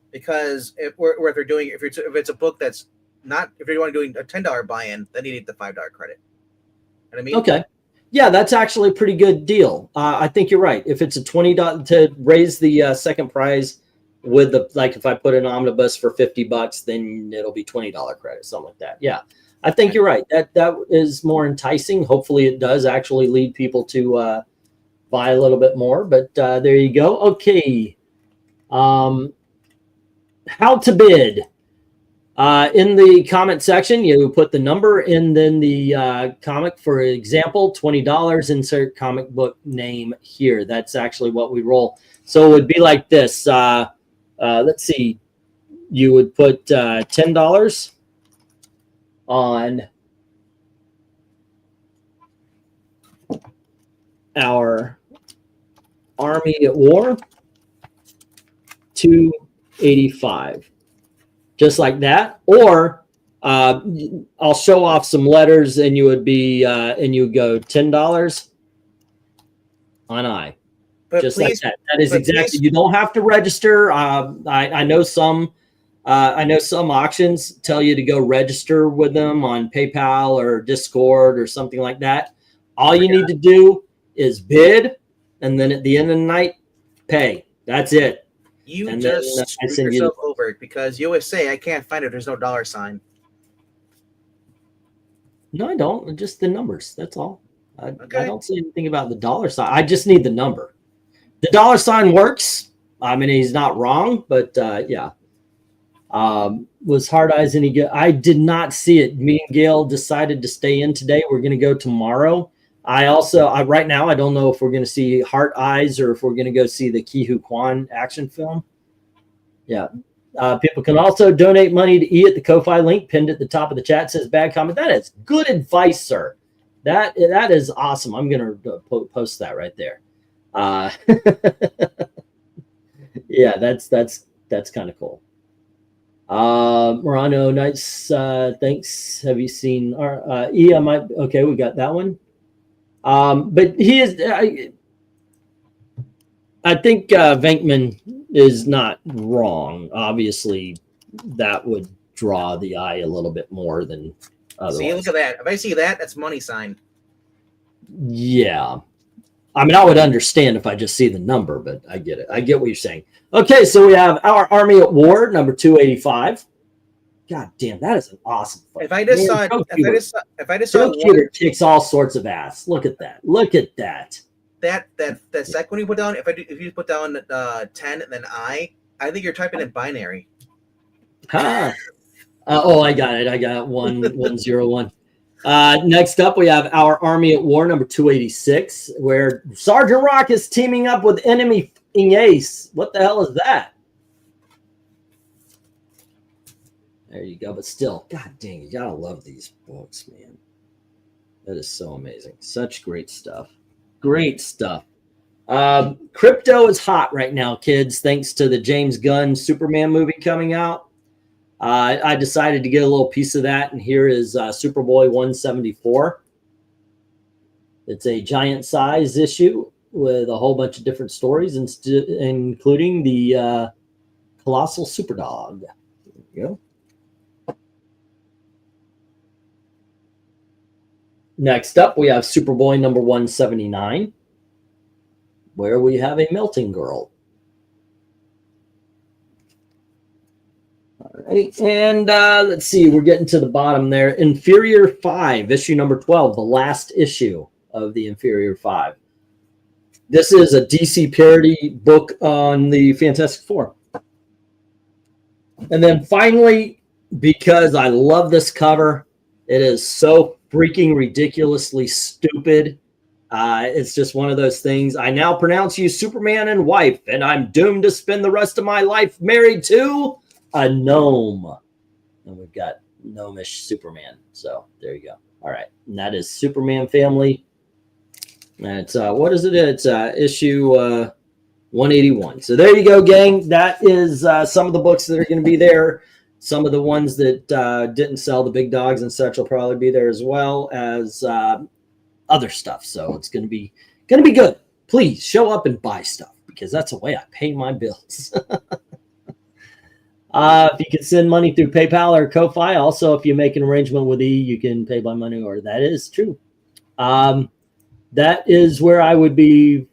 Because if it's a book that's not, if you want to do a $10 buy-in, then you need the $5 credit. You know what I mean? Okay. Yeah, that's actually a pretty good deal. I think you're right. If it's a $20 to raise the second prize with the, like, if I put an omnibus for $50, then it'll be $20 credit, something like that. Yeah, I think you're right. That is more enticing. Hopefully, it does actually lead people to buy a little bit more. But there you go. Okay, how to bid. In the comment section, you put the number and then the comic. For example, $20, insert comic book name here. That's actually what we roll. So it would be like this. Let's see. You would put $10 on our Army at War, $2.85. Just like that. Or I'll show off some letters and you would be and you would go $10 on I. But just please, like that. That is exactly. Please. You don't have to register. I know some auctions tell you to go register with them on PayPal or Discord or something like that. All you need to do is bid, and then at the end of the night, pay. That's it. You and just screwed yourself over because you always say, I can't find it. There's no $sign. No, I don't. Just the numbers. That's all. I don't say anything about the $sign. I just need the number. The $sign works. I mean, he's not wrong, but yeah. Was Hard Eyes any good? I did not see it. Me and Gail decided to stay in today. We're going to go tomorrow. Right now, I don't know if we're going to see Heart Eyes or if we're going to go see the Ke Huy Quan action film. Yeah. People can also donate money to E at the Ko-Fi link pinned at the top of the chat. It says bad comment. That is good advice, sir. That is awesome. I'm going to post that right there. Yeah, that's kind of cool. Morano, nice. Thanks. Have you seen our E? Okay, we got that one. But he is. I think Venkman is not wrong. Obviously, that would draw the eye a little bit more than otherwise. See, look at that. If I see that, that's money sign. Yeah. I mean, I would understand if I just see the number, but I get it. I get what you're saying. Okay, so we have Our Army at War, number 285. God damn, that is an awesome fight. If I just saw one, kicks all sorts of ass. Look at that. Look at that. That second one you put down. If you put down 10 and then I think you're typing in binary. Huh. I got it. I got 1101. Next up, we have Our Army at War, number 286, where Sergeant Rock is teaming up with enemy Ace. What the hell is that? There you go. But still, god dang, you gotta love these books, man. That is so amazing. Such great stuff. Great stuff. Crypto is hot right now, kids, thanks to the James Gunn Superman movie coming out. I decided to get a little piece of that, and here is Superboy 174. It's a giant size issue with a whole bunch of different stories, including the Colossal Superdog. There you go. Next up, we have Superboy number 179, where we have a melting girl. Right. And let's see, we're getting to the bottom there. Inferior 5, issue number 12, the last issue of the Inferior 5. This is a DC parody book on the Fantastic Four. And then finally, because I love this cover, it is so freaking ridiculously stupid. It's just one of those things. I now pronounce you Superman and wife, and I'm doomed to spend the rest of my life married to a gnome. And we've got gnomish Superman. So there you go. All right. And that is Superman Family. And it's, what is it? It's issue 181. So there you go, gang. That is some of the books that are going to be there. Some of the ones that didn't sell, the big dogs and such, will probably be there, as well as other stuff. So it's going to be good. Please show up and buy stuff, because that's the way I pay my bills. If you can send money through PayPal or Ko-Fi, also if you make an arrangement with E, you can pay by money order. That is true. That is where I would be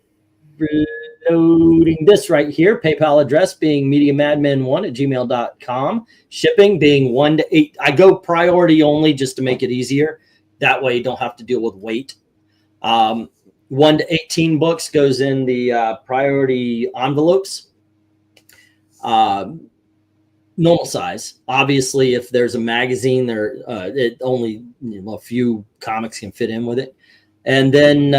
loading this right here. PayPal address being MediaMadmen1@gmail.com. Shipping being 1 to 8. I go priority only just to make it easier. That way you don't have to deal with weight. 1 to 18 books goes in the priority envelopes. Normal size. Obviously, if there's a magazine, there it only a few comics can fit in with it. And then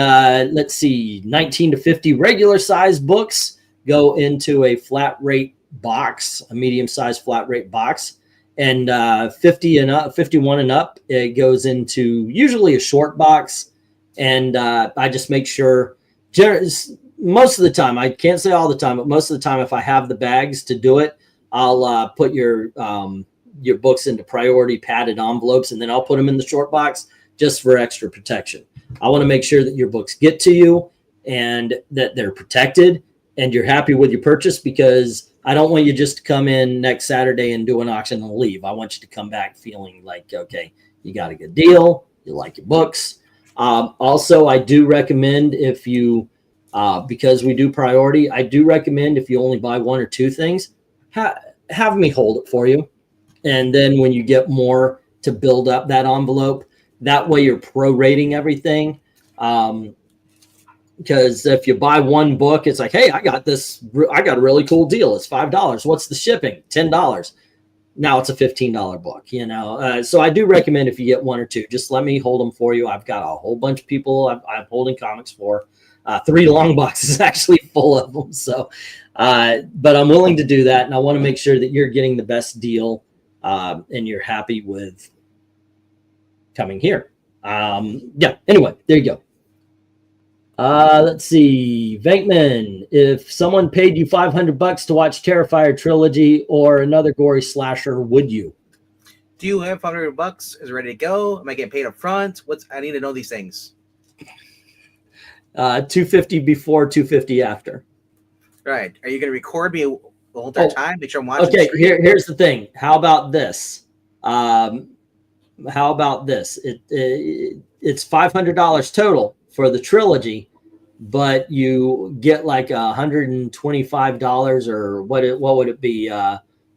let's see, 19 to 50 regular size books go into a flat rate box, a medium sized flat rate box. And 50 and up, 51 and up, it goes into usually a short box. And I just make sure, most of the time, I can't say all the time, but most of the time, if I have the bags to do it, I'll put your books into priority padded envelopes, and then I'll put them in the short box just for extra protection. I want to make sure that your books get to you and that they're protected and you're happy with your purchase, because I don't want you just to come in next Saturday and do an auction and leave. I want you to come back feeling like, okay, you got a good deal, you like your books. Also, I do recommend, if you, because we do priority, I do recommend if you only buy 1 or 2 things, have me hold it for you. And then when you get more, to build up that envelope, that way you're prorating everything. Because if you buy 1 book, it's like, hey, I got a really cool deal. It's $5. What's the shipping? $10. Now it's a $15 book, so I do recommend, if you get 1 or 2, just let me hold them for you. I've got a whole bunch of people I'm holding comics for. 3 long boxes actually full of them. So, but I'm willing to do that. And I want to make sure that you're getting the best deal and you're happy with coming here. Anyway, there you go. Let's see. Venkman, if someone paid you $500 to watch Terrifier trilogy or another gory slasher, would you? Do you have $500? Is it ready to go? Am I getting paid up front? I need to know these things. $250 before, $250 after. Right. Are you going to record me the whole entire time? Make sure I'm watching. Okay, here's the thing. How about this? It's $500 total for the trilogy, but you get like $125, or what would it be?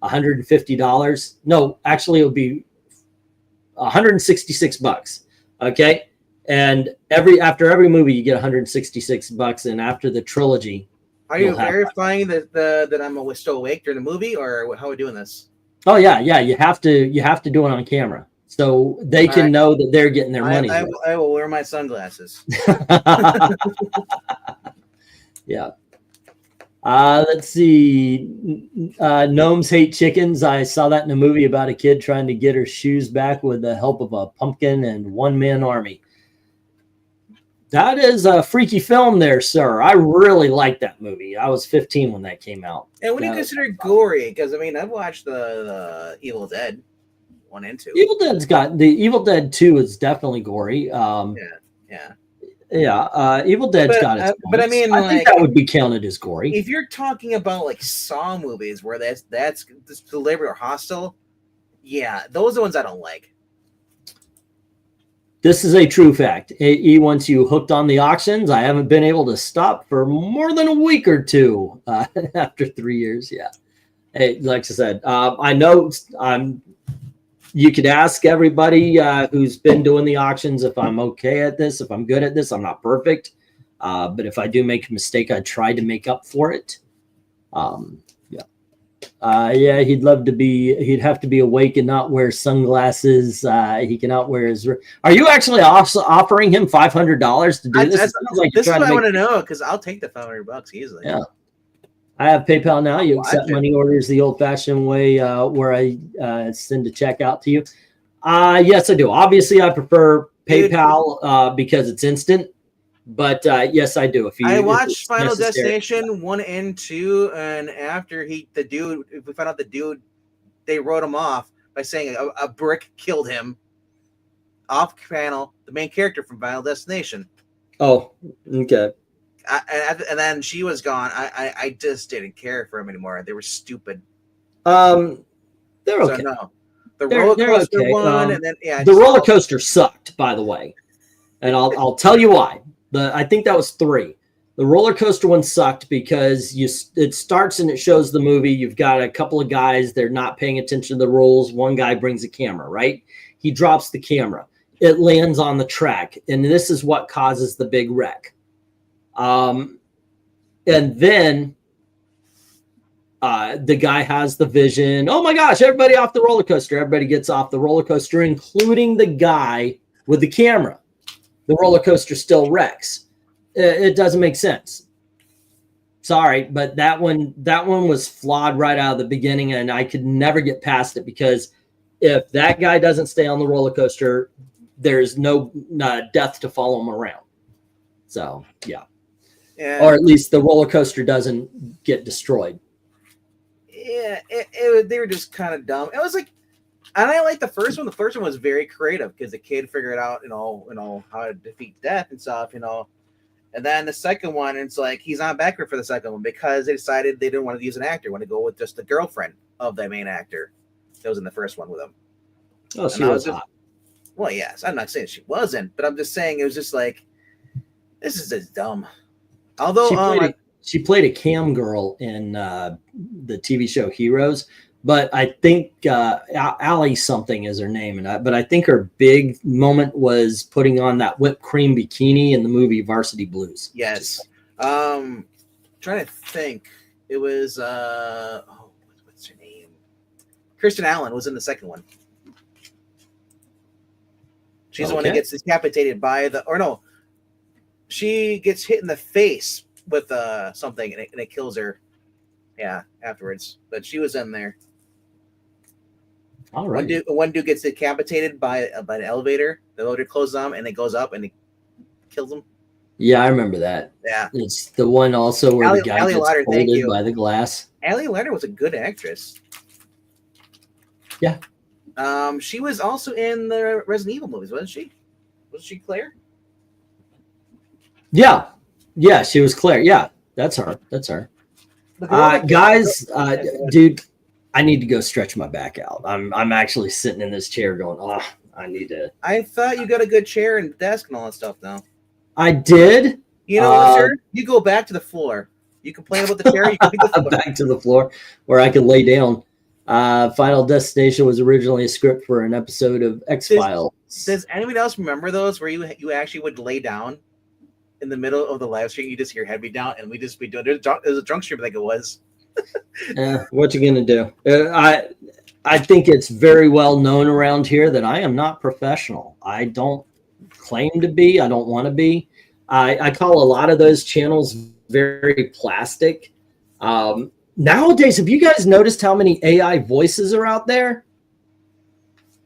$150? No, actually it would be $166. Okay. And after every movie you get $166, and after the trilogy. Are you verifying that I'm still awake during the movie, or how are we doing this? Oh yeah. You have to do it on camera, so they can know that they're getting their money. I will wear my sunglasses. Yeah. Let's see. Gnomes hate chickens. I saw that in a movie about a kid trying to get her shoes back with the help of a pumpkin and one-man army. That is a freaky film there, sir. I really liked that movie. I was 15 when that came out. And what do you consider gory? Because, I've watched the Evil Dead 1 and 2. The Evil Dead 2 is definitely gory. Yeah. Evil Dead's got its points. But I think that would be counted as gory. If you're talking about like Saw movies where that's deliberate or hostile, yeah, those are the ones I don't like. This is a true fact. Once you hooked on the auctions, I haven't been able to stop for more than a week or two after 3 years. Yeah. Hey, like I said, I know you could ask everybody who's been doing the auctions if I'm okay at this, if I'm good at this. I'm not perfect, but if I do make a mistake, I try to make up for it. Yeah. Yeah, he'd love to be. He'd have to be awake and not wear sunglasses. He cannot wear his. Are you actually offering him $500 to do this? This is what I want to know, because I'll take the $500 easily. Yeah. I have PayPal now. You accept money orders the old-fashioned way, where I send a check out to you. Yes, I do. Obviously, I prefer PayPal because it's instant. But yes, I do. I watched Final Destination 1 and 2, and after we found out the dude, they wrote him off by saying a brick killed him. Off panel, the main character from Final Destination. Oh, okay. And then she was gone. I just didn't care for him anymore. They were stupid. They're okay. So, no. The roller coaster one, and then the roller coaster sucked, by the way, and I'll tell you why. I think that was 3. The roller coaster one sucked because it starts and it shows the movie. You've got a couple of guys. They're not paying attention to the rules. One guy brings a camera, right? He drops the camera. It lands on the track, and this is what causes the big wreck. And then the guy has the vision. Oh my gosh, everybody off the roller coaster. Everybody gets off the roller coaster, including the guy with the camera. The roller coaster still wrecks. It doesn't make sense. Sorry, but that one was flawed right out of the beginning, and I could never get past it, because if that guy doesn't stay on the roller coaster, there's no death to follow him around. So, yeah. Or at least the roller coaster doesn't get destroyed. Yeah, they were just kind of dumb. It was like, and I like the first one. The first one was very creative because the kid figured out, how to defeat death and stuff, And then the second one, it's like he's on backward for the second one because they decided they didn't want to use an actor, want to go with just the girlfriend of the main actor that was in the first one with him. Oh, she was hot. Well, yes, I'm not saying she wasn't, but I'm just saying it was just like, this is just dumb. Although she played a cam girl in the TV show Heroes, but I think Allie something is her name, but I think her big moment was putting on that whipped cream bikini in the movie Varsity Blues. Yes. Trying to think. It was what's her name? Kristen Allen was in the second one. She's the one that gets decapitated she gets hit in the face with something and it kills her. Yeah, afterwards. But she was in there. All right. One dude gets decapitated by an elevator. The elevator closes on and it goes up and it kills him. Yeah, I remember that. Yeah. It's the one also where the guy gets folded by the glass. Allie Larder was a good actress. Yeah. She was also in the Resident Evil movies, wasn't she? Was she Claire? Yeah. Yeah, she was Claire. Yeah, that's her. Guys, dude, I need to go stretch my back out. I'm actually sitting in this chair going, I need to. I thought you got a good chair and desk and all that stuff now. I did. You know, sir, you go back to the floor. You complain about the chair, you go back to the floor where I can lay down. Final Destination was originally a script for an episode of X-Files. Does anybody else remember those where you actually would lay down in the middle of the live stream? You just hear head be down, and we just be doing. There's a drunk stream like it was. What you gonna do? I think it's very well known around here that I am not professional. I don't claim to be. I don't want to be. I call a lot of those channels very plastic. Nowadays, have you guys noticed how many AI voices are out there?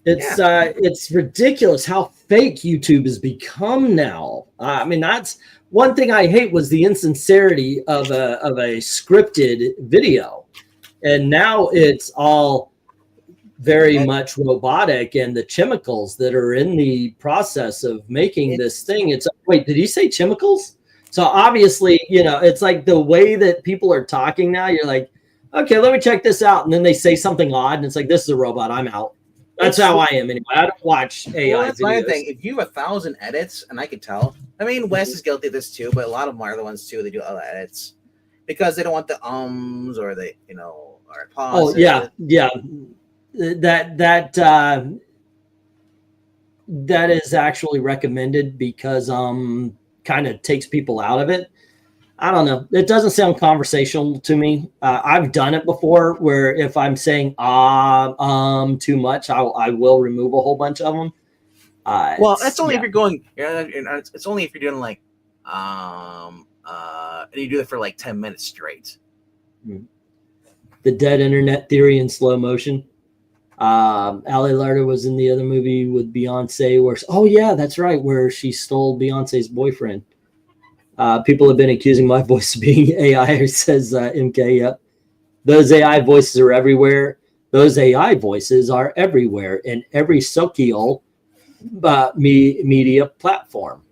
It's ridiculous how fake YouTube has become now. I mean, that's one thing I hate was the insincerity of a scripted video, and now it's all very much robotic, and the chemicals that are in the process of making this thing. It's wait, did he say chemicals? So obviously, it's like the way that people are talking now. You're like, okay, let me check this out. And then they say something odd and it's like, this is a robot. I'm out. That's how I am anyway. I don't watch AI that's videos. My thing. If you have 1,000 edits, and I could tell, I mean, Wes is guilty of this too, but a lot of them are the ones too. They do other edits because they don't want the or the, or Oh pauses. yeah. That is actually recommended because kind of takes people out of it. I don't know. It doesn't sound conversational to me. I've done it before where if I'm saying too much, I will remove a whole bunch of them. Well, that's only if you're going. It's only if you're doing like, and you do it for like 10 minutes straight. The dead internet theory in slow motion. Ali Larter was in the other movie with Beyonce where, oh yeah, that's right, where she stole Beyonce's boyfriend. People have been accusing my voice of being AI, says MK. Yep. Those AI voices are everywhere. Those AI voices are everywhere in every social media platform.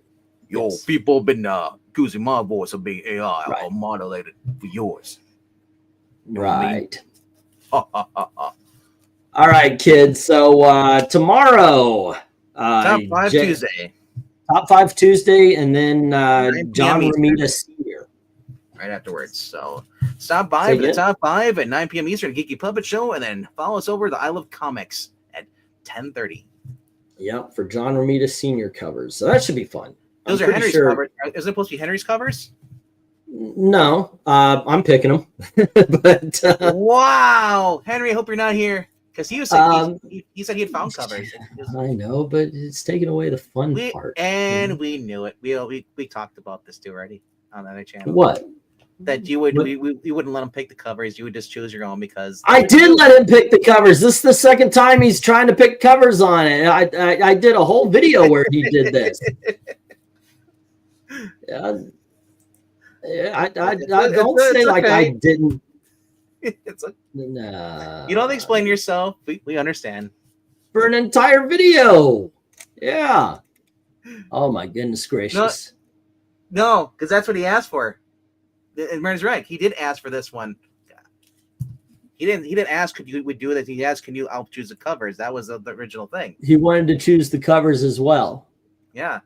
Yo, yes. People have been accusing my voice of being AI or modulated for yours. You know right. All right, kids. So tomorrow, Top 5 Tuesday. Top 5 Tuesday, and then John Romita Sr. right afterwards. So stop by for the Top 5 at 9 p.m. Eastern, Geeky Puppet Show, and then follow us over to the I Love Comics at 10:30. Yep, for John Romita Sr. covers. So that should be fun. Those are Henry's covers. Is it supposed to be Henry's covers? No, I'm picking them. But wow, Henry, I hope you're not here. Because he said he had found covers. I know, but it's taking away the fun part. And we knew it. We talked about this too already on the other channel. What? That you would you wouldn't let him pick the covers. You would just choose your own because I did let him pick the covers. This is the second time he's trying to pick covers on it. I did a whole video where he did this. I don't say like okay. I didn't. No. You don't explain yourself. We understand. For an entire video. Yeah. Oh my goodness gracious. No, because that's what he asked for. And Marin's right. He did ask for this one. He didn't ask could you would do that. He asked, can you help choose the covers? That was the original thing. He wanted to choose the covers as well. Yeah.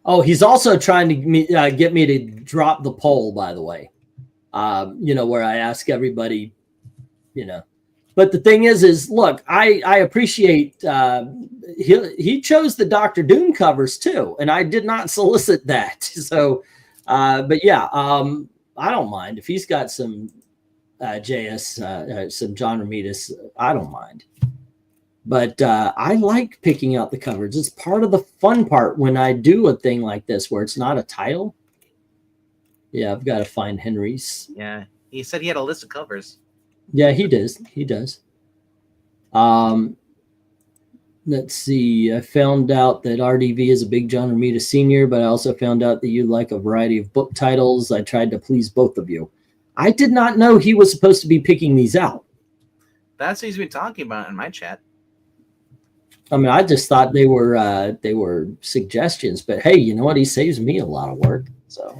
Oh, he's also trying to get me to drop the poll, by the way. Where I ask everybody, but the thing is look, I appreciate he chose the Dr. Doom covers too, and I did not solicit that. So, but yeah, I don't mind if he's got some some John Romita. I don't mind, but I like picking out the covers. It's part of the fun part when I do a thing like this where it's not a title. Yeah, I've got to find Henry's. Yeah, he said he had a list of covers. Yeah, he does. He does. Let's see. I found out that RDV is a big John Romita Sr., but I also found out that you like a variety of book titles. I tried to please both of you. I did not know he was supposed to be picking these out. That's what he's been talking about in my chat. I mean, I just thought they were suggestions, but hey, you know what? He saves me a lot of work, so.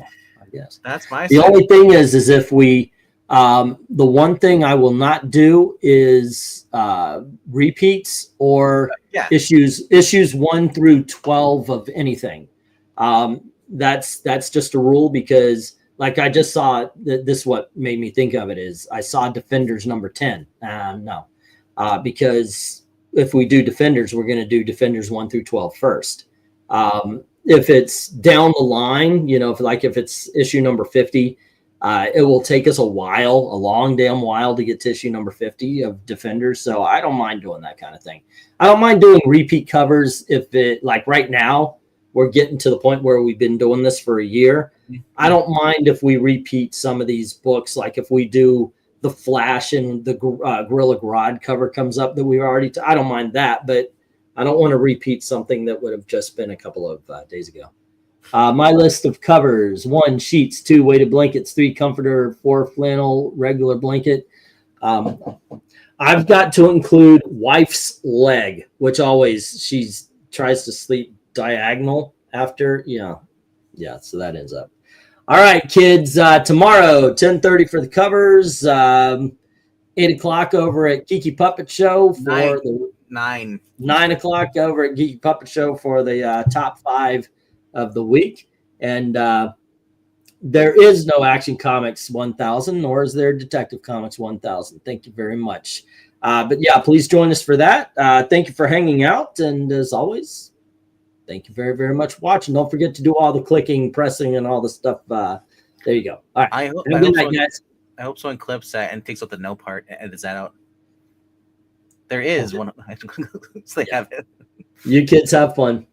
Yes, that's my. The only thing is if we, the one thing I will not do is repeats or issues 1 through 12 of anything. That's just a rule because, like I just saw, this what made me think of it is I saw Defenders number 10. No, because if we do Defenders, we're going to do Defenders 1 through 12 first. If it's down the line, if it's issue number 50, it will take us a long damn while to get to issue number 50 of Defenders. So I don't mind doing that kind of thing. I don't mind doing repeat covers if it, like right now, we're getting to the point where we've been doing this for a year. I don't mind if we repeat some of these books, like if we do the Flash and the Gorilla Grodd cover comes up that we've already, I don't mind that, but I don't want to repeat something that would have just been a couple of days ago. My list of covers: 1 sheets, 2 weighted blankets, 3 comforter, 4 flannel regular blanket. I've got to include wife's leg, which always she tries to sleep diagonal after. Yeah. So that ends up. All right, kids. Tomorrow, 10:30 for the covers. 8 o'clock over at Geeky Puppet Show for 9 o'clock over at Geeky Puppet Show for the top 5 of the week. And there is no Action Comics 1000, nor is there Detective Comics 1000. Thank you very much. But yeah, please join us for that. Thank you for hanging out. And as always, thank you very, very much for watching. Don't forget to do all the clicking, pressing, and all the stuff. There you go. All right. I hope someone clips that and takes out the no part and edits that out. There is one. So they have it. You kids have fun.